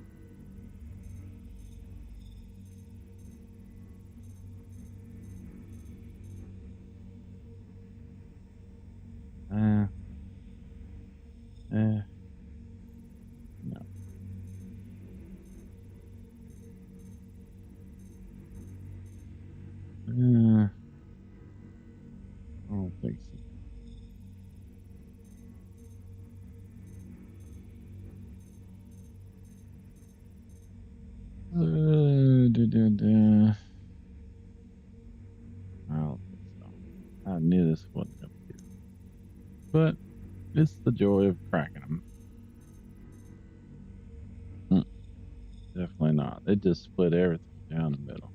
Uh, no. I don't think so. Da. I don't think so. I knew this wasn't going to do. But it's the joy of cracking them. Definitely not. They just split everything down the middle.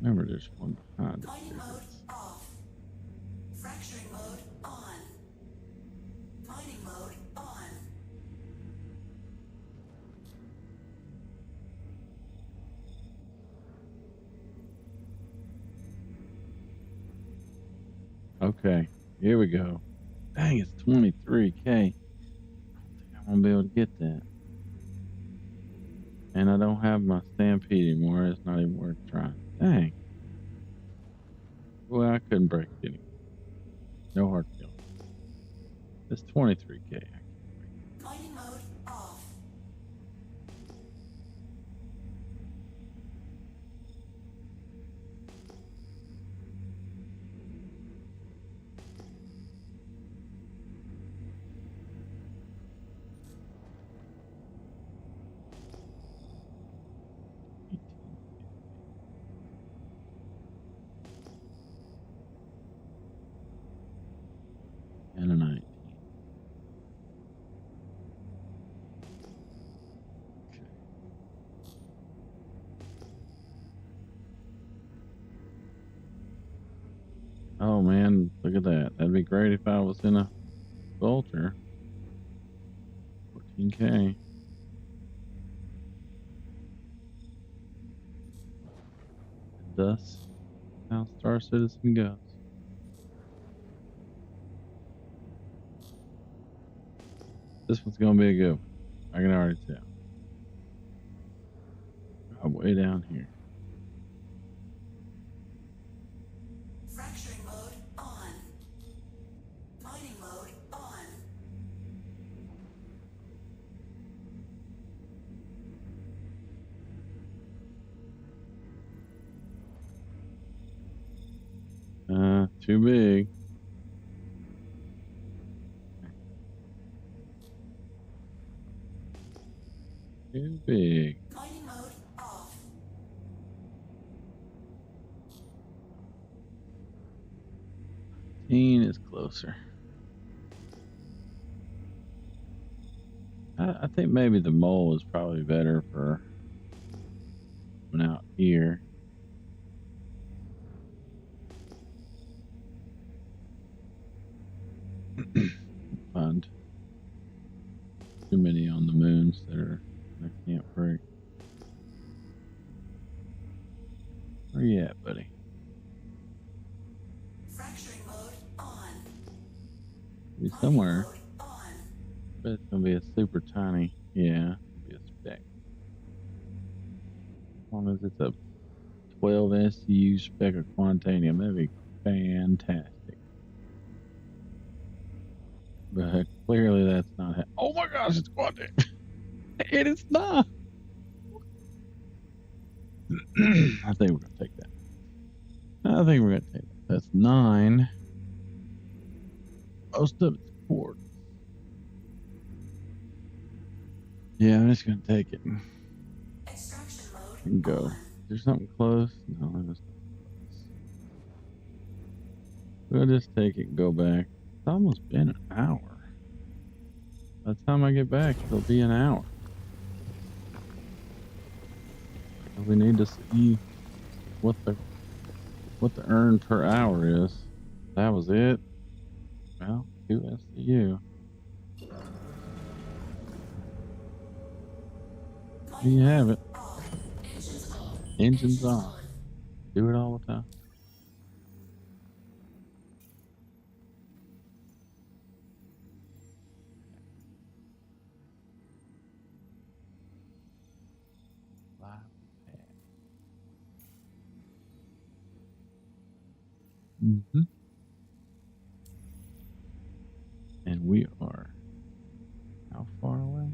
Remember, there's one behind it. Mining mode off. Fracturing mode on. Mining mode on. Okay, here we go. Dang, it's 23K. I don't think I'm gonna be able to get that. And I don't have my stampede anymore. It's not even worth trying. Dang. Well, I couldn't break it anymore. No hard feelings. It's 23K. Mining mode off. Oh man, look at that. That'd be great if I was in a vulture. 14K. And thus how Star Citizen goes. This one's gonna be a good one. I can already tell. I'm way down here. Fracturing mode on. Mining mode on. Too big. Too big. Mining mode off. 19 is closer. I think maybe the mole is probably better for coming out here. Find too many on the moons that I can't break. Where you at, buddy? Fracturing mode on. Be Mining somewhere. mode on. But it's gonna be a super tiny. Yeah, it'll be a speck. As long as it's a 12 SU speck of quantanium, that'd be fantastic. But clearly that's not. Oh my gosh, it's quantanium. It is not. I think we're gonna take that. I think we're gonna take that. That's 9. Most of it's quartz. Yeah, I'm just gonna take it Extraction mode and go. on. Is there something close? No, there's nothing close. We'll just take it and go back. It's almost been an hour. By the time I get back, it'll be an hour. We need to see what the earn per hour is. That was it. Well, 2 SCU. There you have it. Off. Engines off. Engines off. Do it all the time. Live pad. Mm-hmm. And we are how far away?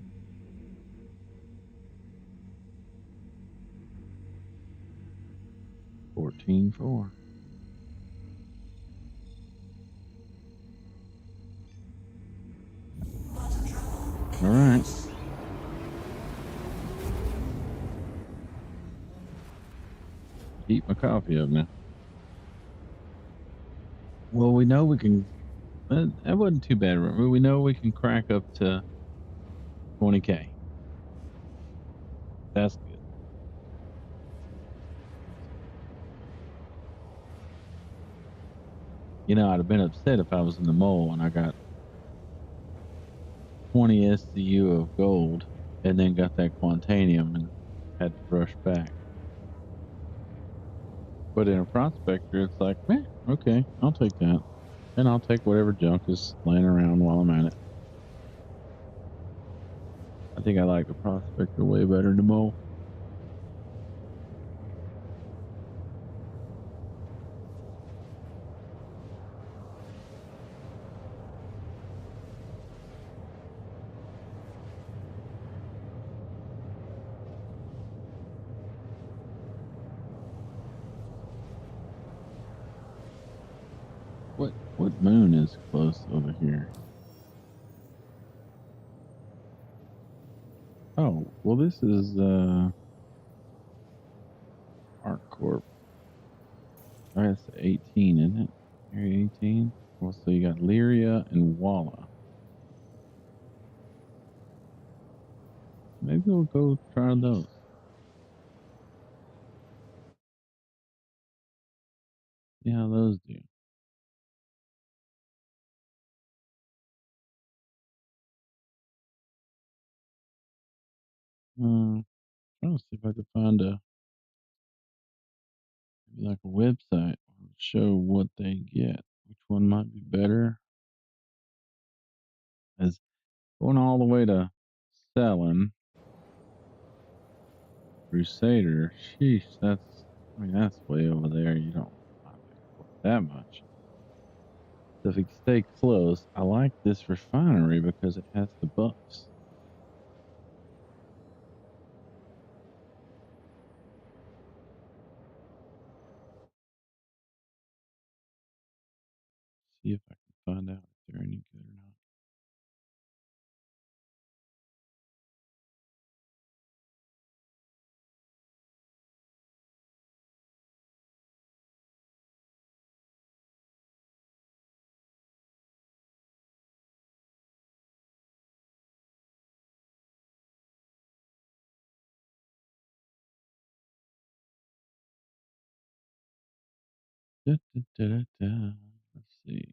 14.4. All right. Heat my coffee up now. Well, we know we can. That wasn't too bad. We know we can crack up to 20K. That's good. You know, I'd have been upset if I was in the mole and I got 20 SCU of gold and then got that quantanium and had to rush back. But in a prospector, it's like, okay, I'll take that. And I'll take whatever junk is laying around while I'm at it. I think I like the prospector way better than the mole. What moon is close over here? Oh, well, this is ArcCorp. Oh, that's 18, isn't it? Area 18. Well, so you got Lyria and Walla. Maybe we'll go try those. See how those do. Trying to see if I could find maybe like a website that show what they get. Which one might be better? As going all the way to selling Crusader. Sheesh, that's way over there. You don't might be able to afford that much. So if you stay close, I like this refinery because it has the buffs. See if I can find out if they're any good or not. Da, da, da, da, da. Let's see.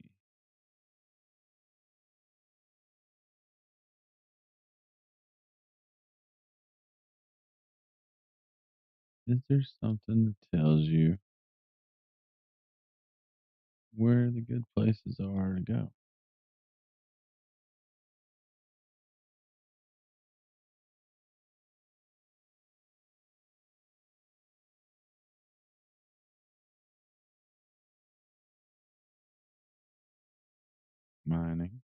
Is there something that tells you where the good places are to go? Mining.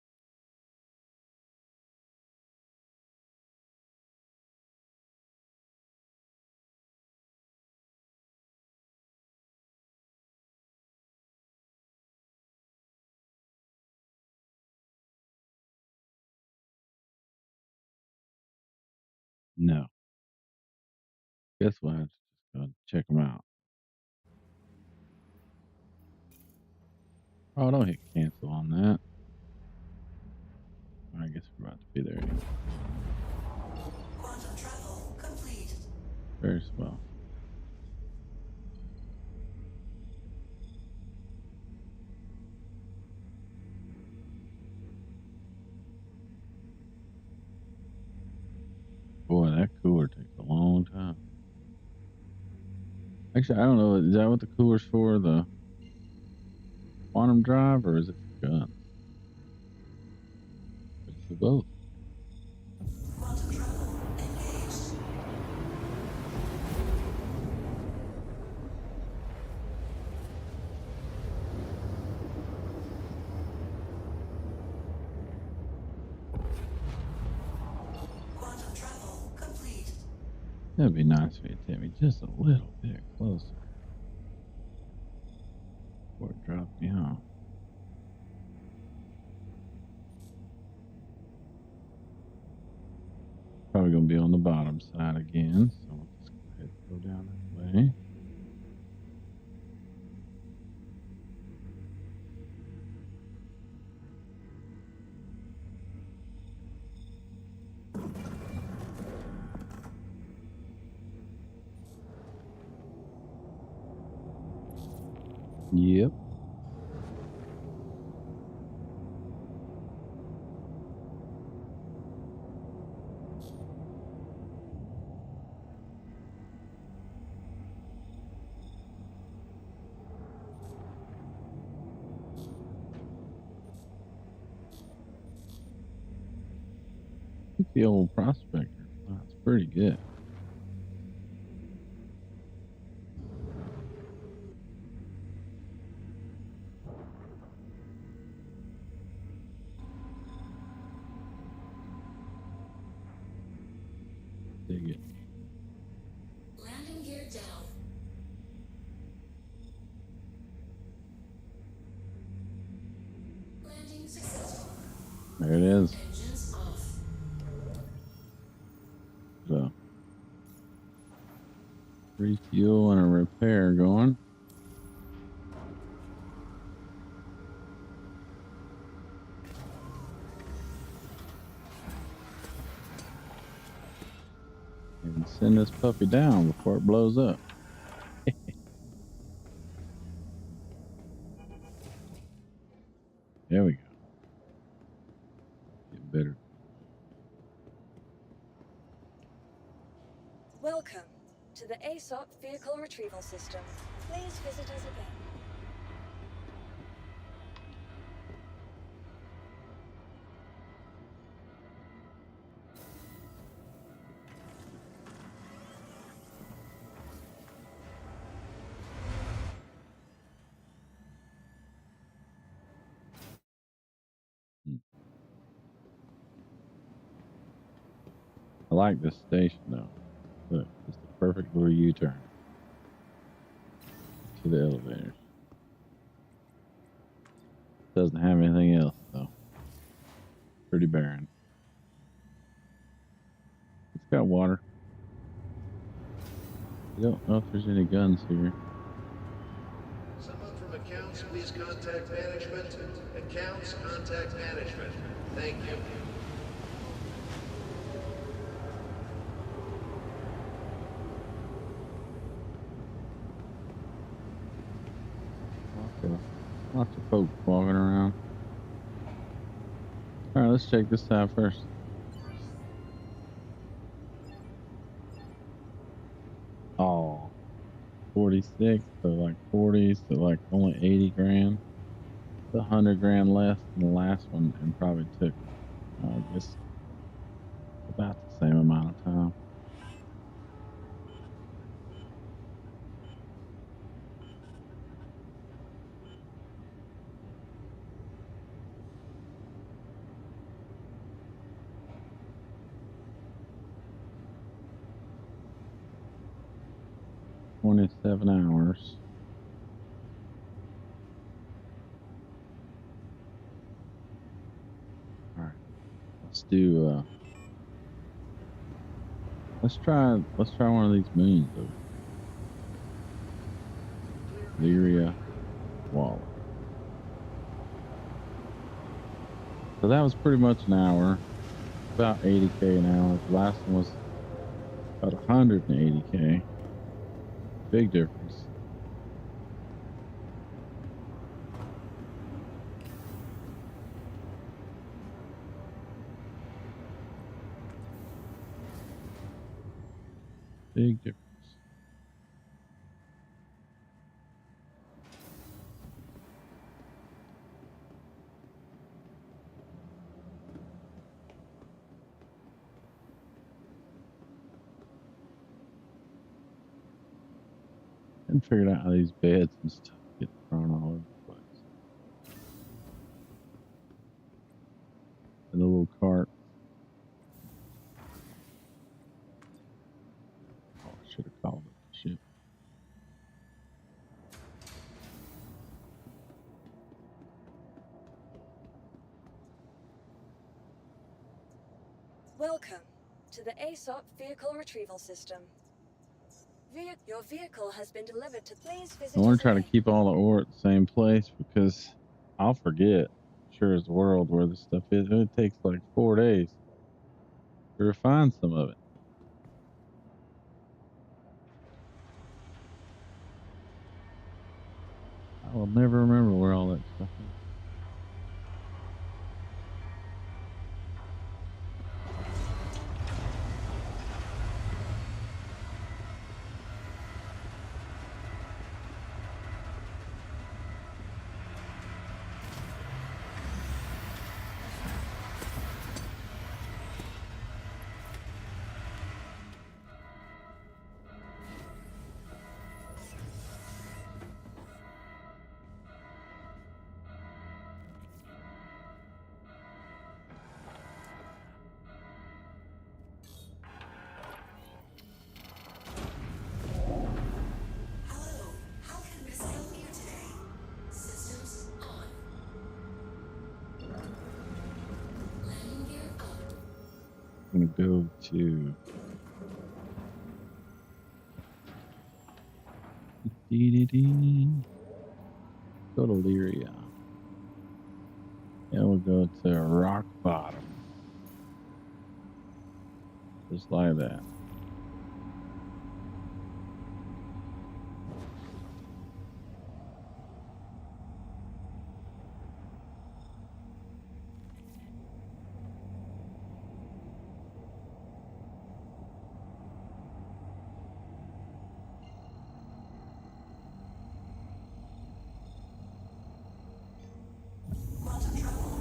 No. Guess what? I have to just go check them out. Oh, don't hit cancel on that. I guess we're about to be there anyway. Quantum travel complete. Very swell. Boy, that cooler takes a long time. Actually, I don't know. Is that what the cooler's for? The quantum drive, or is it for guns? It's for both. Quantum travel engaged. Quantum travel complete. That'd be nice if it hit me just a little bit closer before it dropped me off. Probably gonna be on the bottom side again, so we'll just go ahead and go down that way. Yep. The old Prospector. Wow, it's pretty good. Dig it. Landing gear down. Landing successful. There it is. Engines off. So, refuel and a repair going. And send this puppy down before it blows up. There we go. Getting better. Welcome to the ASOP Vehicle Retrieval System. Please visit us again. Hmm. I like this station though. Look, it's the perfect little U-turn to the elevators. Doesn't have anything else though. Pretty barren. It's got water. I don't know if there's any guns here. Someone from accounts, please contact management. Accounts, contact management. Thank you. Lots of folks walking around. All right, let's check this side first. Oh, 46 to like 40s to like only 80 grand. It's 100 grand less than the last one, and probably took, I guess, about the same amount of time. $27 hours. All right, let's try one of these moons over here. Lyria Wall. So that was pretty much an hour, about 80K an hour. The last one was about 180K. Big difference. Big difference. And figured out how these beds and stuff get thrown all over the place. And the little cart. Oh, I should have called it the ship. Welcome to the ASOP Vehicle Retrieval System. Your vehicle has been delivered to. Please visit I us want to try to again. keep all the ore at the same place because I'll forget. Sure as the world where this stuff is. It takes like 4 days to refine some of it. I will never remember where all that stuff is. Hello, how can Miss help you today? Systems on. Landing gear up. I'm going to go to go to Lyria. And we'll go to rock bottom. Just like that.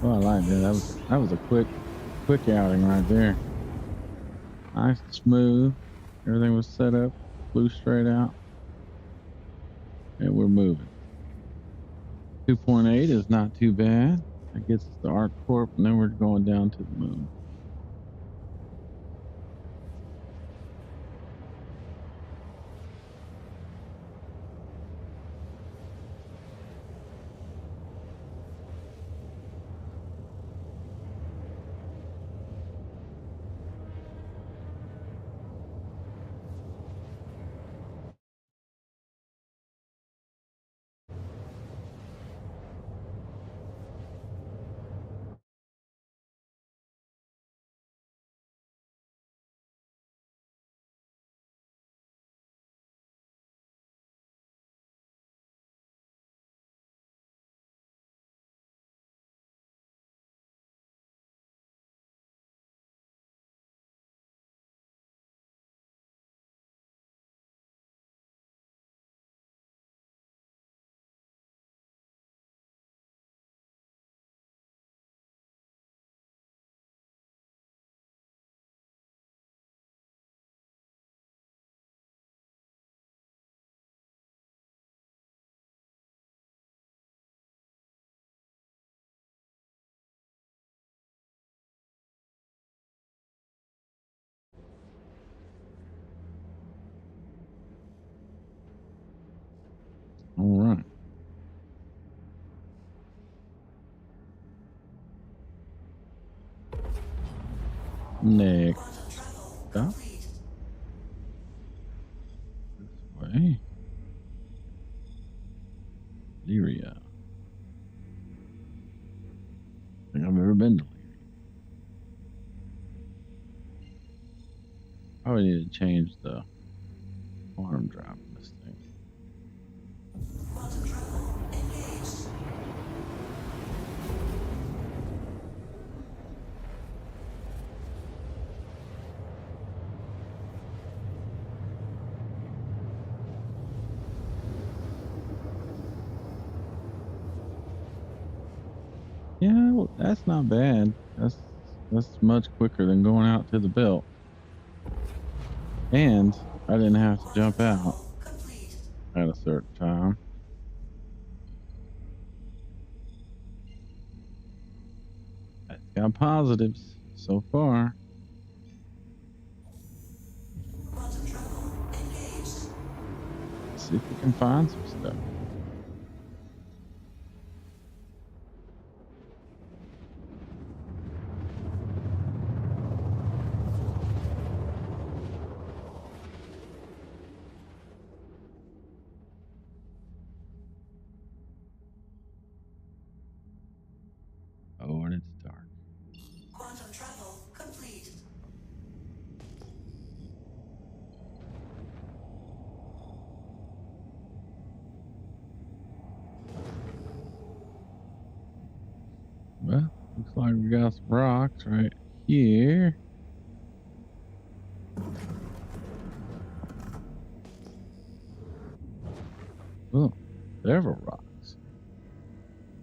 Well, I like that. That was a quick outing right there. Nice and smooth. Everything was set up, flew straight out, and we're moving. 2.8 is not too bad. That gets us to ArcCorp, and then we're going down to the moon. All right. Next Quantum travel stop complete. this way. Lyria. I think I've ever been to Lyria. Probably need to change the quantum drive on this thing. Quantum travel engaged. Yeah, well, that's not bad. That's much quicker than going out to the belt. And I didn't have to Quantum jump out travel complete. at a certain time. That's got positives so far. Quantum travel engaged. Let's see if we can find some stuff. Oh, and it's dark. Quantum travel complete. Well, looks like we got some rocks right here. Oh, several rocks.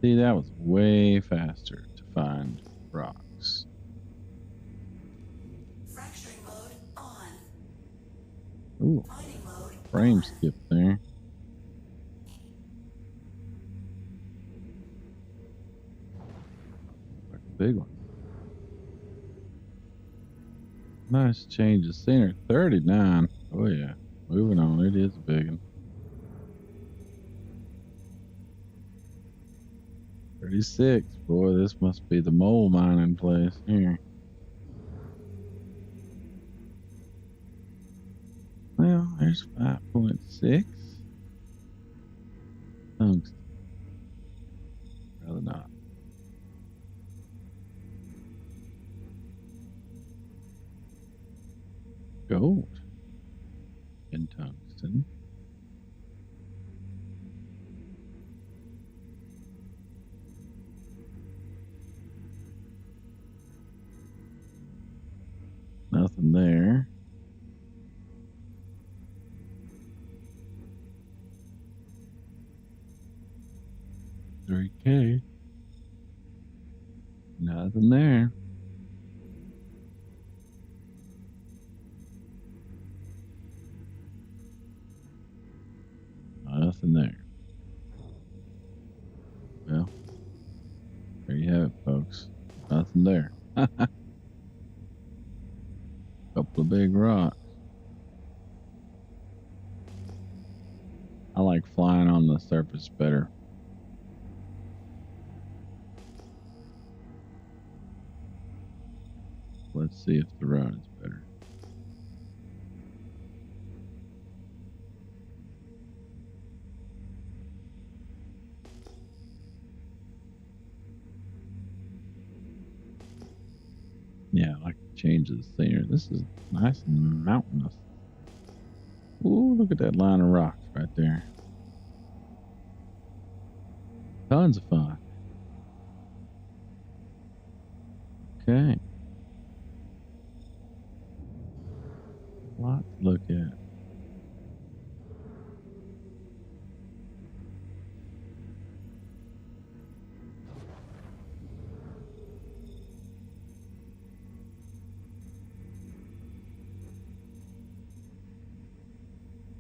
See, that was way faster to find rocks. Fracturing mode on. Ooh, Mining mode frame on. skip there. Like a big one. Nice change of scenery. 39. Oh, yeah. Moving on. It is a big one. 36. Boy, this must be the mole mining place here. Well, there's 5.6. Tungsten. Rather not. Gold in tungsten. Nothing there. $3K. Nothing there. Nothing there. Well, there you have it, folks. Nothing there. Couple of big rocks. I like flying on the surface better. Let's see if the run is better. Yeah, I like to change the scenery. This is nice and mountainous. Ooh, look at that line of rocks right there. Tons of fun. Okay. A lot to look at.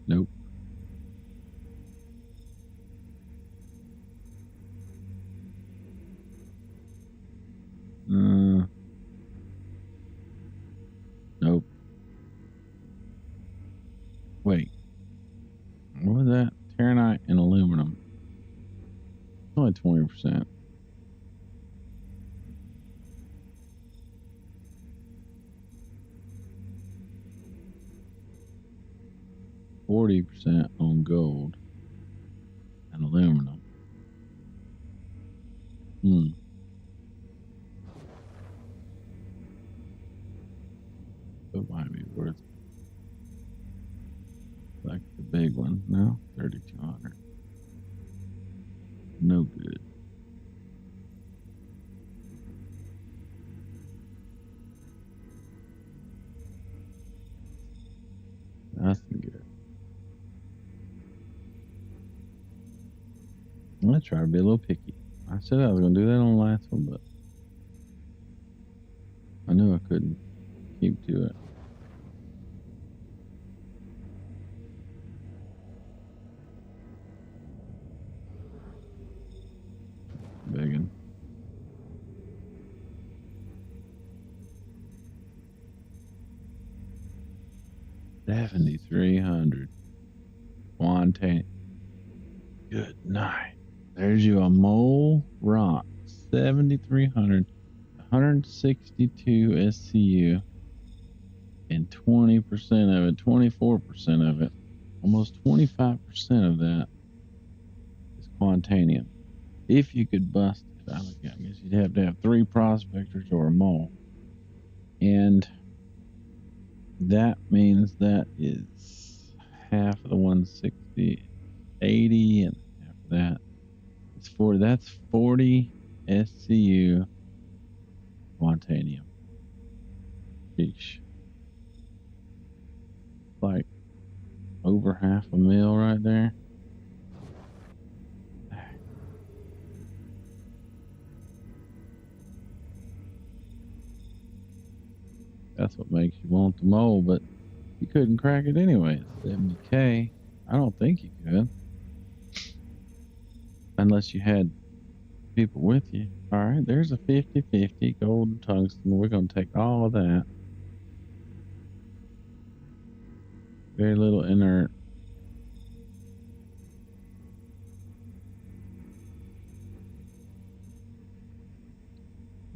Nope. Nope. Wait. What was that? Terranite and aluminum. Only 20%. %40 on gold and aluminum. It might be worth it. Like the big one. No, 3,200. No good. Nothing good. I'm gonna try to be a little picky. I said I was gonna do that on the last one, but I knew I couldn't keep to it. Begging. $7,300. Quantane. Good night. There's you a mole rock. 7,300. 162 SCU. And 20% of it, 24% of it, almost 25% of that is quantanium. If you could bust it, I guess you'd have to have 3 prospectors or a mole. And that means that is half of the 160, 80, and half of that. It's 40. That's 40 SCU quantanium. Sheesh. Like over $500,000 right there. That's what makes you want the mole, but you couldn't crack it anyway. It's 70K. I don't think you could. Unless you had people with you. Alright, there's a 50-50 gold and tungsten. We're going to take all of that. Very little inert.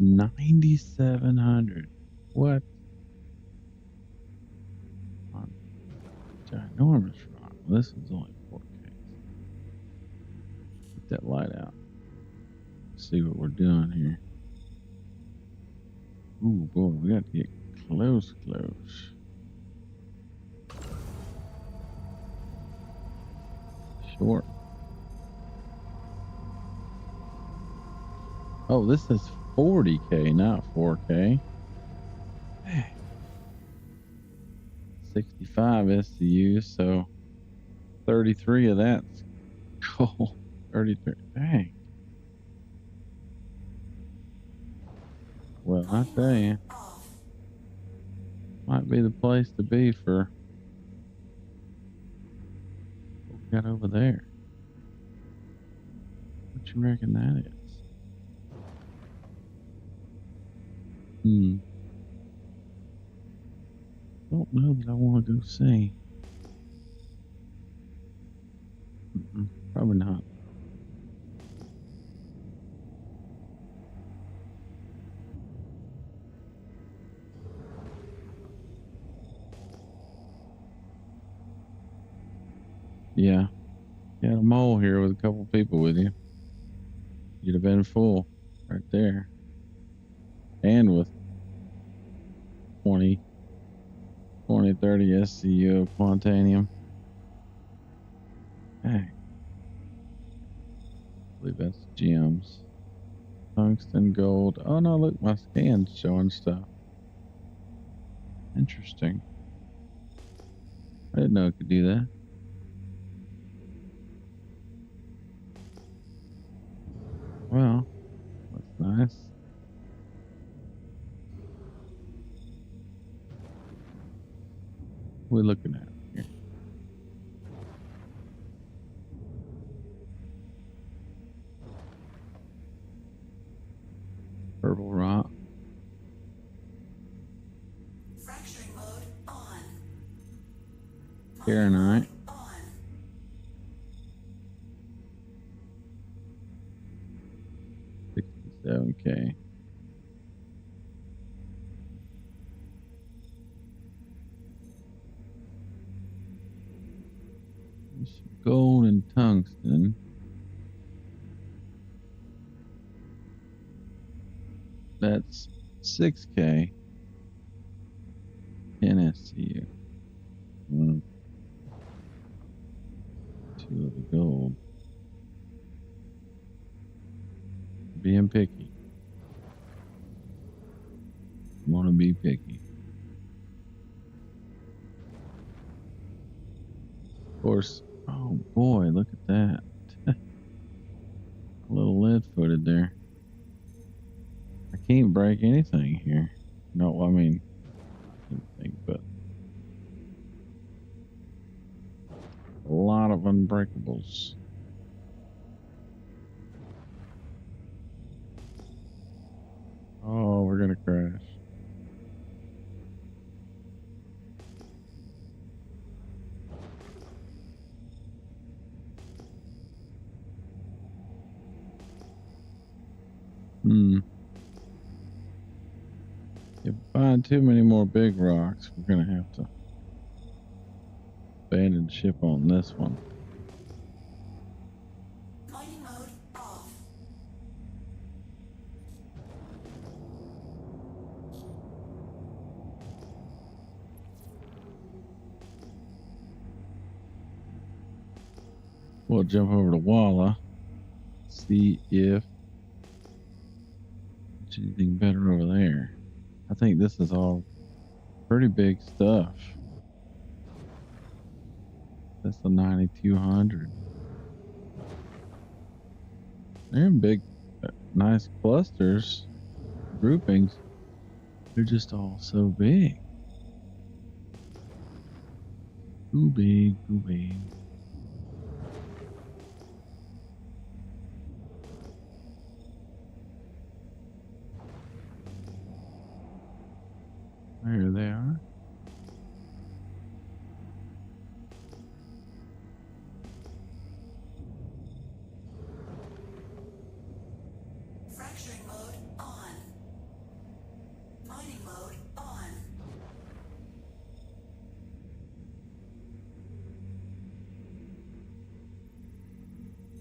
$9,700. What? Ginormous rock. Well, this one's only 4K. Get that light out. See what we're doing here. Ooh, boy, we got to get close. Short. Oh, this is 40K, not 4K. 65 SCU, so 33 of that's gold. 33. Dang. Well, I Mining tell mode you, off. might be the place to be for what we got over there. What you reckon that is? Hmm. Don't know that I want to go see. Probably not. Yeah. You had a mole here with a couple people with you. You'd have been full right there. And with 20, 30 SCU of quantanium. Hey, I believe that's gems. Tungsten, gold. Oh no, look, my scan's showing stuff. Interesting. I didn't know it could do that. Well, that's nice. What are we looking at here? Purple rock. Fracturing mode on. Mining Kernite. mode on. 67K. There's some gold and tungsten. That's 6K. 10 SCU. Two of the gold. Being picky. Want to be picky. Of course. Oh boy, look at that. A little lead footed there. I can't break anything here. No, I mean, anything, but a lot of unbreakables. Oh, we're gonna crash. If we find too many more big rocks, we're gonna have to abandon ship on this one. Mining mode off. We'll jump over to Walla, see if there's anything better over there. I think this is all pretty big stuff. That's the 9200. They're in big, nice clusters, groupings. They're just all so big. Too big, too big. There they are. Fracturing mode on. Mining mode on.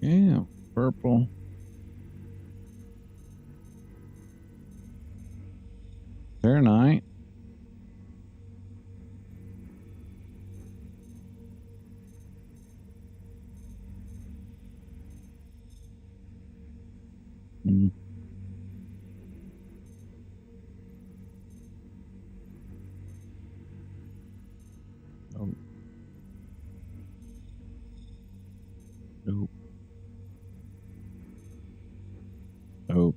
Yeah, purple. Fahrenheit. Mm. Oh, nope. Oh.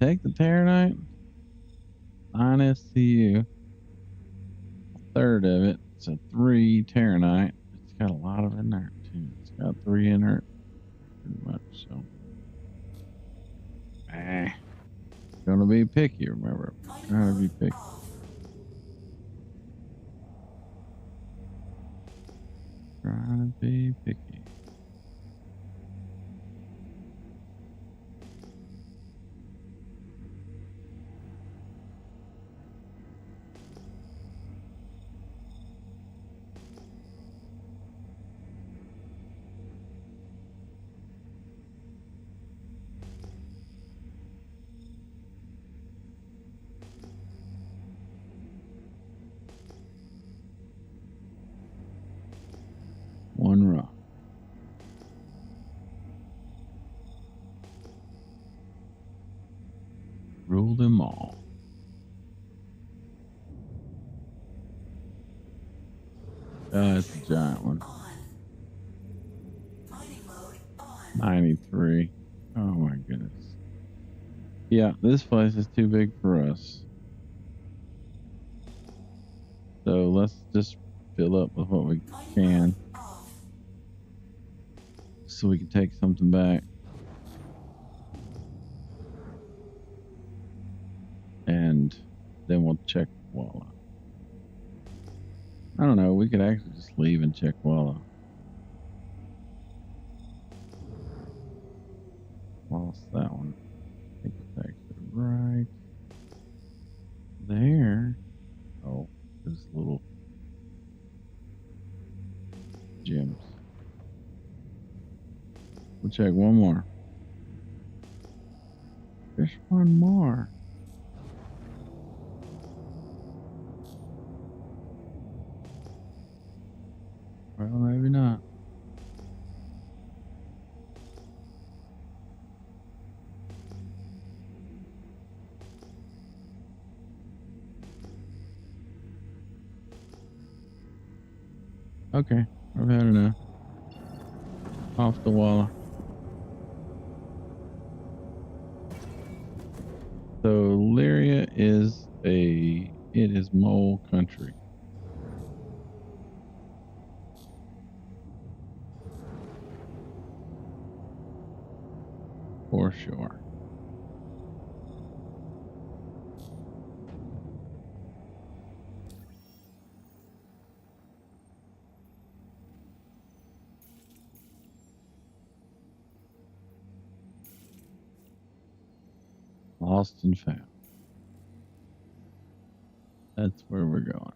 take the Terranite, 9 SCU, a third of it. It's a 3 Terranite. It's got a lot of inert too. It's got 3 inert pretty much. So, gonna be picky. Remember, trying to be picky. Trying to be picky. One rock. Rule them all. That's a giant one. 93. Oh my goodness. Yeah, this place is too big for us. So let's just fill up with what we can so we can take something back. And then we'll check Walla. I don't know. We could actually just leave and check Walla. Lost that one. I think it's actually right there. Oh, there's little gems. We'll check one more. There's one more. Well, maybe not. Okay, I've had enough. Off the Walla. So Lyria is it is mole country. For sure. Lost and found. That's where we're going.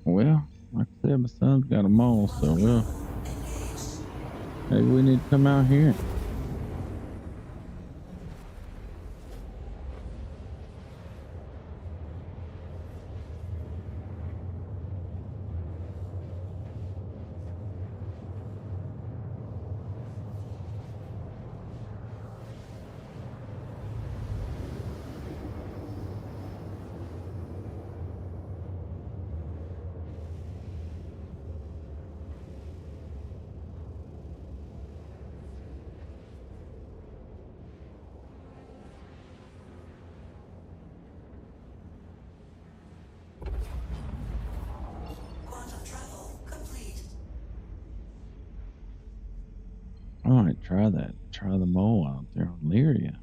Well, like I said, my son's got a mole, so maybe we need to come out here. I might try that. Try the mole out there on Lyria.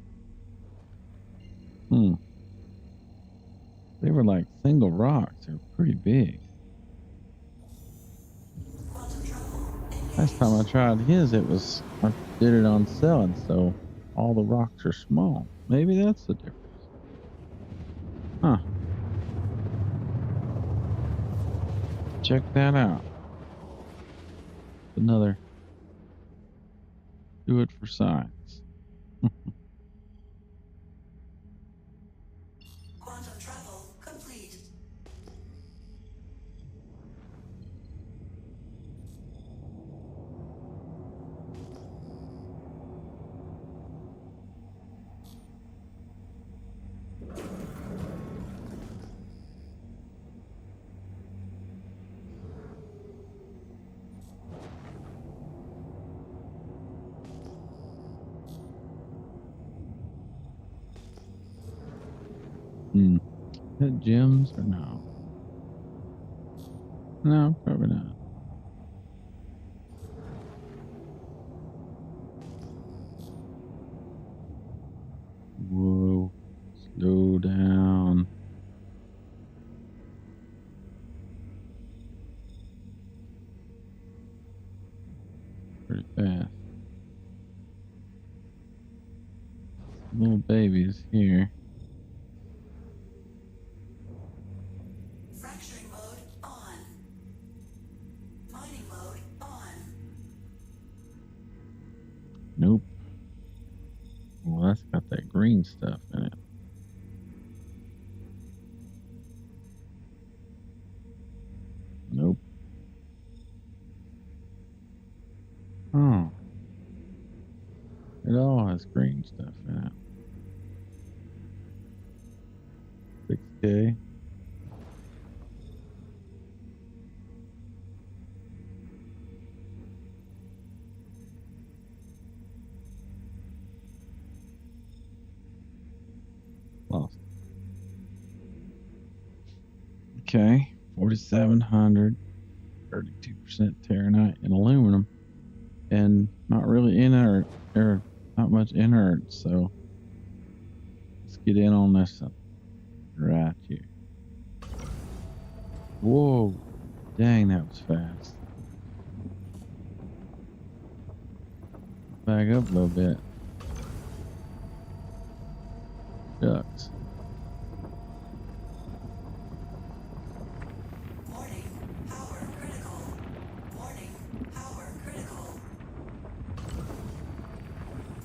They were like single rocks. They're pretty big. Last time I tried his, I did it on selling, so all the rocks are small. Maybe that's the difference. Huh. Check that out. Another do it for science. Quantum travel complete. Hmm. Hit gems or no? No, probably not. Whoa. Slow down. Pretty fast. Little babies here. Fracturing mode on. Mining mode on. Nope. Well, that's got that green stuff in it. Nope. Oh. It all has green stuff in it. 6K. Lost. Okay. 4,700. 32% Terranite and aluminum. And not really inert, or not much inert, so let's get in on this right here. Whoa, dang, that was fast. Back up a little bit. Ducks. Warning, power critical. Warning, power critical.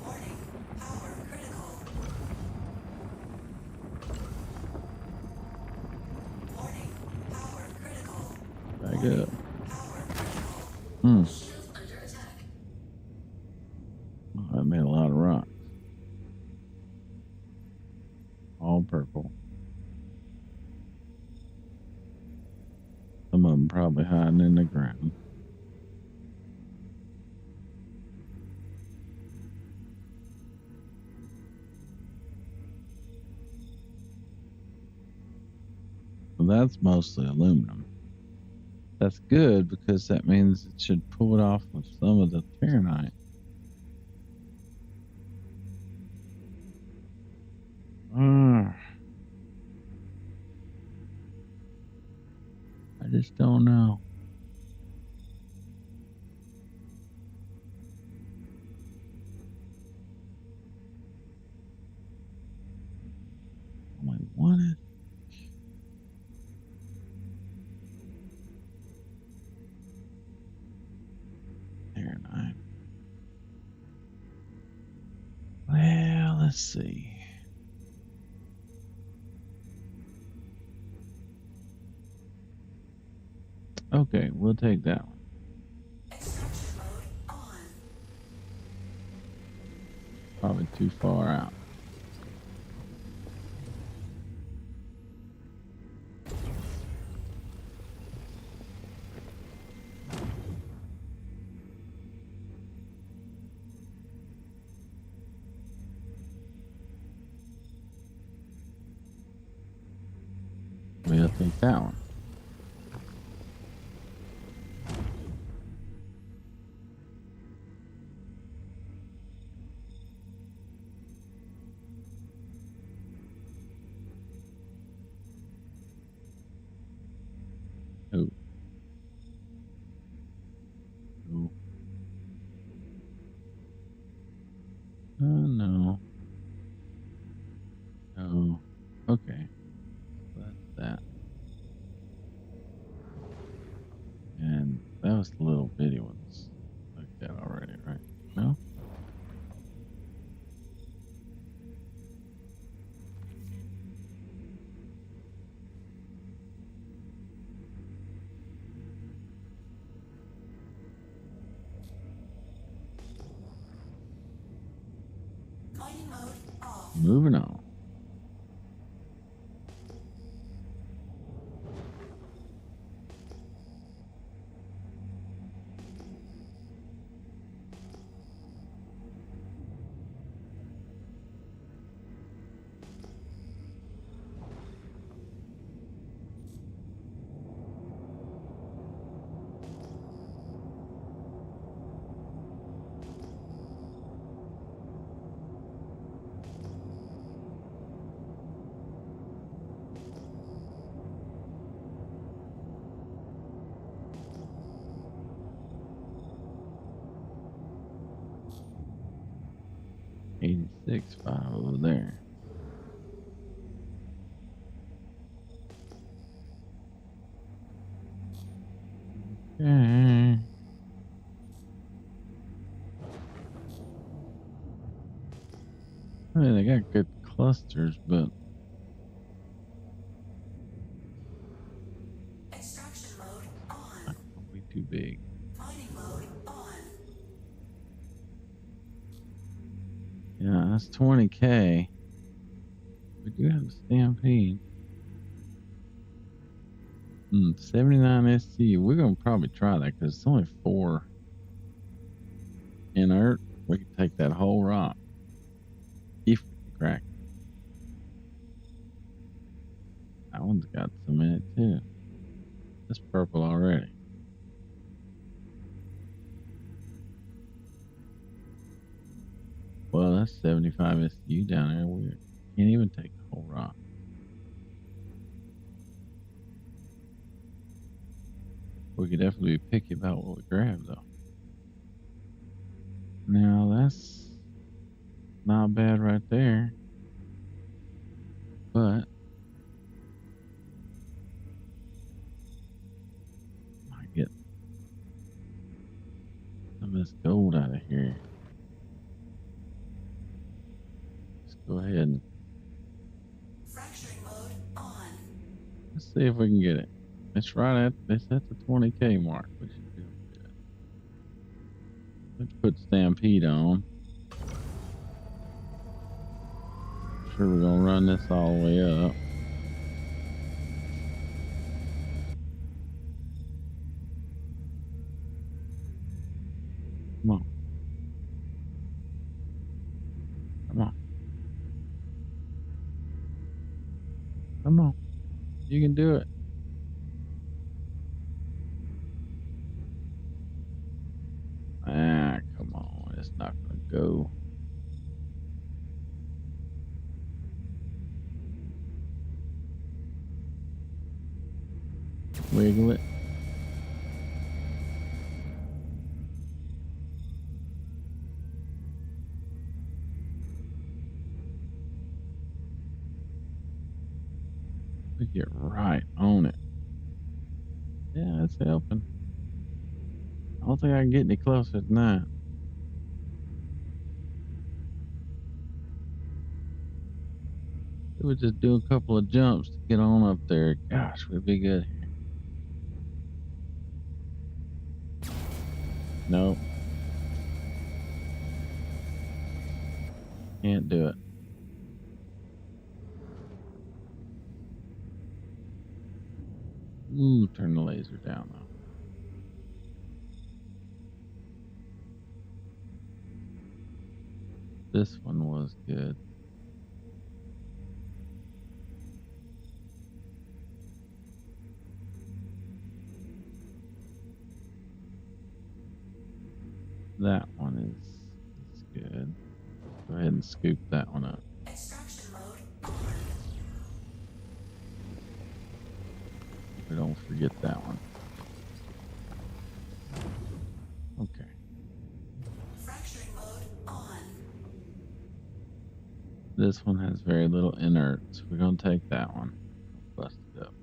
Warning, power critical. Warning, power critical. Back up. Power critical. Hmm. Shield under attack. Oh, that made a lot of rocks. All purple. Some of them probably hiding in the ground. Well, that's mostly aluminum. That's good because that means it should pull it off of some of the Terranite. I just don't know. Only wanted. Terranite. Well, let's see. Okay, we'll take that one. Extraction mode on. Probably too far out. We'll take that one. Oh. Oh. No. No. Okay. That's that. And that was the little bitty ones. Like that already, right? No? Mining mode off. Moving on. 6-5 over there. Okay. I mean, they got good clusters, but Extraction mode on. way too big. Mining mode on. Yeah, that's 20K. We do have a stampede. 79 SC. We're gonna probably try that because it's only 4 inert. We can take that whole rock if we can crack it. That one's got some in it too. It's purple already. Well, that's 75 SU down there. We can't even take the whole rock. We could definitely be picky about what we grab, though. Now, that's not bad right there. But I get some of this gold out of here. Let's go ahead and Fracturing mode on. let's see if we can get it. It's right at the 20K mark. We should be able to get it. Let's put Stampede on. Sure, we're gonna run this all the way up. Come on. Come on. Come on. You can do it. Ah, come on. It's not gonna go. Wiggle it. We get right on it. Yeah, it's helping. I don't think I can get any closer than that. It would just do a couple of jumps to get on up there. Gosh, we'd be good here. Nope. Can't do it. Ooh, turn the laser down though. This one was good. That one is good. Go ahead and scoop that one up. Extraction mode on. We don't forget that one. Okay. Fracturing mode on. This one has very little inert, so we're gonna take that one. Bust it up.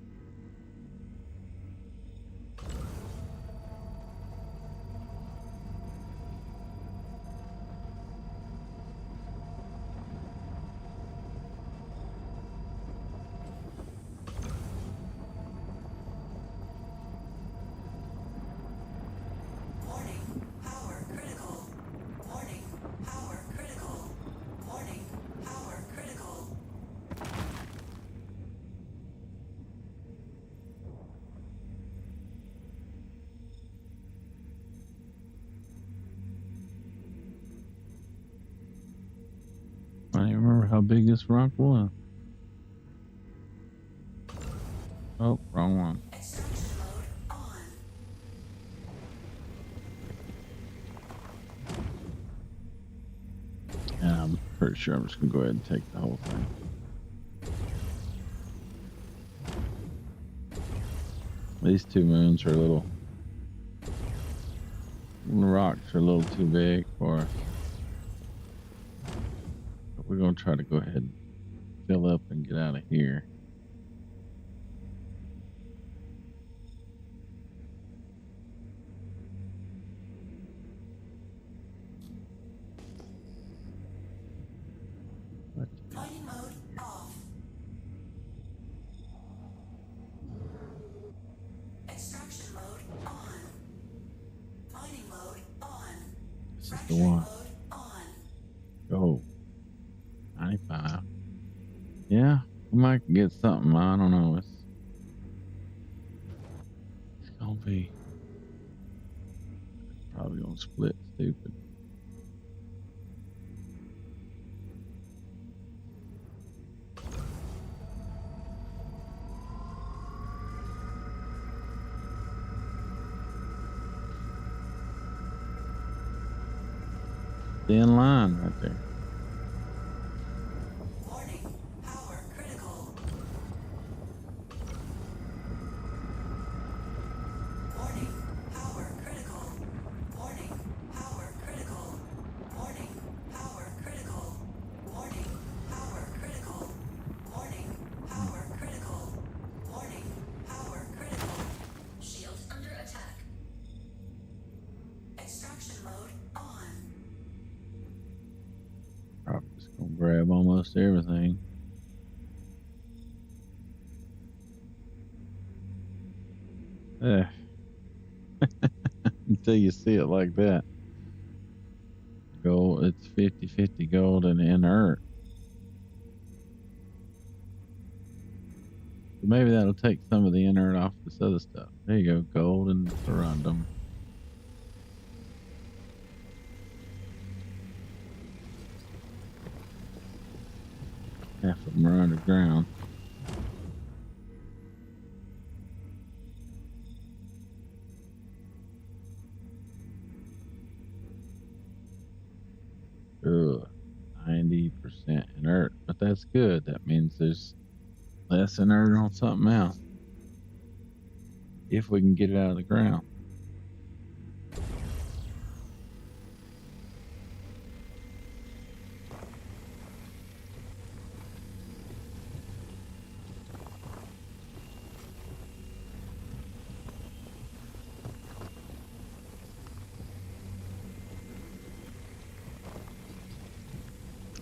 Warning, power critical. Warning, power critical. Warning, power critical. I don't even remember how big this rock was. Oh, wrong one. Extraction mode on. And I'm pretty sure I'm just gonna go ahead and take the whole thing. These two moons are a little. The rocks are a little too big for us. we're gonna try to go ahead and fill up and get out of here. What the- Mining mode off. Extraction mode on. Mining mode on. This is the Fracturing one. mode on. Go. 95. Yeah, we might get something. I don't know. It's gonna be probably gonna split stupid. Thin line right there. Warning. Power critical. Warning. Power critical. Warning. Power critical. Warning. Power critical. Warning. Power critical. Warning. Power critical. Warning. Power critical. Shield under attack. Extraction mode on. Probably just gonna grab almost everything. Eh. Until you see it like that. Gold, it's 50-50 gold and inert. So maybe that'll take some of the inert off this other stuff. There you go, gold and corundum. Half of them are underground. Ugh, 90% inert, but that's good. That means there's less inert on something else. If we can get it out of the ground.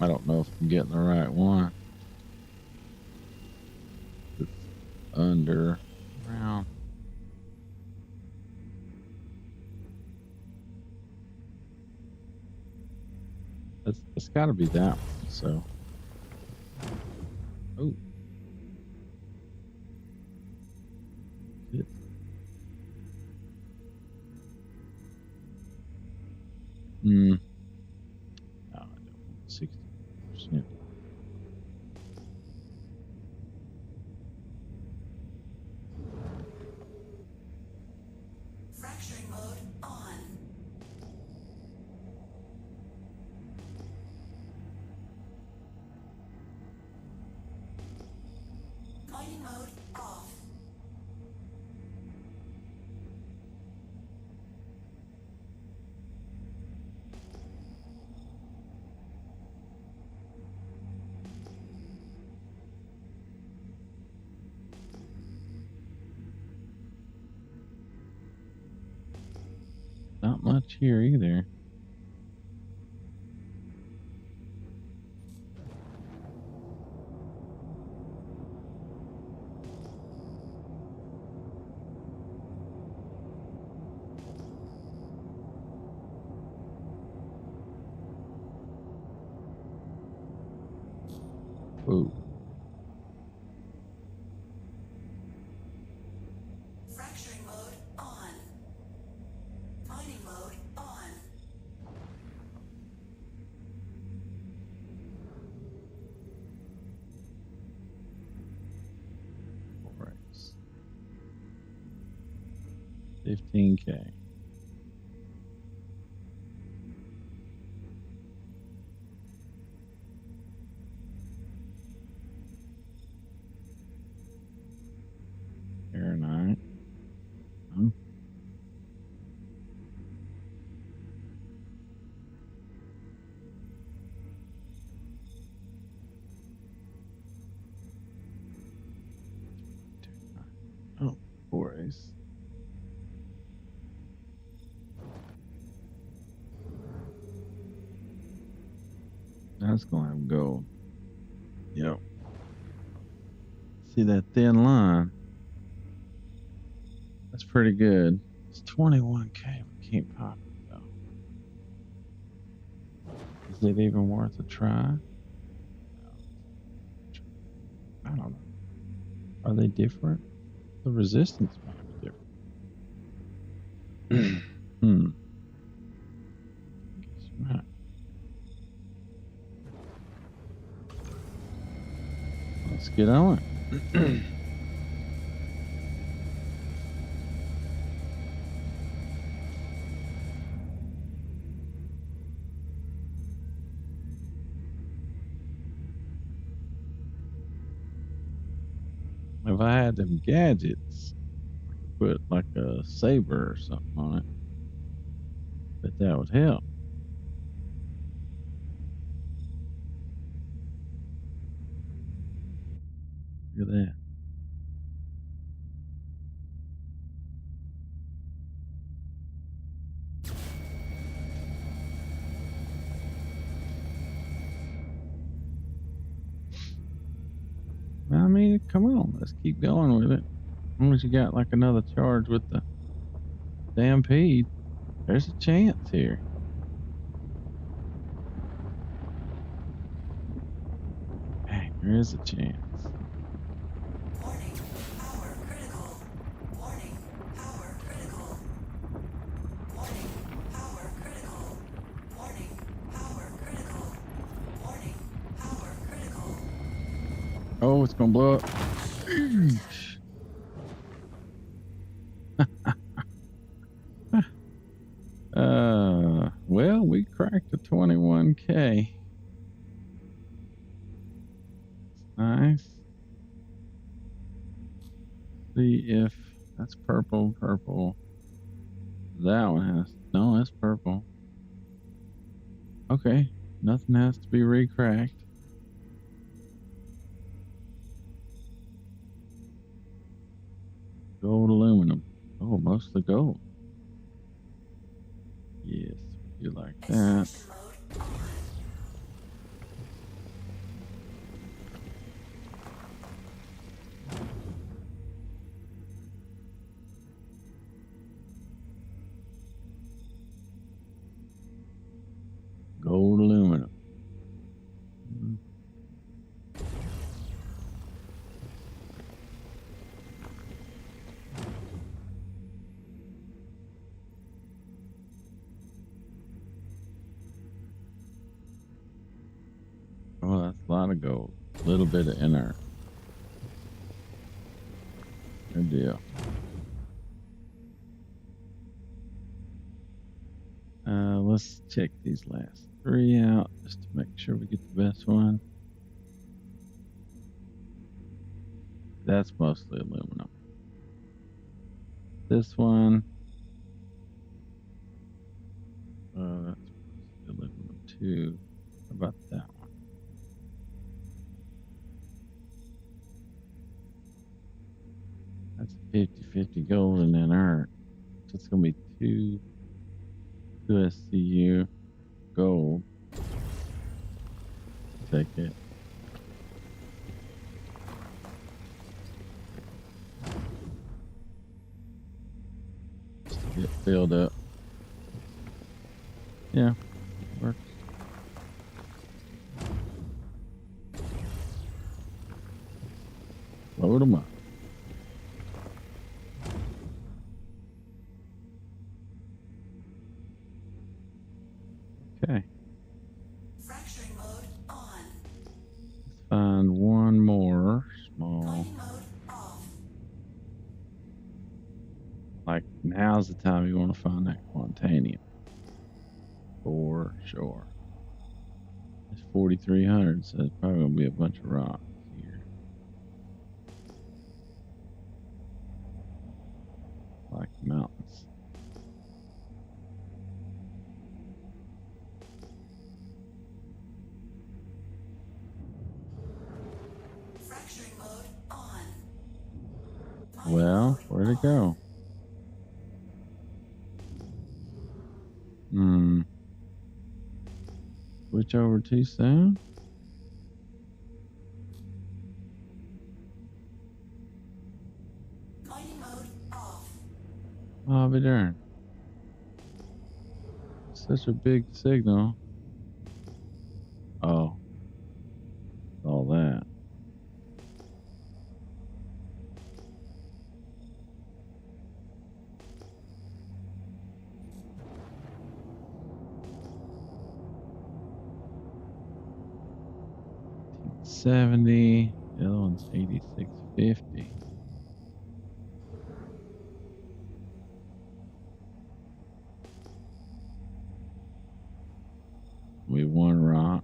I don't know if I'm getting the right one. It's underground. It's got to be that one. So, oh, shit. No, I don't want 60%. Fracturing mode on. Mining mode off. Not much here either. Oh, Fracturing mode on. Mining mode on. all right. 15K. Aeronite. Hmm. That's gonna have gold. Yep. See that thin line? That's pretty good. It's 21K. We can't pop it though. Is it even worth a try? I don't know. Are they different? The resistance might be different. Guess you're right. Let's get on it. If I had them gadgets, I could put like a saber or something on it. But that would help. Look at that. I mean, come on, let's keep going with it. As long as you got like another charge with the stampede, there's a chance here. Dang, there is a chance. Warning, power critical. Warning, power critical. Warning, power critical. Warning, power critical. Warning, power critical. Oh, it's gonna blow up. Well, we cracked the 21K. Nice. See if that's purple. That one has, no, that's purple. Okay, nothing has to be recracked. Gold aluminum. Oh, mostly gold. Yes, you like that. Extraction mode on. Gold aluminum. Oh, that's a lot of gold. A little bit of inert. Good deal. Let's check these last three out just to make sure we get the best one. That's mostly aluminum. This one, that's mostly aluminum too. How about that one? That's 50-50 gold and inert. So it's gonna be two SCU gold. Take it. Just to get filled up. Yeah, works. Load them up. Okay. Fracturing mode on. Let's find one more small. Mining mode off. Like, now's the time you want to find that quantanium. For sure. It's 4,300, so it's probably going to be a bunch of rocks here. Like mountains. Fracturing mode on. Well, where'd it go? switch over too soon? Mining mode off. I'll be darned. Such a big signal. Oh, all that. $70. The other one's $86.50. We won rock.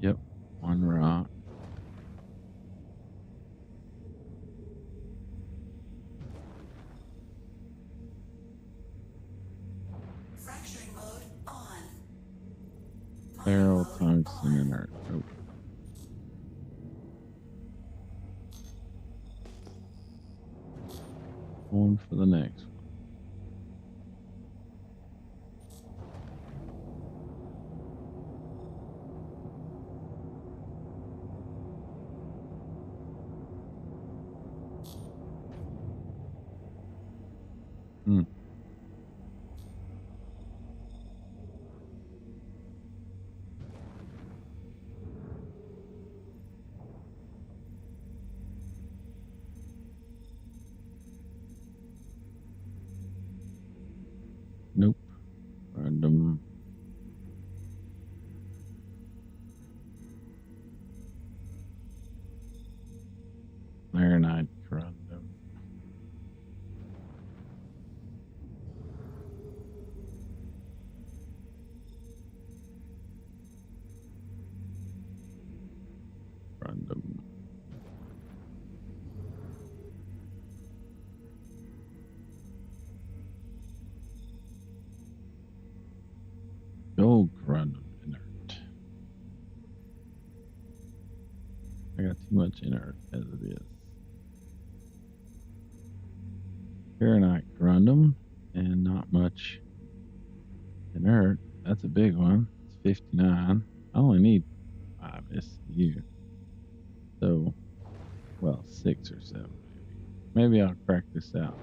Yep, one rock. Fracturing mode on. Barrel, tungsten, inert. Oh. Going for the next one. Nope. Random. Ironite random. Random. Gold random inert. I got too much inert as it is. Ironite random and not much inert. That's a big one. It's 59. I only need 5 SCU. So, well, 6 or 7 maybe. Maybe I'll crack this out.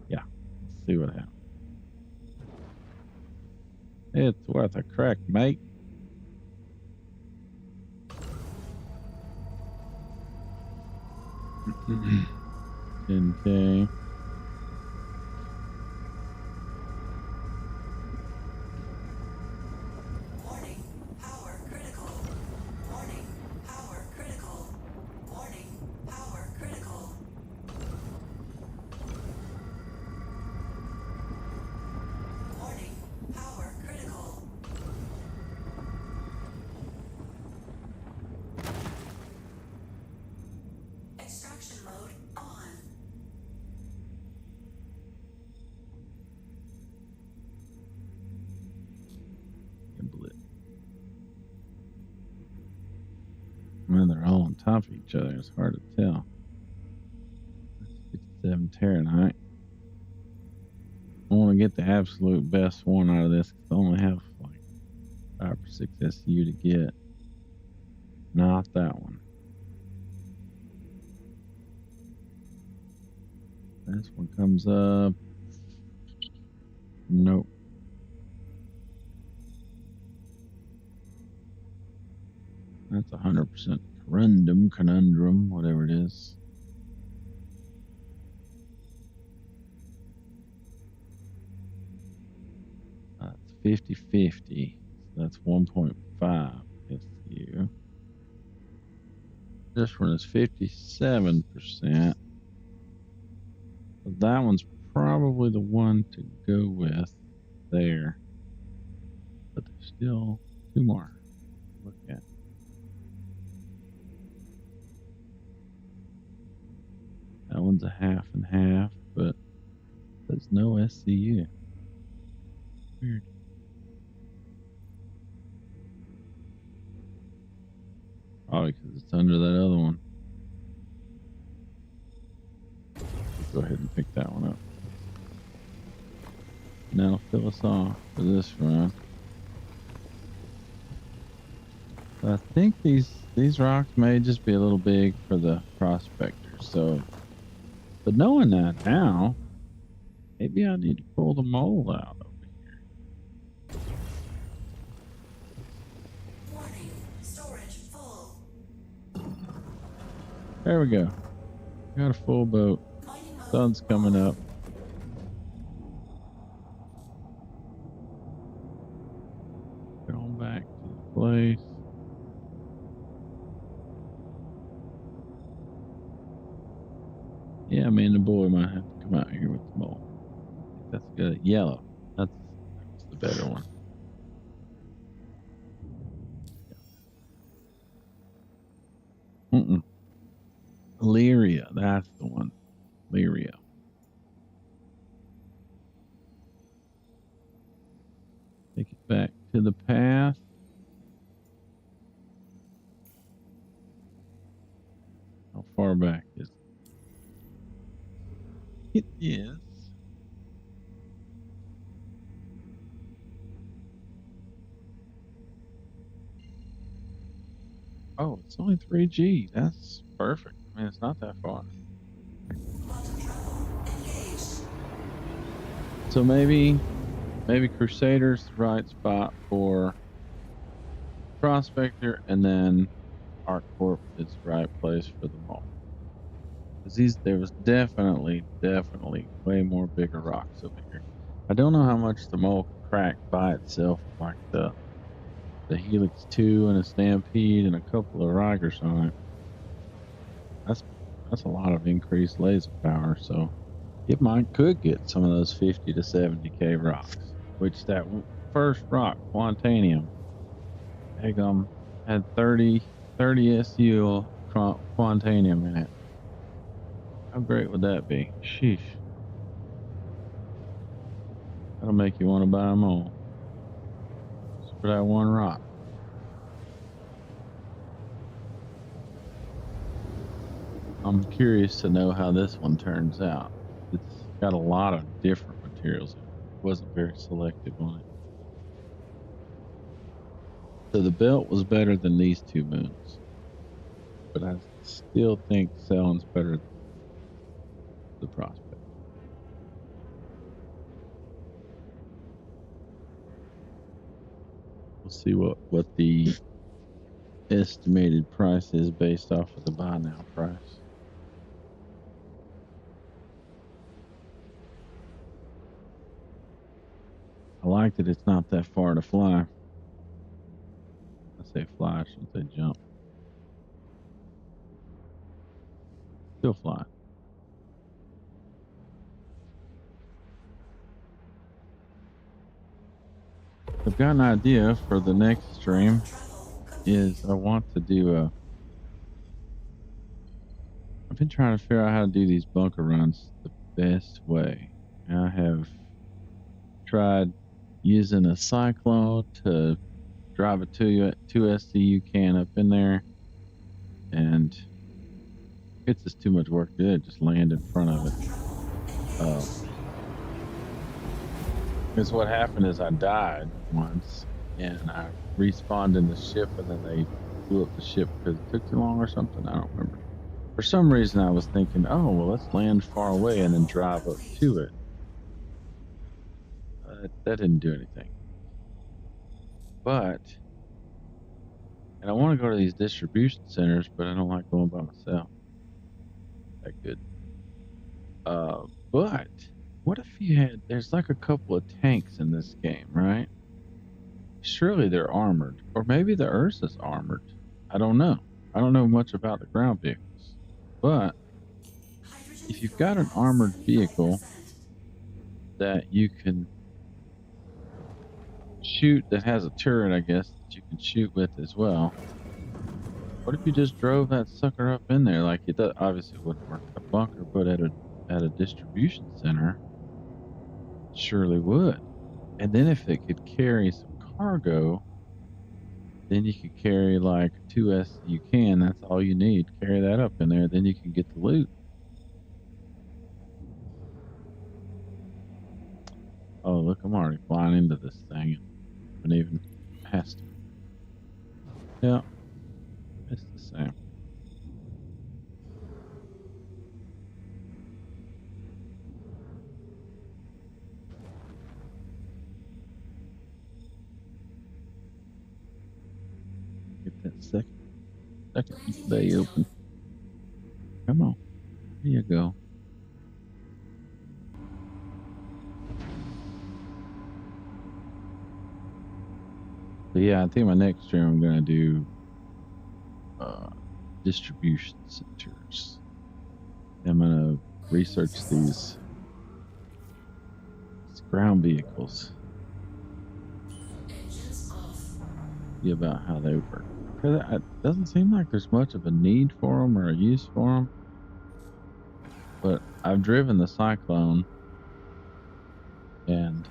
Yeah, let's see what happens. It's worth a crack, mate. $10K. Warning. Power critical. Warning. Power critical. Warning. Power critical. Warning. Power critical. Extraction mode on. Gimlet. Man, they're all on top of each other. It's hard to tell. That's 57 Terranite. I want to get the absolute best one out of this because I only have like 5 or 6 SU to get. Not that one. This one comes up. Nope. That's 100% conundrum, whatever it is. It's 50-50. So that's 1.5 SU. This one is 57%. So that one's probably the one to go with there. But there's still 2 more to look at. That one's a half and half, but there's no SCU. Weird. Probably because it's under that other one. Go ahead and pick that one up. And that'll fill us off for this run. I think these rocks may just be a little big for the Prospector. So, but knowing that now, maybe I need to pull the mole out over here. Warning, storage full. There we go. Got a full boat. Mining mode. Sun's coming up. Get on back to the place. Yeah, me and the boy might have to come out here with the mole. That's good. Yellow. That's the better one. Lyria, that's the one. Lyria. Take it back to the path. How far back is it? It is. Oh, it's only 3G. That's perfect. I mean, it's not that far. So maybe Crusader's the right spot for Prospector, and then ArcCorp is the right place for the mole. Because there was definitely way more bigger rocks over here. I don't know how much the mole can crack by itself, like the Helix 2 and a Stampede and a couple of Rigers on it. That's a lot of increased laser power, so it could get some of those 50 to 70K rocks, which that first rock, Quantanium, had 30 SU Quantanium in it. How great would that be? Sheesh. That'll make you want to buy them all. Just for that one rock. I'm curious to know how this one turns out. It's got a lot of different materials. It wasn't very selective on it. So the belt was better than these two moons. But I still think Ceylan's better than the Prospect. We'll see what the estimated price is based off of the buy now price. I like that it's not that far to fly. I say fly, I shouldn't say jump. Still fly. I've got an idea for the next stream. Is I want to do I've been trying to figure out how to do these bunker runs the best way. And I have tried using a cyclone to drive a 2 SCU can up in there, and it's just too much work to do it. Just land in front of it. Because what happened is I died once, and I respawned in the ship, and then they blew up the ship because it took too long or something. I don't remember. For some reason, I was thinking, oh, well, let's land far away and then drive up to it. That didn't do anything. But, and I want to go to these distribution centers, but I don't like going by myself. That good. But what if you there's like a couple of tanks in this game, right? Surely they're armored, or maybe the Ursa's armored. I don't know. I don't know much about the ground vehicles, but if you've got an armored vehicle that you can shoot, that has a turret, I guess, that you can shoot with as well. What if you just drove that sucker up in there? Like, it does, obviously it wouldn't work at a bunker, but at a distribution center, it surely would. And then if it could carry some cargo, then you could carry like 2S. You can. That's all you need. Carry that up in there. Then you can get the loot. Oh, look, I'm already flying into this thing and haven't even passed it. Yeah, it's the same. Get that second bay open. Come on. There you go. So yeah, I think my next stream I'm gonna do distribution centers. I'm gonna research these ground vehicles. See about how they work. 'Cause it doesn't seem like there's much of a need for them or a use for them. But I've driven the Cyclone, and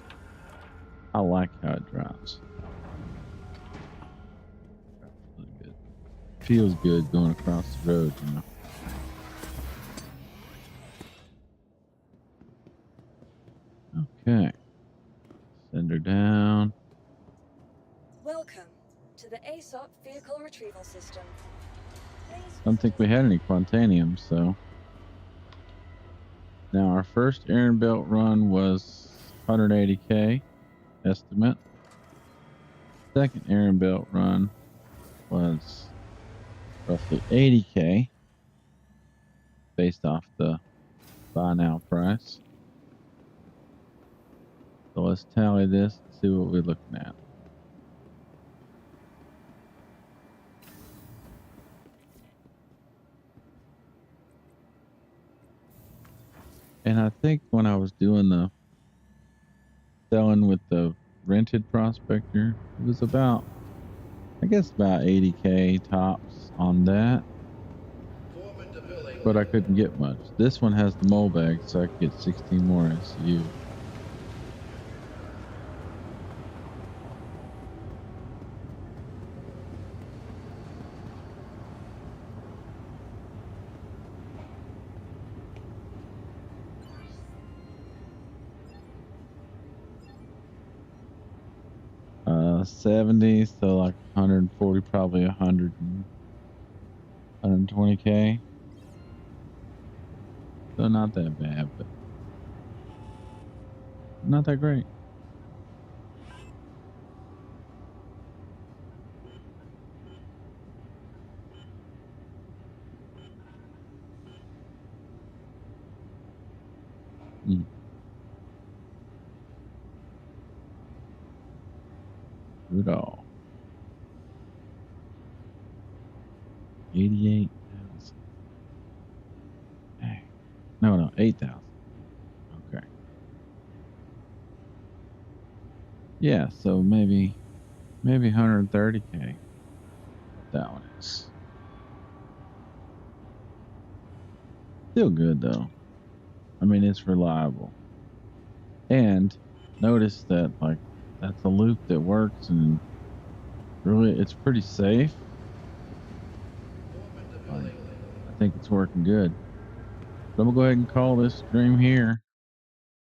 I like how it drives. Drives really good. Feels good going across the road, you know. Okay. Send her down. Welcome to the ASOP Vehicle Retrieval System. Please Don't think we had any Quantanium, so. Now, our first Iron Belt run was 180K estimate. Second Iron Belt run was roughly 80K based off the buy now price. So let's tally this and see what we're looking at. And I think when I was doing the selling with the rented Prospector, it was about, I guess, about 80K tops on that. But I couldn't get much. This one has the mole bag, so I could get 16 more SU. Uh, 70, so like 140, probably 120K. So not that bad, but not that great. Mm. Good all. 88,000. Dang. No, 8,000. Okay. Yeah, so maybe 130K. That one is still good though. I mean, it's reliable. And notice that like that's a loop that works and really it's pretty safe. Like, I think it's working good. So I'm gonna go ahead and call this stream here.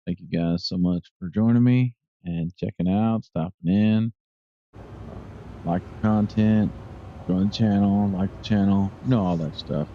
Thank you guys so much for joining me and checking out, stopping in. Like the content, join the channel, like the channel, all that stuff.